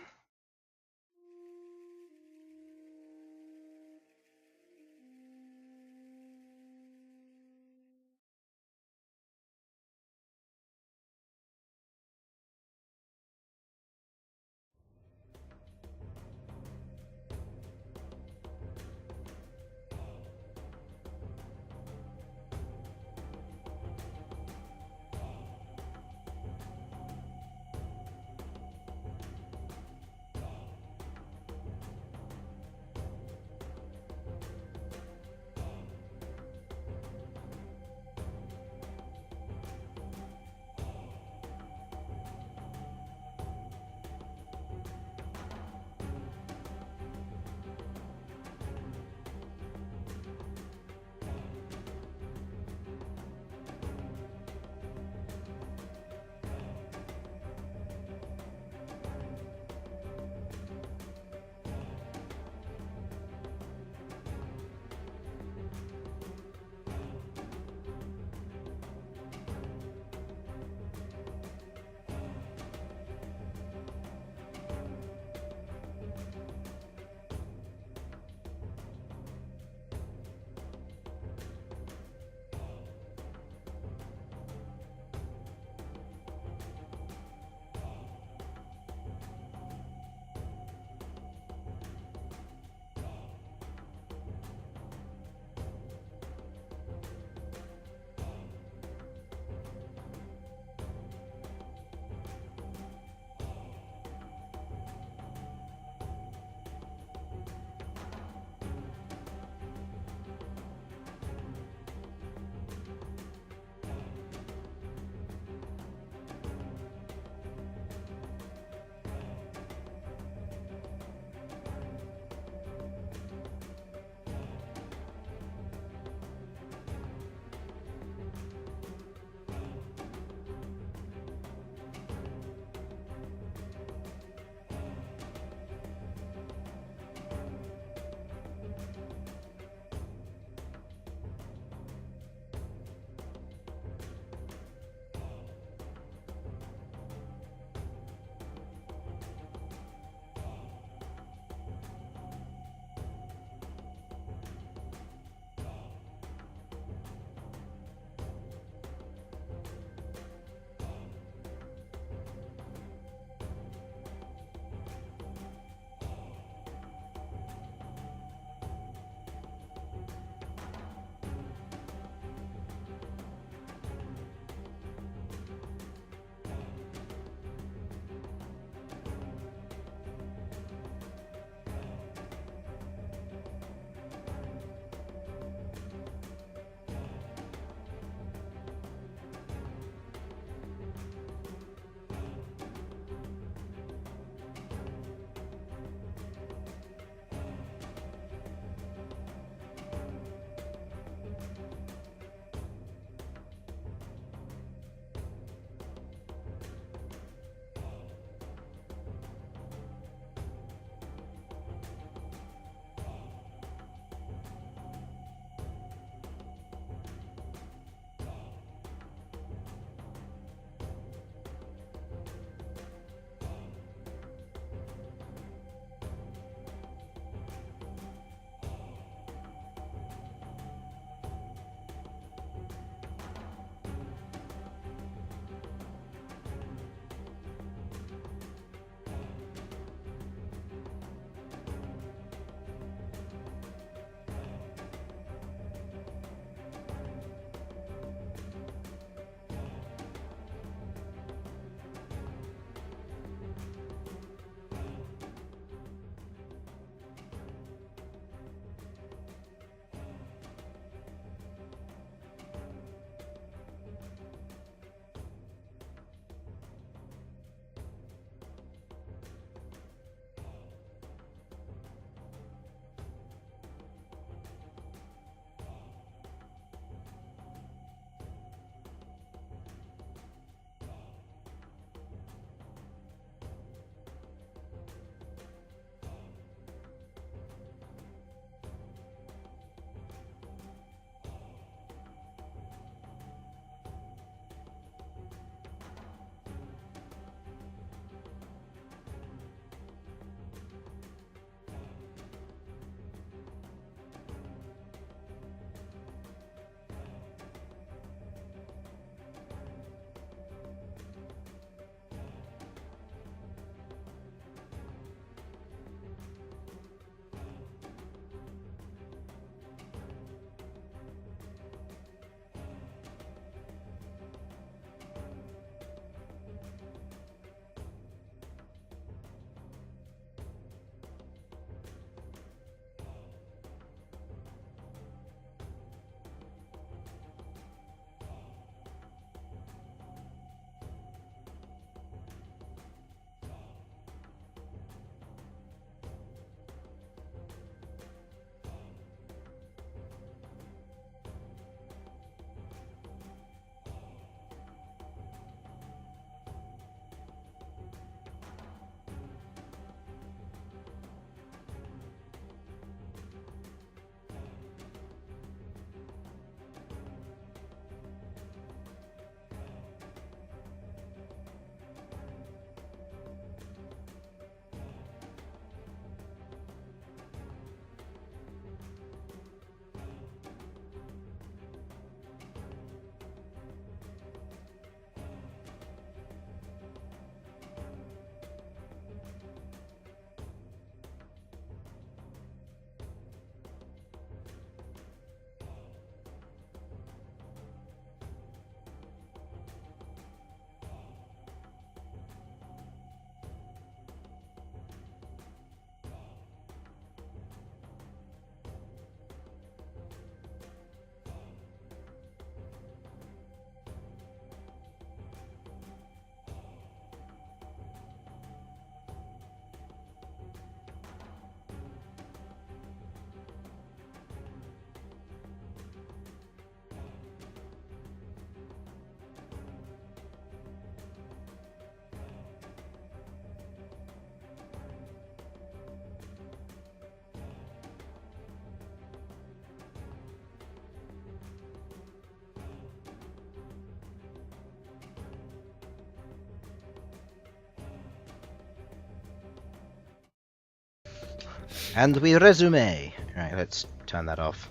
And we resume. Right, let's turn that off.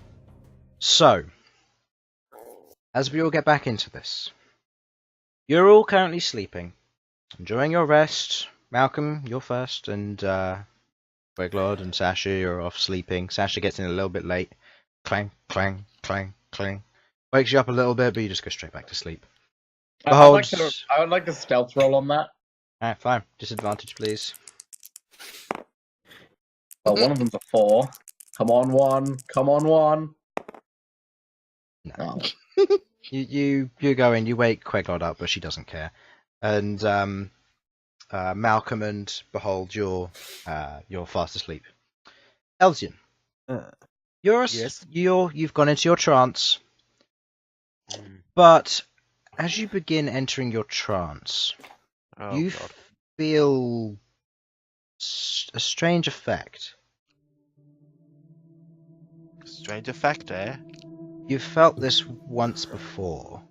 So, as we all get back into this, you're all currently sleeping, enjoying your rest. Malcom, you're first, and Queglod and Sasha, you're off sleeping. Sasha gets in a little bit late. Clang, clang, clang, clang. Wakes you up a little bit, but you just go straight back to sleep. I would like to stealth roll on that. Alright, fine. Disadvantage, please. Well, one of them's a 4. Come on, 1. Come on, 1. No. Oh. You go in, you wake Queglod up, but she doesn't care. And Malcom and Bhold, you're fast asleep. Elsyan, Yes? you've gone into your trance, Mm. but as you begin entering your trance, Oh, you God. feel a strange effect. Strange effect, eh? You've felt this once before,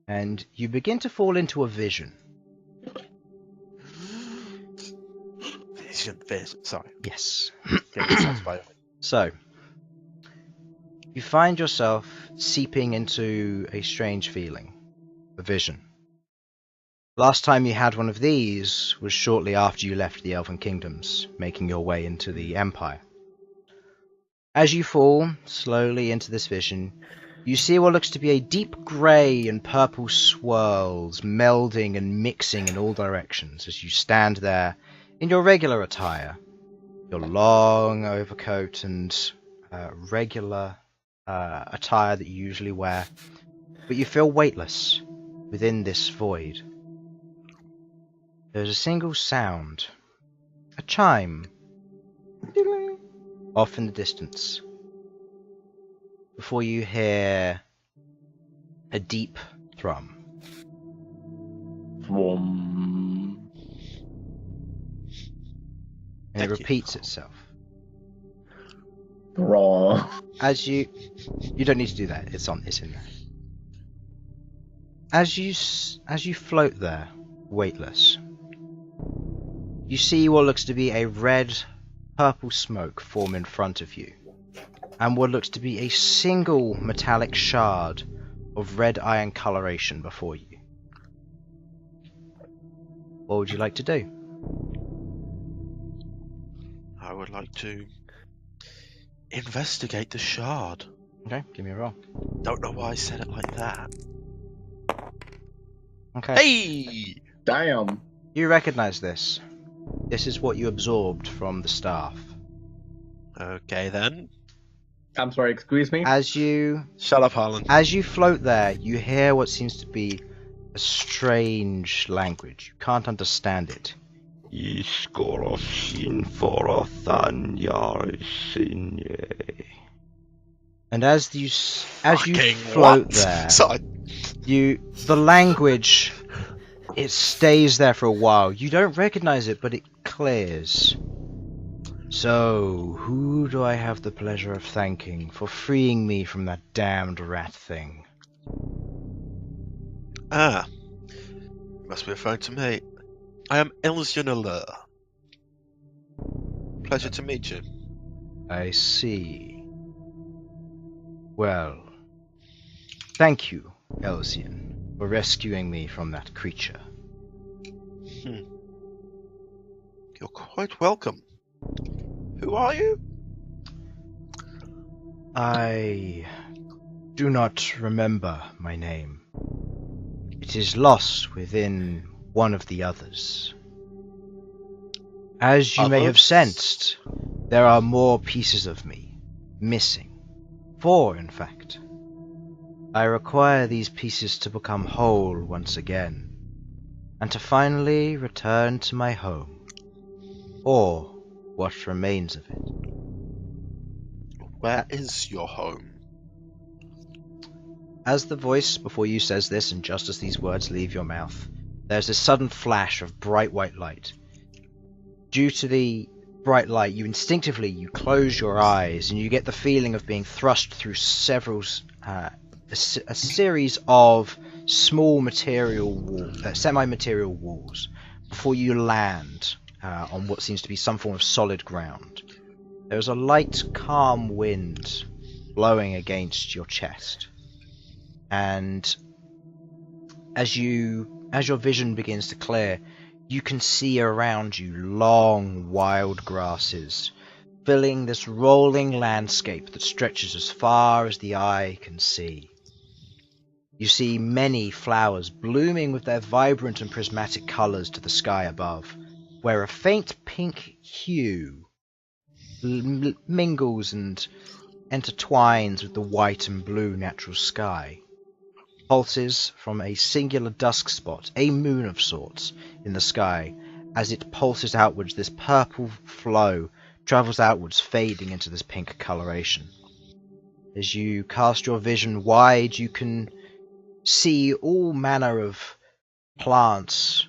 and you begin to fall into a vision. Vision. Sorry. Yes. Get yourself by So, you find yourself seeping into a strange feeling, a vision. Last time you had one of these was shortly after you left the Elven Kingdoms, making your way into the Empire. As you fall slowly into this vision, you see what looks to be a deep grey and purple swirls melding and mixing in all directions as you stand there in your regular attire, your long overcoat and regular attire that you usually wear, but you feel weightless within this void. There's a single sound, a chime, off in the distance, before you hear a deep thrum. And it Thank you. repeats itself. Raw. As you don't need to do that. It's in there. As you float there, weightless, you see what looks to be a red, purple smoke form in front of you, and what looks to be a single metallic shard of red iron coloration before you. What would you like to do? I would like to investigate the shard. Okay, give me a roll. Don't know why I said it like that. Okay. Hey! Damn. You recognize this. This is what you absorbed from the staff. Okay then. I'm sorry, excuse me? As you Shut up, Harlan. As you float there, you hear what seems to be a strange language. You can't understand it. And as you Fucking float what? there, Sorry. the language, it stays there for a while. You don't recognize it, but it clears. So, who do I have the pleasure of thanking for freeing me from that damned rat thing? Ah. Must be referring to me. I am Elsyan Aleuir. Pleasure to meet you. I see. Well, thank you, Elsyan, for rescuing me from that creature. You're quite welcome. Who are you? I do not remember my name. It is lost within one of the others. As you may have Others? sensed, there are more pieces of me missing. 4, in fact. I require these pieces to become whole once again, and to finally return to my home, or what remains of it. Where is your home? As the voice before you says this, and just as these words leave your mouth, there's a sudden flash of bright white light. Due to the bright light, you instinctively close your eyes, and you get the feeling of being thrust through a series of small semi-material walls before you land on what seems to be some form of solid ground. There's a light, calm wind blowing against your chest. And as your vision begins to clear, you can see around you long, wild grasses, filling this rolling landscape that stretches as far as the eye can see. You see many flowers blooming with their vibrant and prismatic colours to the sky above, where a faint pink hue mingles and intertwines with the white and blue natural sky. Pulses from a singular dusk spot, a moon of sorts, in the sky. As it pulses outwards, this purple flow travels outwards, fading into this pink coloration. As you cast your vision wide, you can see all manner of plants,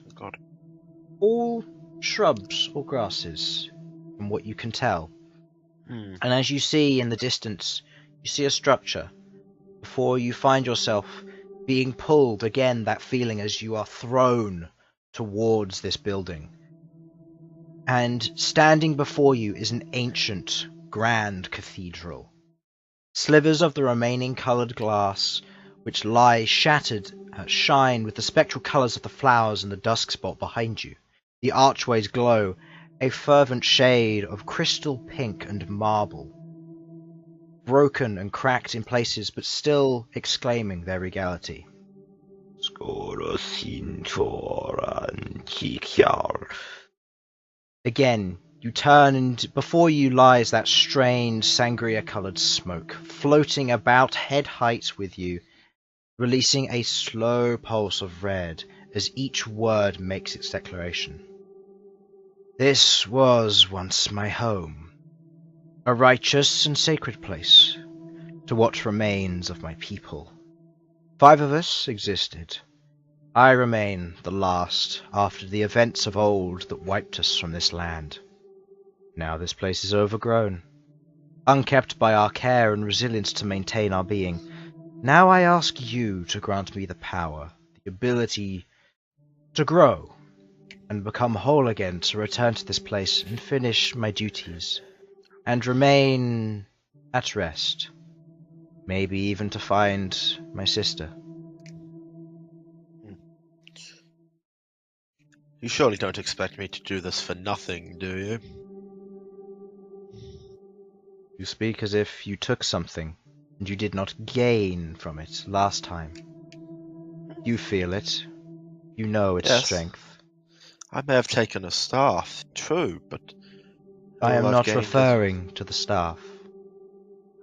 all shrubs or grasses, from what you can tell. And as you see in the distance, you see a structure. Before you find yourself being pulled, again that feeling as you are thrown towards this building. And standing before you is an ancient, grand cathedral. Slivers of the remaining coloured glass, which lie shattered, shine with the spectral colours of the flowers in the dusk spot behind you. The archways glow, a fervent shade of crystal pink and marble, broken and cracked in places, but still exclaiming their regality. Again, you turn, and before you lies that strange sangria-coloured smoke, floating about head height with you, releasing a slow pulse of red as each word makes its declaration. This was once my home, a righteous and sacred place, to what remains of my people. 5 of us existed. I remain the last after the events of old that wiped us from this land. Now this place is overgrown, unkept by our care and resilience to maintain our being. Now I ask you to grant me the power, the ability to grow and become whole again, to return to this place and finish my duties, and remain at rest, maybe even to find my sister. You surely don't expect me to do this for nothing, do you? You speak as if you took something, and you did not gain from it last time. You feel it. You know its strength. I may have taken a staff, true, but I am not referring to the staff.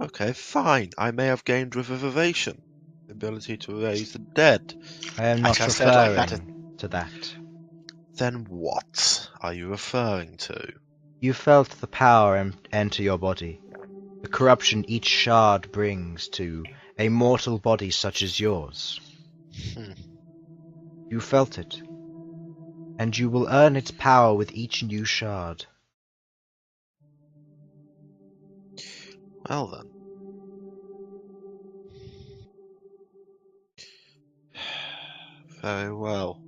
Okay, fine. I may have gained revivifation, the ability to raise the dead. I am not referring to that. Then what are you referring to? You felt the power enter your body, the corruption each shard brings to a mortal body such as yours. You felt it, and you will earn its power with each new shard. Well then. Very well.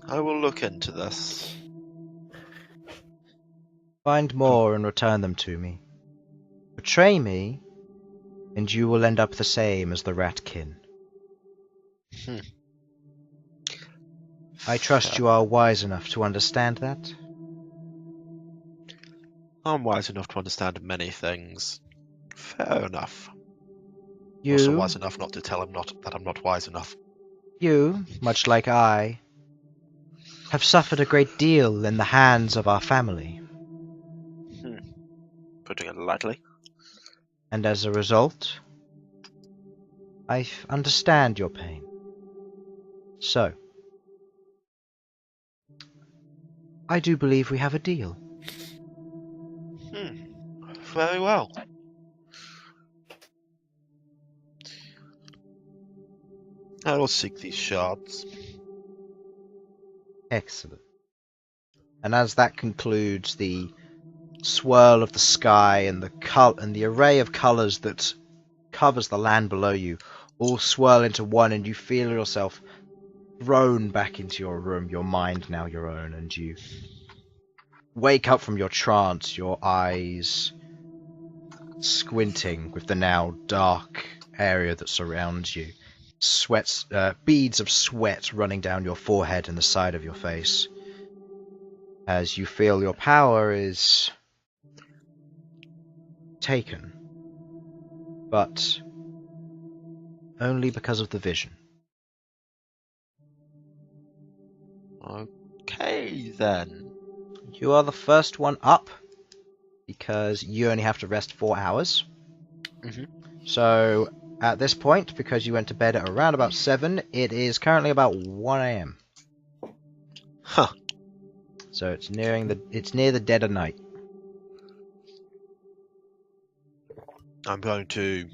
I will look into this. Find more and return them to me. Betray me, and you will end up the same as the Ratkin. I trust you are wise enough to understand that? I'm wise enough to understand many things. Fair enough. You, also wise enough not to tell him that I'm not wise enough. You, much like I, have suffered a great deal in the hands of our family. Putting it lightly. And as a result, I understand your pain. So, I do believe we have a deal. Very well. I will seek these shards. Excellent. And as that concludes, the swirl of the sky and the array of colours that covers the land below you all swirl into one, and you feel yourself thrown back into your room, your mind now your own, and you wake up from your trance, your eyes squinting with the now dark area that surrounds you. Beads of sweat running down your forehead and the side of your face. As you feel your power is taken. But only because of the vision. Okay, then. You are the first one up, because you only have to rest 4 hours. So, at this point, because you went to bed at around about 7, it is currently about 1 AM. Huh. So it's near the dead of night. I'm going to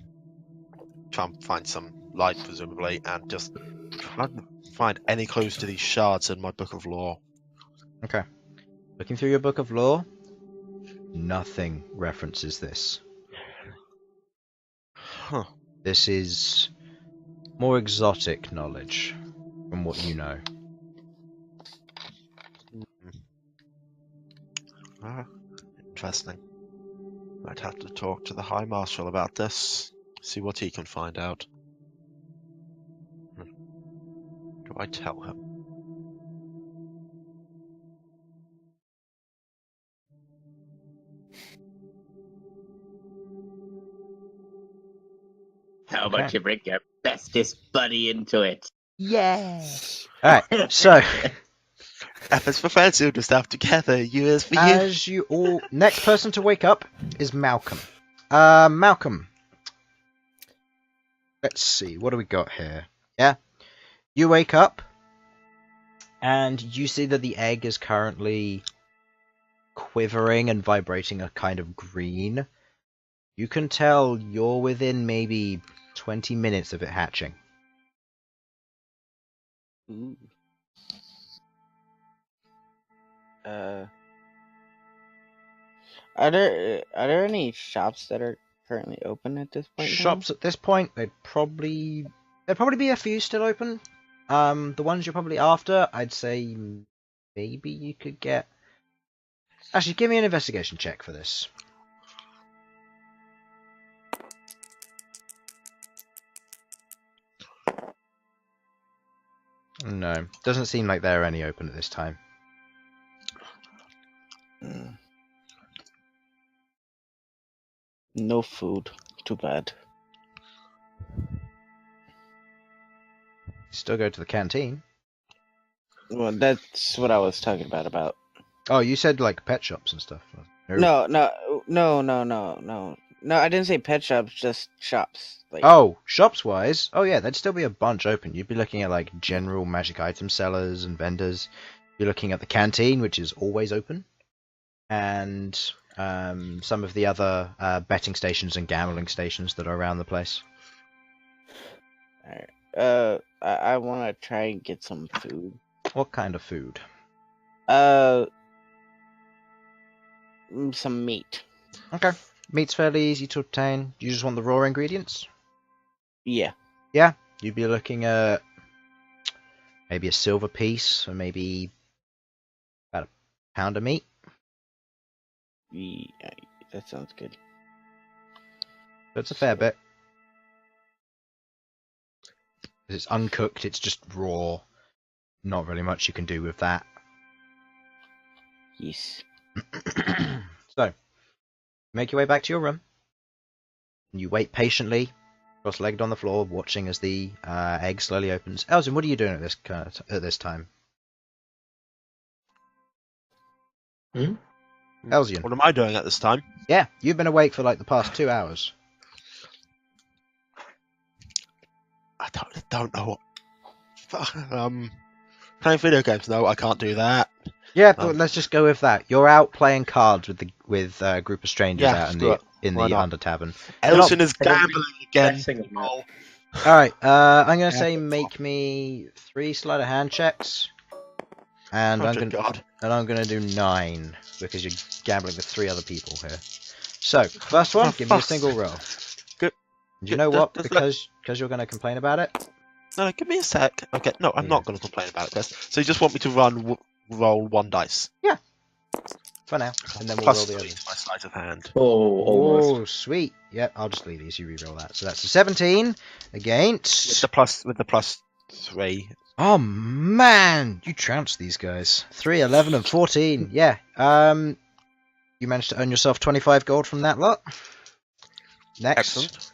try and find some light, presumably, and just try and find any clues to these shards in my book of lore. Okay. Looking through your book of lore, nothing references this. Huh. This is more exotic knowledge from what you know. Interesting. I'd have to talk to the High Marshal about this, see what he can find out. Do I tell him? How about you bring your bestest buddy into it? Yeah. Alright, so F is for friends who do stuff together, U is for you. as you all, next person to wake up is Malcom. Malcom. Let's see, what do we got here? Yeah. You wake up, and you see that the egg is currently quivering and vibrating a kind of green. You can tell you're within maybe 20 minutes of it hatching. Ooh. Are there any shops that are currently open at this point? Shops at this point, there'd probably be a few still open. The ones you're probably after, I'd say maybe you could get. Actually, give me an investigation check for this. No, doesn't seem like there are any open at this time. No food. Too bad. Still go to the canteen. Well, that's what I was talking about. Oh, you said like pet shops and stuff. No. I didn't say pet shops, just shops. Like, Oh, shops wise, oh yeah, there'd still be a bunch open. You'd be looking at like general magic item sellers and vendors. You're looking at the canteen, which is always open, and some of the other betting stations and gambling stations that are around the place. alright. I want to try and get some food. What kind of food? Some meat. Okay, meat's fairly easy to obtain. You just want the raw ingredients. Yeah. Yeah, you'd be looking at maybe a silver piece, or maybe about a pound of meat. Yeah, that sounds good. That's a fair bit. It's uncooked, it's just raw. Not really much you can do with that. Yes. So, make your way back to your room. And you wait patiently, cross-legged on the floor, watching as the egg slowly opens. Elsyan, what are you doing at this time? Elsyan. What am I doing at this time? Yeah, you've been awake for like the past 2 hours. I don't know what. Playing video games? No, I can't do that. Yeah, but let's just go with that. You're out playing cards with a group of strangers Yeah, out in screw the it. Under Tavern. Elsyan is gambling again. All Alright, I'm gonna say make me 3 sleight of hand checks. And I'm gonna do 9 because you're gambling with 3 other people here. So, first one, give me a single roll. Good. Do you know what? Because you're gonna complain about it. No, give me a sec. Okay, no, I'm not going to complain about it, Chris. So you just want me to roll 1 dice? Yeah. for now, and then we'll roll Plus the 3 other. to my sleight of hand. Oh, almost. Oh, sweet. Yep, I'll just leave these. You reroll that. So that's a 17 against. With the plus 3. Oh man, you trounced these guys. 3, 11, and 14. Yeah. You managed to earn yourself 25 gold from that lot. Next. Excellent.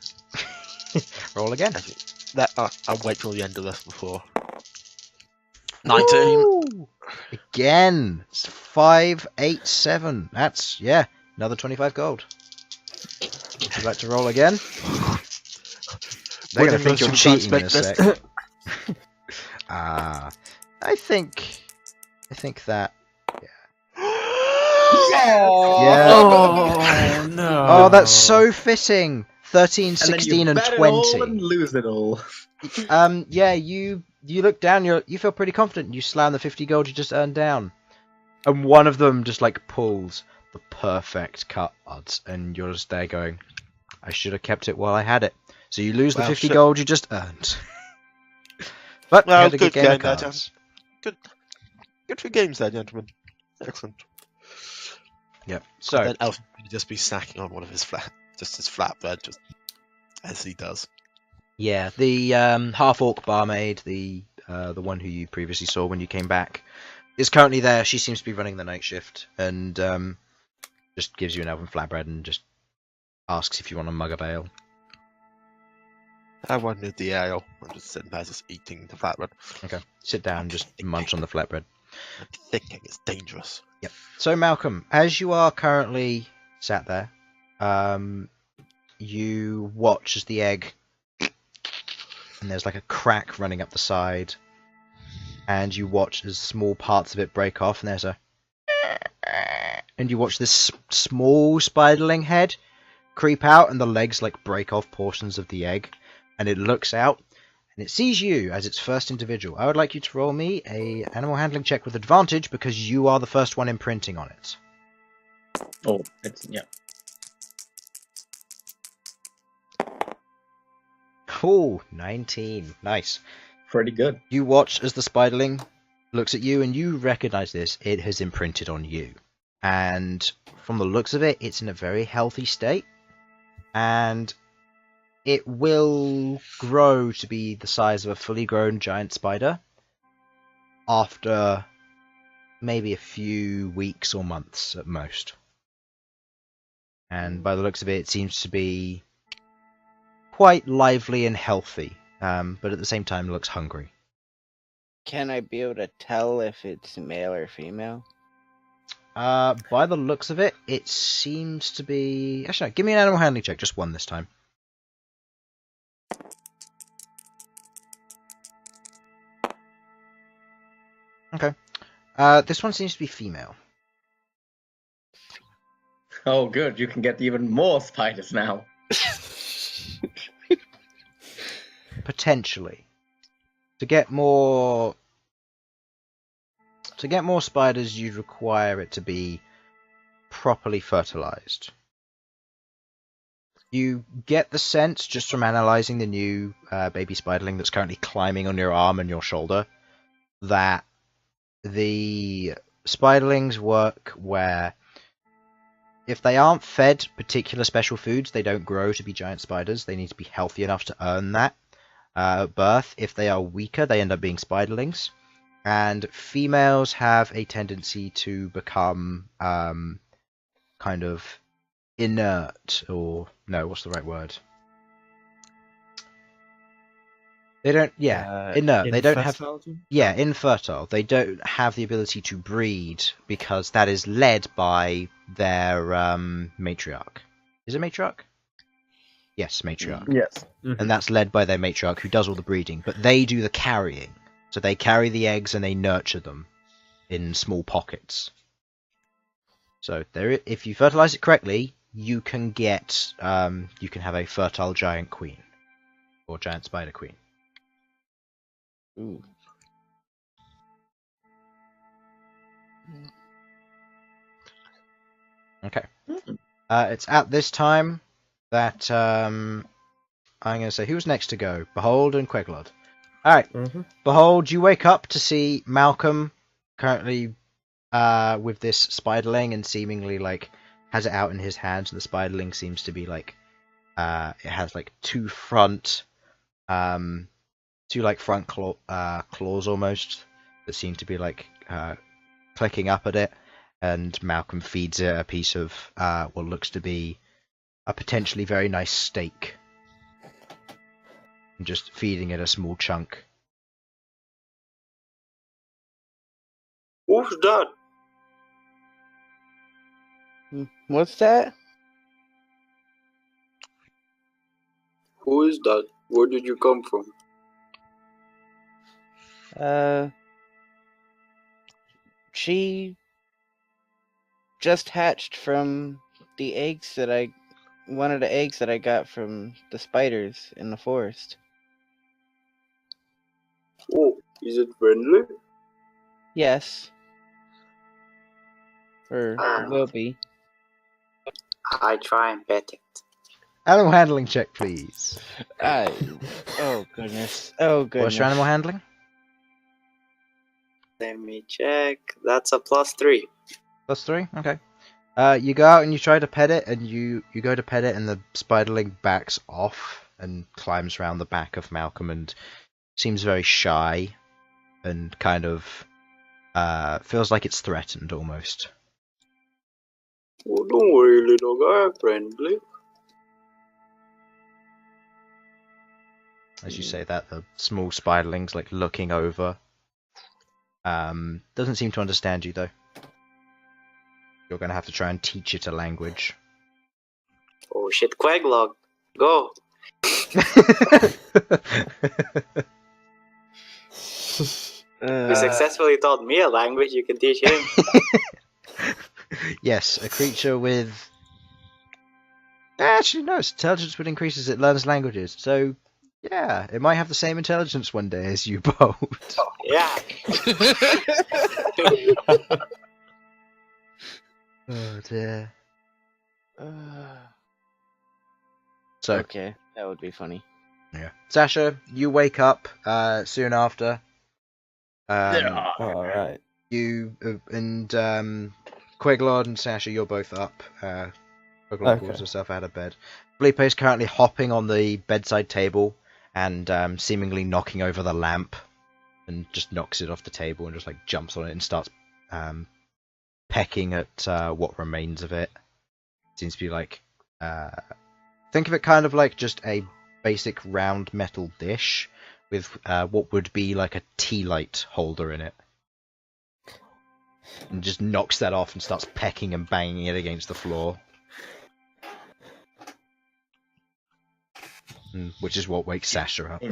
Roll again. I'll wait till the end of this before. 19. Woo! Again. It's 5, 8, 7. That's, yeah, another 25 gold. Would you like to roll again? They're going to think you're cheating in a sec. I think that. Yeah. Oh no! Oh, that's so fitting. 13, 16, and 20. And lose it all. Yeah, you look down. You feel pretty confident. You slam the 50 gold you just earned down, and one of them just like pulls the perfect cut odds, and you're just there going, "I should have kept it while I had it." So you lose the 50 gold you just earned. But you had a good game of cards. Good for games there, gentlemen. Excellent. Yep. So then Elsyan could just be snacking on one of his flatbread, just as he does. yeah, the half orc barmaid, the one who you previously saw when you came back, is currently there. She seems to be running the night shift, and just gives you an elven flatbread and just asks if you want a mug of ale. I wanted the ale. I'm just sitting there, just eating the flatbread. Okay. Sit down, just munch on the flatbread. I'm thinking it's dangerous. Yep. So Malcolm, as you are currently sat there, you watch as the egg, and there's like a crack running up the side, and you watch as small parts of it break off, and there's a, and you watch this small spiderling head creep out, and the legs like break off portions of the egg, and it looks out, and it sees you as its first individual. I would like you to roll me a animal handling check with advantage because you are the first one imprinting on it. Oh, it's, yeah. Oh, 19. Nice. Pretty good. You watch as the spiderling looks at you, and you recognize this. It has imprinted on you. And from the looks of it, it's in a very healthy state. And it will grow to be the size of a fully grown giant spider after maybe a few weeks or months at most. And by the looks of it, it seems to be quite lively and healthy, but at the same time looks hungry. Can I be able to tell if it's male or female? By the looks of it, it seems to be... Actually, no, give me an animal handling check, just one this time. Okay. This one seems to be female. Oh, good. You can get even more spiders now. Potentially. To get more spiders, you'd require it to be properly fertilized. You get the sense, just from analyzing the new baby spiderling that's currently climbing on your arm and your shoulder, that the spiderlings work where if they aren't fed particular special foods, they don't grow to be giant spiders. They need to be healthy enough to earn that at birth. If they are weaker, they end up being spiderlings. And females have a tendency to become kind of inert, or no, what's the right word? They don't, inert. They don't have, infertile. They don't have the ability to breed because that is led by their matriarch. Is it matriarch? Yes, matriarch. Yes. Mm-hmm. And that's led by their matriarch who does all the breeding, but they do the carrying. So they carry the eggs and they nurture them in small pockets. So there, if you fertilize it correctly, you can get, you can have a fertile giant queen or giant spider queen. Ooh. Okay. It's at this time that I'm going to say, who's next to go? Bhold and Queglod. Alright. Mm-hmm. Bhold, you wake up to see Malcom currently with this spiderling and seemingly like has it out in his hands, and the spiderling seems to be like it has like two front claws almost that seem to be like clicking up at it, and Malcom feeds it a piece of what looks to be a potentially very nice steak, and just feeding it a small chunk. Who's that? What's that? Who is that? Where did you come from? She just hatched from the eggs that one of the eggs that I got from the spiders in the forest. Oh, is it friendly? Yes. Or will be. I try and pet it. Animal handling check, please. Oh goodness. Oh goodness. What's your animal handling? Let me check. That's a +3. +3? Okay. You go out and you try to pet it, and you go to pet it, and the spiderling backs off and climbs around the back of Malcom and seems very shy and kind of feels like it's threatened almost. Oh, don't worry, little guy. I'm friendly. As you say that, the small spiderling's like looking over. Doesn't seem to understand you though. You're gonna have to try and teach it a language. Oh shit, Queglod. Go. You successfully taught me a language, you can teach him. Yes, a creature with... Actually, no, its intelligence would increase as it learns languages. So, yeah, it might have the same intelligence one day as you, Bhold. Yeah. Oh, dear. So, Okay, that would be funny. yeah. Sasha, you wake up soon after. Alright. You and Queglod and Sasha, you're both up. Queglod pulls herself out of bed. Felipe is currently hopping on the bedside table and seemingly knocking over the lamp, and just knocks it off the table and just like jumps on it and starts pecking at what remains of it. Seems to be like think of it kind of like just a basic round metal dish with what would be like a tea light holder in it. And just knocks that off and starts pecking and banging it against the floor. Which is what wakes Sasha up.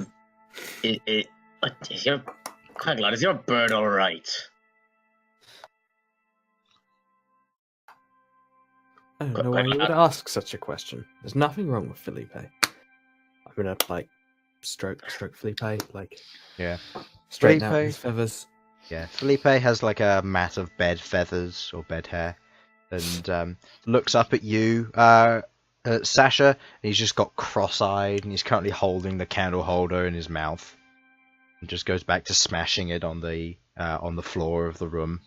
Is your Queglod, is your bird alright? I don't know why you would ask such a question. There's nothing wrong with Felipe. I'm gonna like stroke Felipe, like straighten out his feathers. Yeah, Felipe has like a mat of bed feathers or bed hair, and looks up at you, Sasha, and he's just got cross-eyed, and he's currently holding the candle holder in his mouth, and just goes back to smashing it on the floor of the room,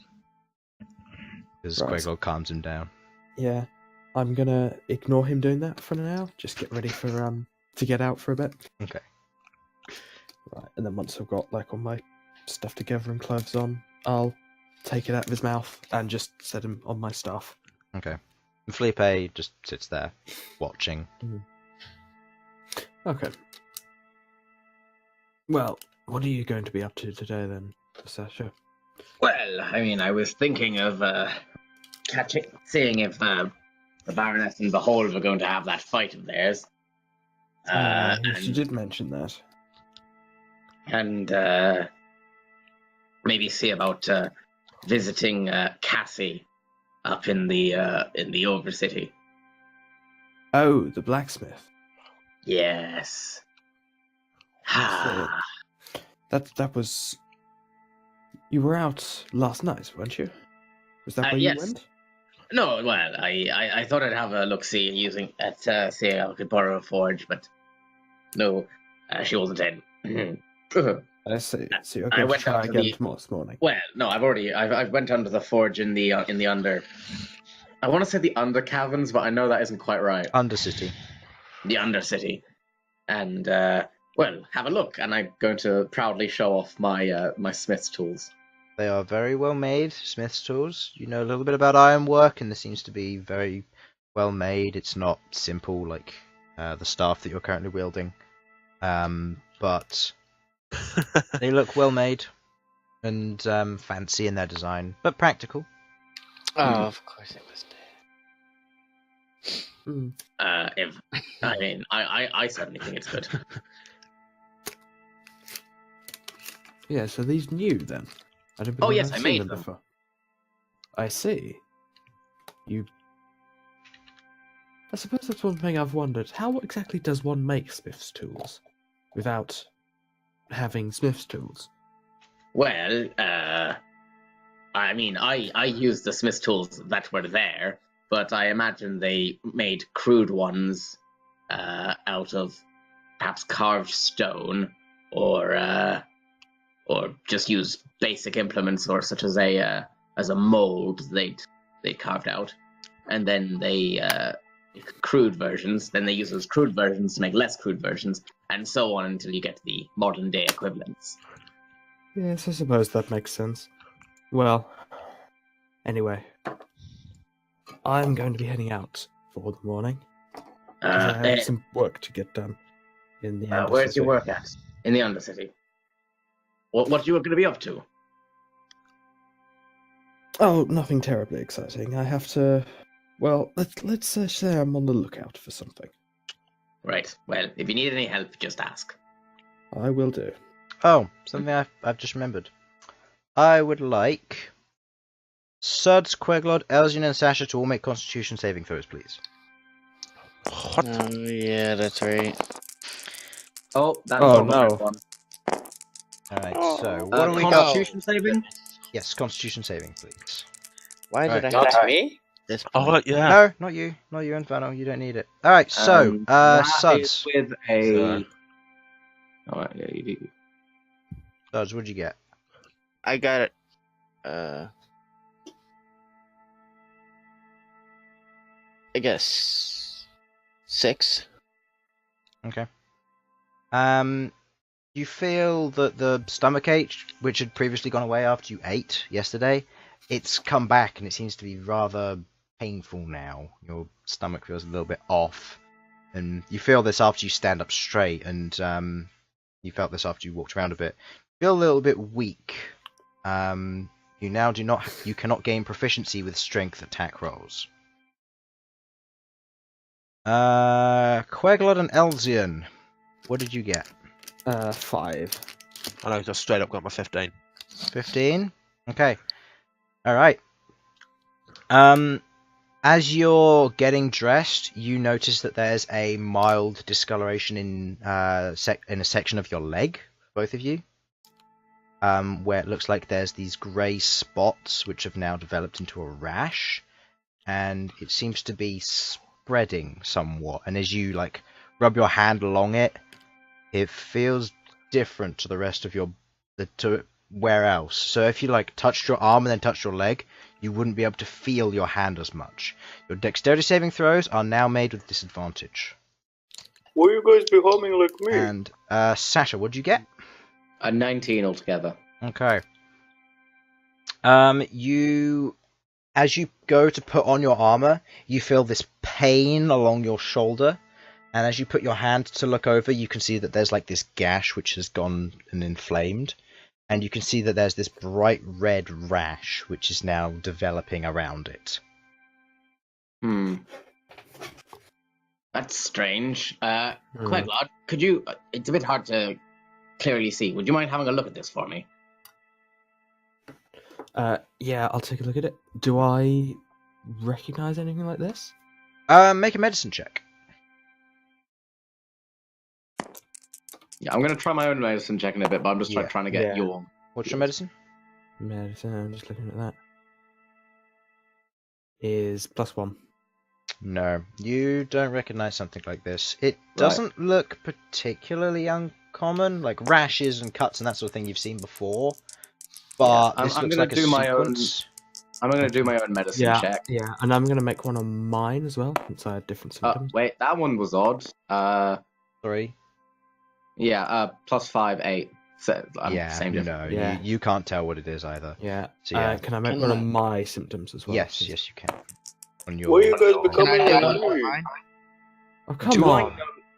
because Queglod calms him down. Yeah, I'm gonna ignore him doing that for now. Just get ready for to get out for a bit. Okay. Right, and then once I've got like all my stuff together and clothes on, I'll take it out of his mouth and just set him on my staff. Okay. And Felipe just sits there, watching. Okay. Well, what are you going to be up to today then, Sasha? Well, I mean, I was thinking of seeing if the Baroness and Bhold were going to have that fight of theirs. You did mention that. And maybe see about visiting Cassie up in the Overcity. Oh, the blacksmith. Yes. That was. You were out last night, weren't you? Was that where yes. you went? No, well, I thought I'd have a look-see seeing I could borrow a forge, but no, she wasn't in. I see. So you're I going to went try out to again the- tomorrow morning. Well, no, I went under the forge in the under. I want to say the under caverns, but I know that isn't quite right. Undercity. The Undercity, and well, have a look. And I'm going to proudly show off my my smith's tools. They are very well made, smith's tools. You know a little bit about ironwork, and this seems to be very well made. It's not simple like the staff that you're currently wielding, but they look well made and fancy in their design, but practical. Oh, of course it was dead. If I mean, I certainly think it's good. Yeah, so these new then? I don't Oh, believe yes, I've I seen made them them. before. I see. I suppose that's one thing I've wondered. How exactly does one make smith's tools without having smith's tools? Well, I mean, I used the smith's tools that were there, but I imagine they made crude ones out of perhaps carved stone, or just use basic implements, or such as a mold they'd carved out, and then they crude versions. Then they use those crude versions to make less crude versions, and so on until you get to the modern day equivalents. Yes, I suppose that makes sense. Well, anyway, I'm going to be heading out for the morning. 'Cause I have some work to get done in the Undercity. Where's your work at? In the Undercity. What you were going to be up to? Oh, nothing terribly exciting. I have to. Well, let's say I'm on the lookout for something. Right. Well, if you need any help, just ask. I will do. Oh, something I've just remembered. I would like Sudz, Queglod, Elsyan, and Sasha to all make Constitution saving throws, please. What? Oh, yeah, that's right. Oh, that's Oh, on the no. right one. Alright, Oh. so what do we got? Constitution saving? Yes, Constitution saving, please. Why did Right. I have Not me? this? Oh, point? yeah. No, not you. Not you, Infernal. You don't need it. Alright, so, That Sudz. is with a. So- Oh, yeah, you do. Sudz, what'd you get? I got it. I guess 6. Okay. You feel that the stomachache, which had previously gone away after you ate yesterday, it's come back and it seems to be rather painful now. Your stomach feels a little bit off, and you feel this after you stand up straight, and you felt this after you walked around a bit. You feel a little bit weak. You now you cannot gain proficiency with strength attack rolls. Queglod and Elsyan, what did you get? 5. I know, just straight up got my 15. 15? Okay. Alright. As you're getting dressed, you notice that there's a mild discoloration in a section of your leg, both of you. Where it looks like there's these grey spots which have now developed into a rash. And it seems to be spreading somewhat. And as you rub your hand along it, it feels different to the rest of to where else. So if you touched your arm and then touched your leg, you wouldn't be able to feel your hand as much. Your dexterity saving throws are now made with disadvantage. Will you guys be humming like me? And Sasha, what'd you get? A 19 altogether. Okay. As you go to put on your armor, you feel this pain along your shoulder. And as you put your hand to look over, you can see that there's this gash which has gone and inflamed. And you can see that there's this bright red rash which is now developing around it. That's strange. Queglod, could you... It's a bit hard to clearly see. Would you mind having a look at this for me? Yeah, I'll take a look at it. Do I recognize anything like this? Make a medicine check. Yeah, I'm going to try my own medicine check in a bit, but I'm just Yeah. trying to get Yeah. your... What's your medicine? Medicine, I'm just looking at that. Is +1. No, you don't recognize something like this. It doesn't look particularly common, like rashes and cuts and that sort of thing you've seen before. But Yeah, this I'm looks gonna like a do my own- sequence. I'm going to do my own medicine check. Yeah, and I'm gonna make one on mine as well, since I had different symptoms. Wait, that one was odd. Sorry. Yeah, +5, 8. So, Yeah, same difference. no, Yeah. you can't tell what it is either. Yeah. So, yeah. Can I make Can one I- on my symptoms as well? Yes, please? yes, you can. On your. Why are you guys Can becoming I have like one me? on mine? Oh, come on.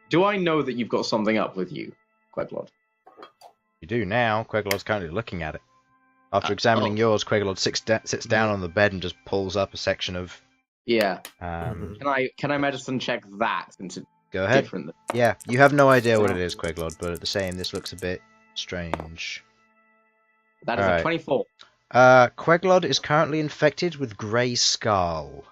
Do I know that you've got something up with you, Queglod? You do now. Queglod's currently looking at it. After Oh. examining yours, Queglod sits down on the bed and just pulls up a section of. Yeah. Um, Can I medicine check that since it's Go ahead. different? Yeah, you have no idea what it is, Queglod, but at the same, this looks a bit strange. That is Alright. a 24. Queglod is currently infected with Grey Skull.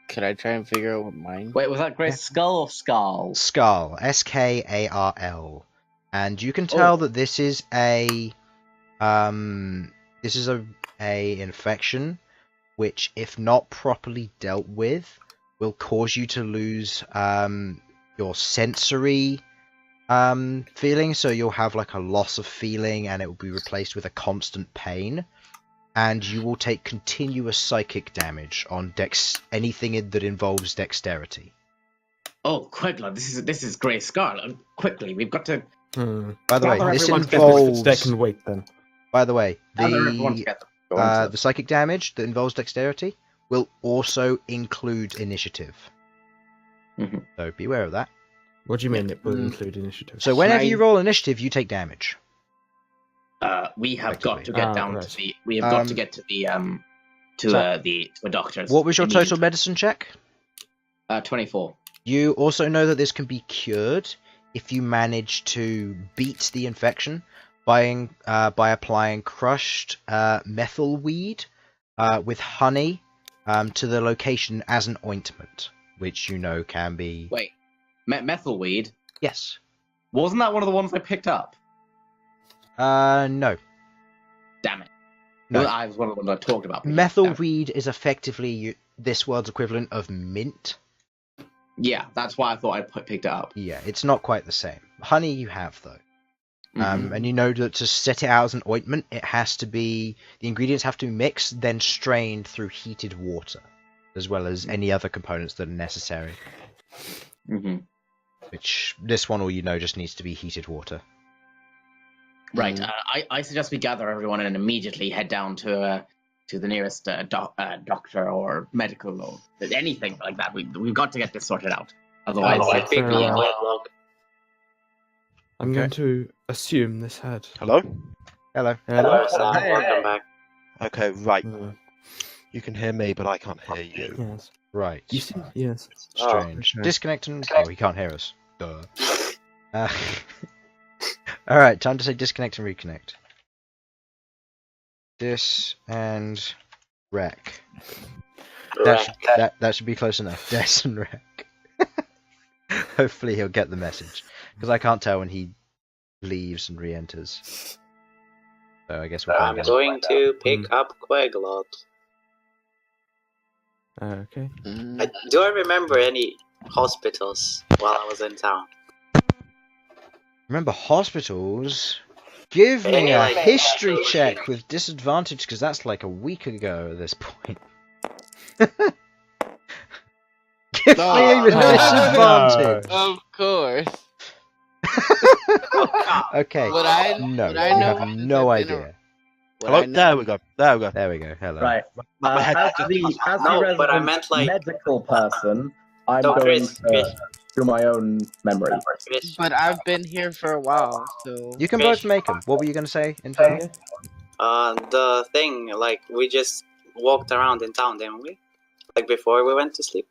Could I try and figure out what mine? Wait, was that Grey Skull or Skull? Skull, Skarl, and you can tell that this is a infection which, if not properly dealt with, will cause you to lose your sensory feeling. So you'll have like a loss of feeling, and it will be replaced with a constant pain. And you will take continuous psychic damage on anything that involves dexterity. Oh, Queglod, this is Grey Skull. Quickly, we've got to. By the way, Gather this everyone's involves. They can wait then. By the way, gather everyone together. Go on, sir. the psychic damage that involves dexterity will also include initiative. Mhm. So be aware of that. What do you mean it will include initiative? So whenever Can I- you roll initiative, you take damage. We have got to effectively. get down right. to the. We have got to get to the to a doctor's. What was your total immediately. medicine check? 24. You also know that this can be cured if you manage to beat the infection by applying crushed methyl weed with honey to the location as an ointment, which you know can be. Wait, methyl weed? Yes. Wasn't that one of the ones I picked up? No. Damn it. No. I was one of the ones I talked about. Methyl Damn it. weed is effectively this world's equivalent of mint. Yeah, that's why I thought I picked it up. Yeah, it's not quite the same. Honey you have, though. Mhm. And you know that to set it out as an ointment, it has to be... The ingredients have to be mixed, then strained through heated water, as well as any other components that are necessary. Mhm. Which, this one, all you know, just needs to be heated water. Right. I suggest we gather everyone and immediately head down to the nearest doctor or medical or anything like that. We've got to get this sorted out. Otherwise, I'd be Fair being enough. Queglod. I'm going to assume this had. Hello? Hello. Hello, Sam. Hey. Welcome back. Okay, right. Uh, You can hear me, but I can't hear you. yes. Right. You see? Yes. Strange. okay. Disconnect and... Oh, he can't hear us. Duh. Alright, time to say disconnect and reconnect. Dis and rec. That should be close enough. Des and rec. Hopefully he'll get the message. Because I can't tell when he leaves and re-enters. So I guess we'll I'm find out. going to pick up Queglod. Okay. Do I remember any hospitals while I was in town? Remember hospitals? Give me Any, a like, history hospitals? check with disadvantage because that's like a week ago at this point. Give me a disadvantage. Of course. Okay. Would I? No, would you I know have if no it's been idea. would Hello? I know- There we go. There we go. There we go. Hello. right. My head As just- the No, resident but I meant like. medical person, I'm No, going Chris, to do my own memory. Chris, But I've been here for a while, so. You can both make them. What were you going to say, Infernal? the thing, like, we just walked around in town, didn't we? Like, before we went to sleep?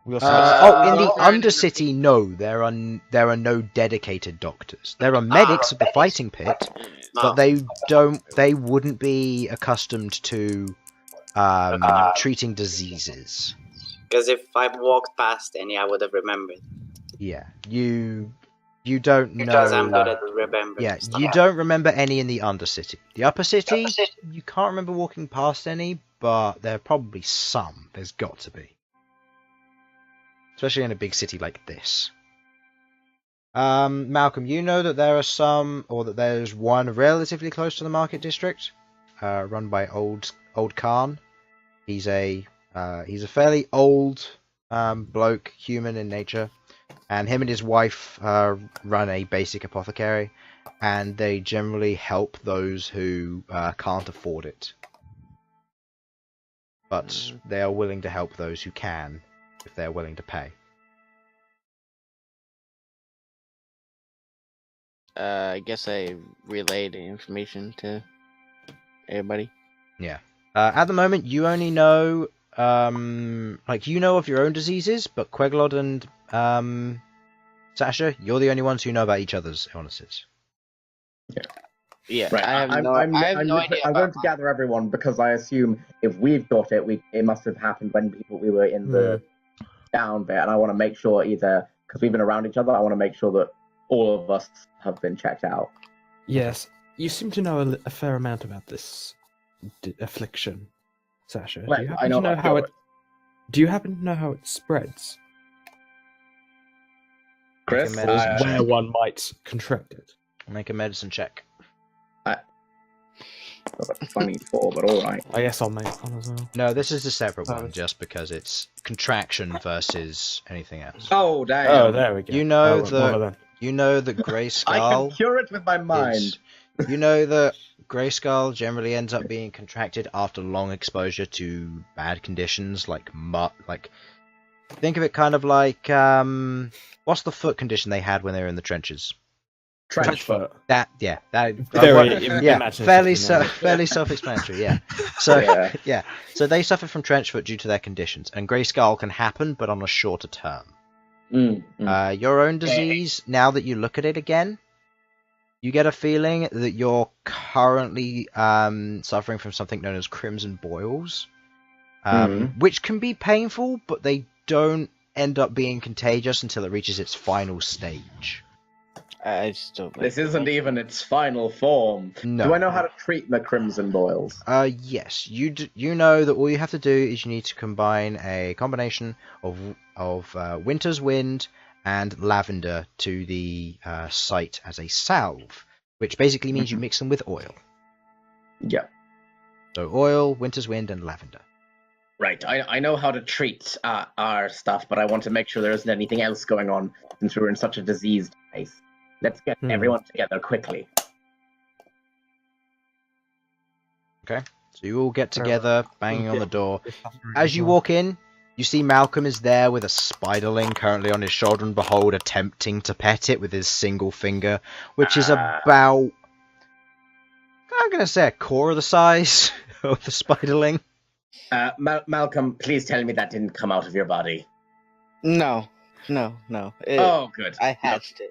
We also In the Uh, Undercity, no, there are no dedicated doctors. There are medics at the fighting pit, but they wouldn't be accustomed to treating diseases. Because if I walked past any, I would have remembered. Yeah, you don't know. Because I'm good at remembering Yeah, stuff. you don't remember any in the Undercity. The Upper City, you can't remember walking past any, but there are probably some. There's got to be. Especially in a big city like this. Malcolm, you know that there are some, or that there's one relatively close to the market district, run by old Khan. He's a fairly old bloke, human in nature, and him and his wife run a basic apothecary, and they generally help those who can't afford it. But they are willing to help those who can, if they're willing to pay. I guess I relayed the information to everybody. Yeah. At the moment, you only know, you know of your own diseases, but Queglod and Sasha, you're the only ones who know about each other's illnesses. Yeah, Right. I have I'm no idea. I'm going to gather everyone because I assume if we've got it, it must have happened when we were in the down bit, and I want to make sure either because we've been around each other, I want to make sure that all of us have been checked out. Yes, you seem to know a fair amount about this affliction, Sasha. Well, Do you I happen know to know about how it. Do you happen to know how it spreads? Chris, Make a medicine Where one might contract it? Make a medicine check. that's 24, but all right. I guess I'll make one as well. No, this is a separate Oh, one, it's- just because it's contraction versus anything else. Oh, damn. Oh, there we go. You know Oh, the- well then. You know that Greyskull I can cure it with my mind. You know that Greyskull generally ends up being contracted after long exposure to bad conditions, like think of it kind of like what's the foot condition they had when they were in the trenches? Trench foot. That Very imaginative, fairly you know. fairly self-explanatory. Yeah. So Yeah. so they suffer from trench foot due to their conditions, and Greyskull can happen, but on a shorter term. Your own disease, now that you look at it again, you get a feeling that you're currently suffering from something known as crimson boils, which can be painful, but they don't end up being contagious until it reaches its final stage. I still. This isn't even its final form. No. Do I know how to treat the crimson boils? Yes, you know that all you have to do is you need to combine a combination of Winter's Wind and Lavender to the site as a salve, which basically means you mix them with oil. Yeah. So oil, Winter's Wind, and Lavender. Right. I know how to treat our stuff, but I want to make sure there isn't anything else going on since we're in such a diseased place. Let's get everyone together quickly. Okay. So you all get together, banging on the door. As you walk in, you see Malcom is there with a spiderling currently on his shoulder, and Bhold attempting to pet it with his single finger, which is about, I'm going to say, a quarter of the size of the spiderling. Malcolm, please tell me that didn't come out of your body. No. Oh, good. I hatched it.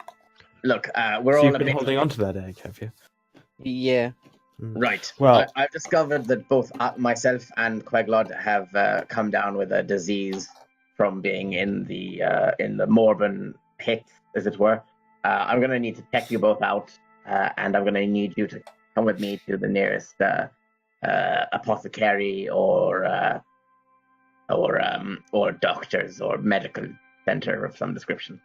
Look, we're So all you've a been bit... holding on to that egg, have you? Yeah. Right. Well- I've discovered that both myself and Queglod have come down with a disease from being in the Morbin pit, as it were. I'm going to need to check you both out, and I'm going to need you to come with me to the nearest apothecary or doctors or medical center of some description.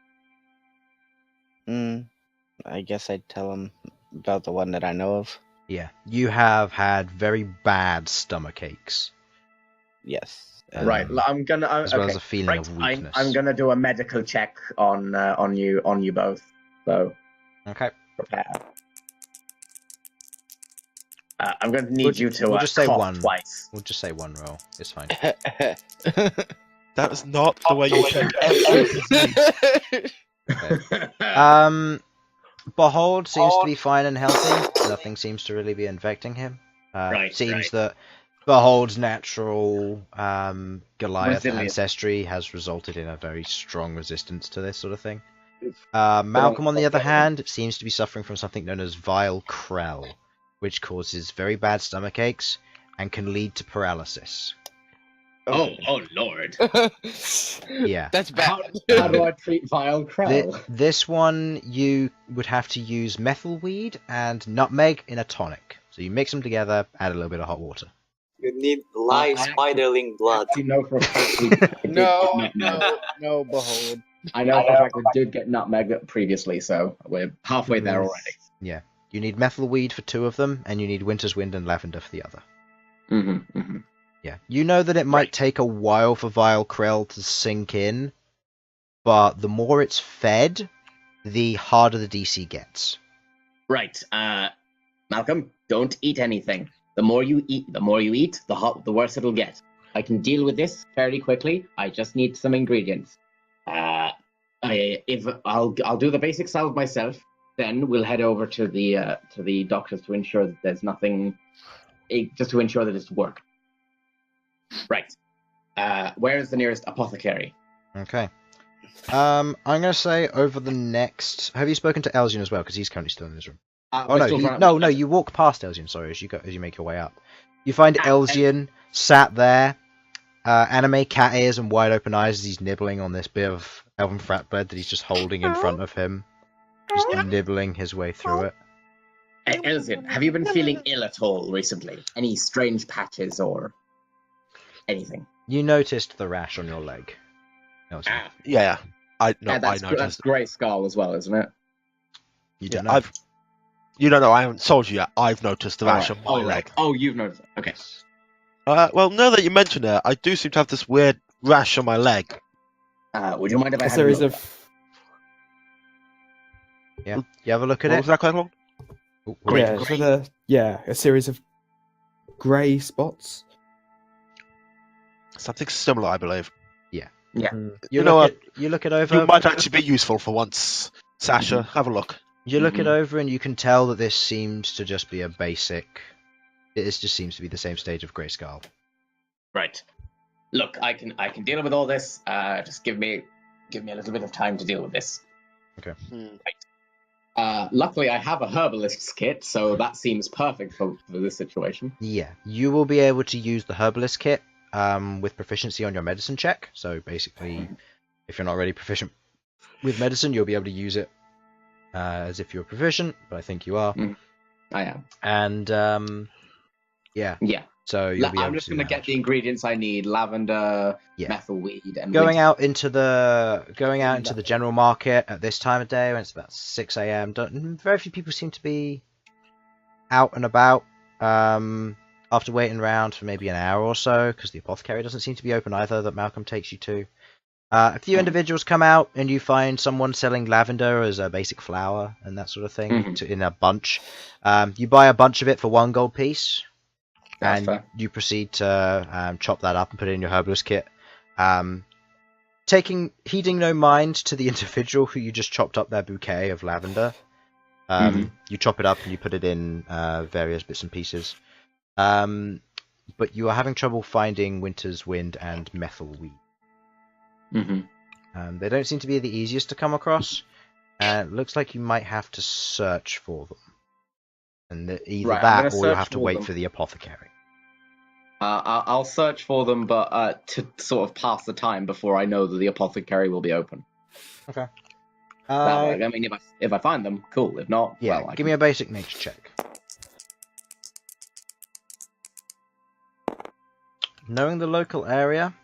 I guess I'd tell him about the one that I know of. Yeah, you have had very bad stomach aches. Yes. Right. I'm gonna as well as a feeling of weakness. I'm gonna do a medical check on you both. So Okay. prepare. I'm going to need you to we'll just say cough one. twice. We'll just say one roll. It's fine. That is not the way you check every Behold seems to be fine and healthy. Nothing seems to really be infecting him. Seems that Behold's natural Goliath Resilient. ancestry has resulted in a very strong resistance to this sort of thing. Malcom, on the other hand, seems to be suffering from something known as vile krell, which causes very bad stomach aches and can lead to paralysis. Oh Lord. Yeah. That's bad. How do I treat vile krell? This one, you would have to use methyl weed and nutmeg in a tonic. So you mix them together, add a little bit of hot water. You need live spiderling blood. You know for a fact we- No, Behold. I know for a fact I did get nutmeg previously, so we're halfway there already. Yeah. You need methalweed for 2 of them, and you need winter's wind and lavender for the other. Yeah. You know that it might take a while for Vile Krell to sink in, but the more it's fed, the harder the DC gets. Right. Malcom, don't eat anything. The more you eat, the worse it'll get. I can deal with this fairly quickly. I just need some ingredients. I'll do the basic salve myself. Then we'll head over to the doctors to ensure that there's nothing, just to ensure that it's work. Right. Where is the nearest apothecary? Okay. I'm gonna say over the next. Have you spoken to Elsyan as well? Because he's currently still in his room. No. You walk past Elsyan. Sorry, as you make your way up, you find Elsyan sat there, anime cat ears and wide open eyes as he's nibbling on this bit of elven fat bread that he's just holding in front of him. Just nibbling his way through it. Elsyan, have you been feeling ill at all recently? Any strange patches or anything? You noticed the rash on your leg. Yeah, I That's noticed. Grey Skull as well, isn't it? You don't know. You don't know. I haven't told you yet. I've noticed the rash on my leg. Oh, you've noticed it. Okay. Well, now that you mention it, I do seem to have this weird rash on my leg. Would you mind if I A had series a look? of Yeah. You have a look at What it. was that, Queglod? a series of grey spots. Something similar, I believe. You look it over. You might actually be useful for once, Sasha. Have a look. You look it over, and you can tell that this seems to just be a basic. It just seems to be the same stage of Grey Skull. Right. Look, I can deal with all this. Just give me a little bit of time to deal with this. Okay. Right. Luckily, I have a herbalist's kit, so that seems perfect for this situation. Yeah, you will be able to use the herbalist kit with proficiency on your medicine check. So basically, if you're not already proficient with medicine, you'll be able to use it as if you're proficient, but I think you are. I am. And yeah. So you'll be able I'm just going to get the ingredients I need: lavender, methylweed, and going out into the general market at this time of day when it's about 6 a.m. Very few people seem to be out and about after waiting around for maybe an hour or so, because the apothecary doesn't seem to be open either that Malcom takes you to. A few individuals come out, and you find someone selling lavender as a basic flower and that sort of thing in a bunch. You buy a bunch of it for 1 gold piece. And you proceed to chop that up and put it in your herbalist kit. Heeding no mind to the individual who you just chopped up their bouquet of lavender. You chop it up and you put it in various bits and pieces. But you are having trouble finding Winter's Wind and Methylweed. They don't seem to be the easiest to come across. And it looks like you might have to search for them. And either that or you'll have to wait for the apothecary. I'll search for them, but to sort of pass the time before I know that the apothecary will be open. Okay. That way, I mean, if I find them, cool. If not, give me a basic nature check. Knowing the local area.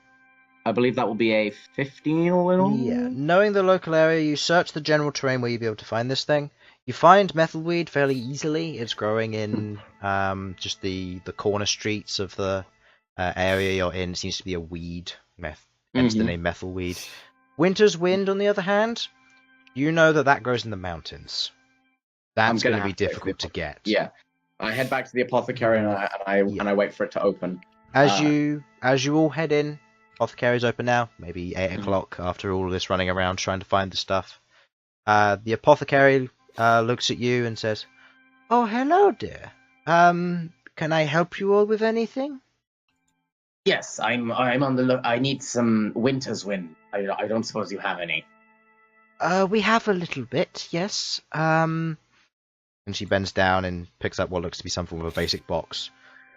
I believe that will be a 15 all in all. Yeah. Knowing the local area, you search the general terrain where you'll be able to find this thing. You find methylweed fairly easily. It's growing in just the corner streets of the area you're in. It seems to be a weed, hence the name methylweed. Winter's Wind, on the other hand, you know that grows in the mountains. That's going to be difficult to get. Yeah, I head back to the apothecary and I wait for it to open. As you all head in, apothecary's open now. Maybe 8 o'clock after all of this running around trying to find the stuff. The apothecary looks at you and says, "Oh, hello, dear. Can I help you all with anything?" Yes, I'm on the look. I need some Winter's Wind. I don't suppose you have any. We have a little bit, yes. And she bends down and picks up what looks to be some form of a basic box.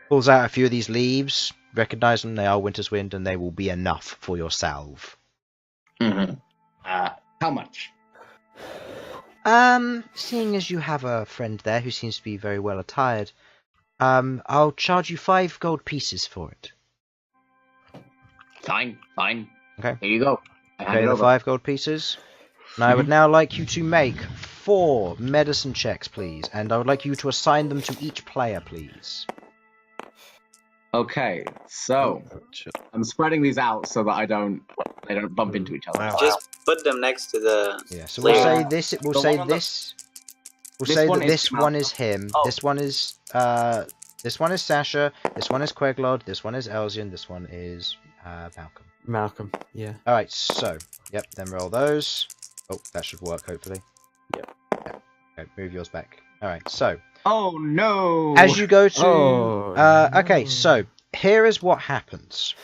Pulls out a few of these leaves. Recognize them, they are Winter's Wind, and they will be enough for your salve. How much? Seeing as you have a friend there who seems to be very well attired, I'll charge you 5 gold pieces for it. Fine. Okay. Here you go. Okay, the 5 gold pieces. And I would now like you to make 4 medicine checks, please. And I would like you to assign them to each player, please. Okay, so I'm spreading these out so that they don't bump into each other. Just put them next to the. Yeah, so we'll say this. We'll The say one on the- this. We'll This say one that is this one is Malcom. him. Oh. This one is Sasha. This one is Queglod. This one is Elsyan. This one is Malcom. Malcom, yeah. All right, so yep. Then roll those. Oh, that should work hopefully. Yep. Okay, move yours back. All right, so Oh no! as you go to, Oh, okay, so here is what happens.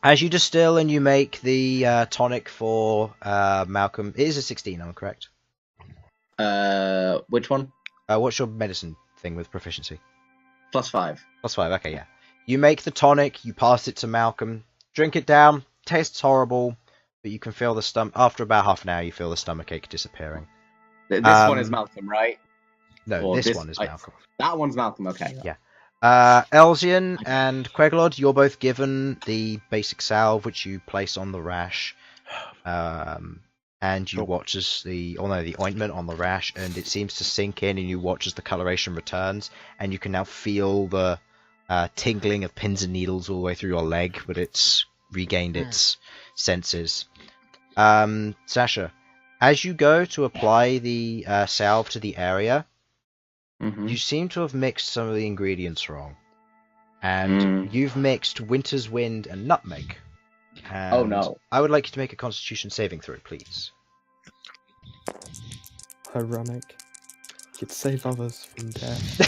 As you distill and you make the tonic for Malcom, it is a 16, am I correct? Which one? What's your medicine thing with proficiency? +5. +5, okay, yeah. You make the tonic, you pass it to Malcom, drink it down, tastes horrible, but you can feel the stomach, after about half an hour, you feel the stomachache disappearing. This one is Malcom, right? No, Or this one is Malcom. That one's Malcom, okay. Yeah. Elsyan and Queglod, you're both given the basic salve, which you place on the rash. And you watch as the ointment on the rash, and it seems to sink in, and you watch as the coloration returns, and you can now feel the tingling of pins and needles all the way through your leg, but it's regained its senses. Sasha, as you go to apply the salve to the area, you seem to have mixed some of the ingredients wrong. And you've mixed Winter's Wind and Nutmeg. And Oh no. I would like you to make a Constitution saving throw, please. Ironic. You'd save others from death.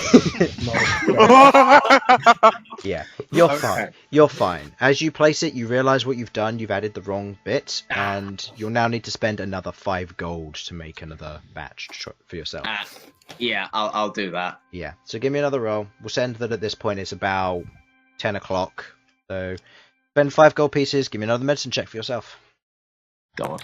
Yeah, you're Okay. fine. You're fine. As you place it, you realise what you've done. You've added the wrong bit, and you'll now need to spend another 5 gold to make another batch for yourself. Yeah, I'll do that. Yeah, so give me another roll. We'll send that at this point it's about 10 o'clock. So spend 5 gold pieces, give me another medicine check for yourself. God.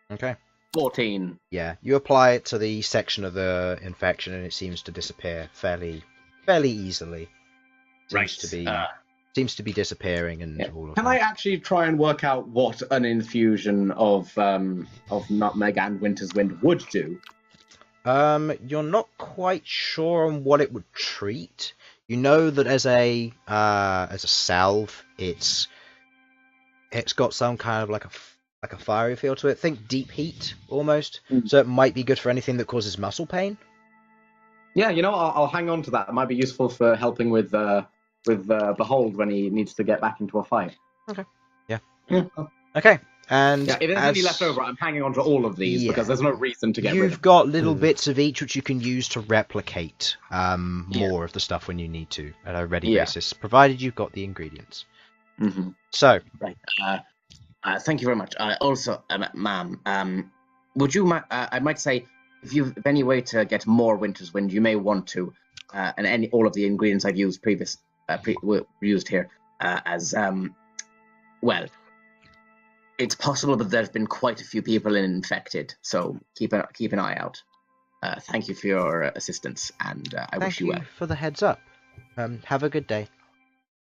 Okay. 14. Yeah, you apply it to the section of the infection and it seems to disappear fairly easily. Seems to be disappearing and all of Can that. I actually try and work out what an infusion of nutmeg and Winter's Wind would do? You're not quite sure on what it would treat. You know that as a salve, it's got some kind of like a fiery feel to it. Think deep heat almost. So it might be good for anything that causes muscle pain. Yeah, I'll hang on to that. It might be useful for helping with Bhold when he needs to get back into a fight. Okay. Yeah. Okay. And if there's any left over, I'm hanging on to all of these because there's no reason to get rid of them. You've got little bits of each which you can use to replicate more of the stuff when you need to at a ready basis, provided you've got the ingredients. Mm-hmm. So, right. Thank you very much. Also, ma'am, would you? I might say, if you've any way to get more Winter's Wind, you may want to, and all of the ingredients I've used used here, well. It's possible, but there's been quite a few people infected, so keep an eye out. Thank you for your assistance, and I wish you well. Thank you for the heads up. Have a good day.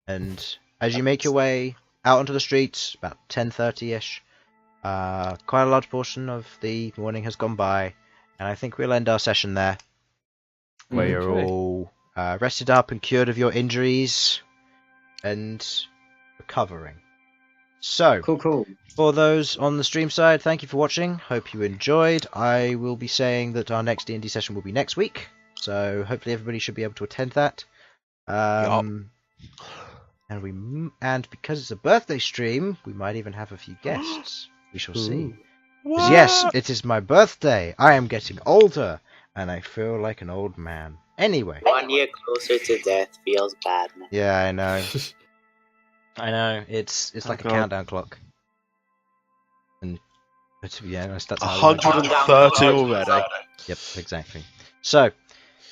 And as you make your way out onto the streets, about 10:30ish, quite a large portion of the morning has gone by, and I think we'll end our session there, where you're all rested up and cured of your injuries and recovering. So, cool. For those on the stream side, thank you for watching. Hope you enjoyed. I will be saying that our next D&D session will be next week, so hopefully everybody should be able to attend that. And because it's a birthday stream, we might even have a few guests. We shall see. Yes, it is my birthday. I am getting older, and I feel like an old man. Anyway. 1 year closer to death feels bad, man. Yeah, I know. I know. It's like a countdown clock. And to be honest, that's 130 already. Yep, exactly. So,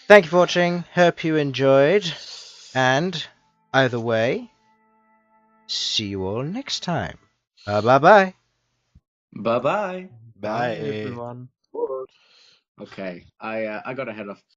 thank you for watching. Hope you enjoyed. And either way, see you all next time. Bye-bye. Bye-bye. Bye, everyone. Okay, I gotta head off.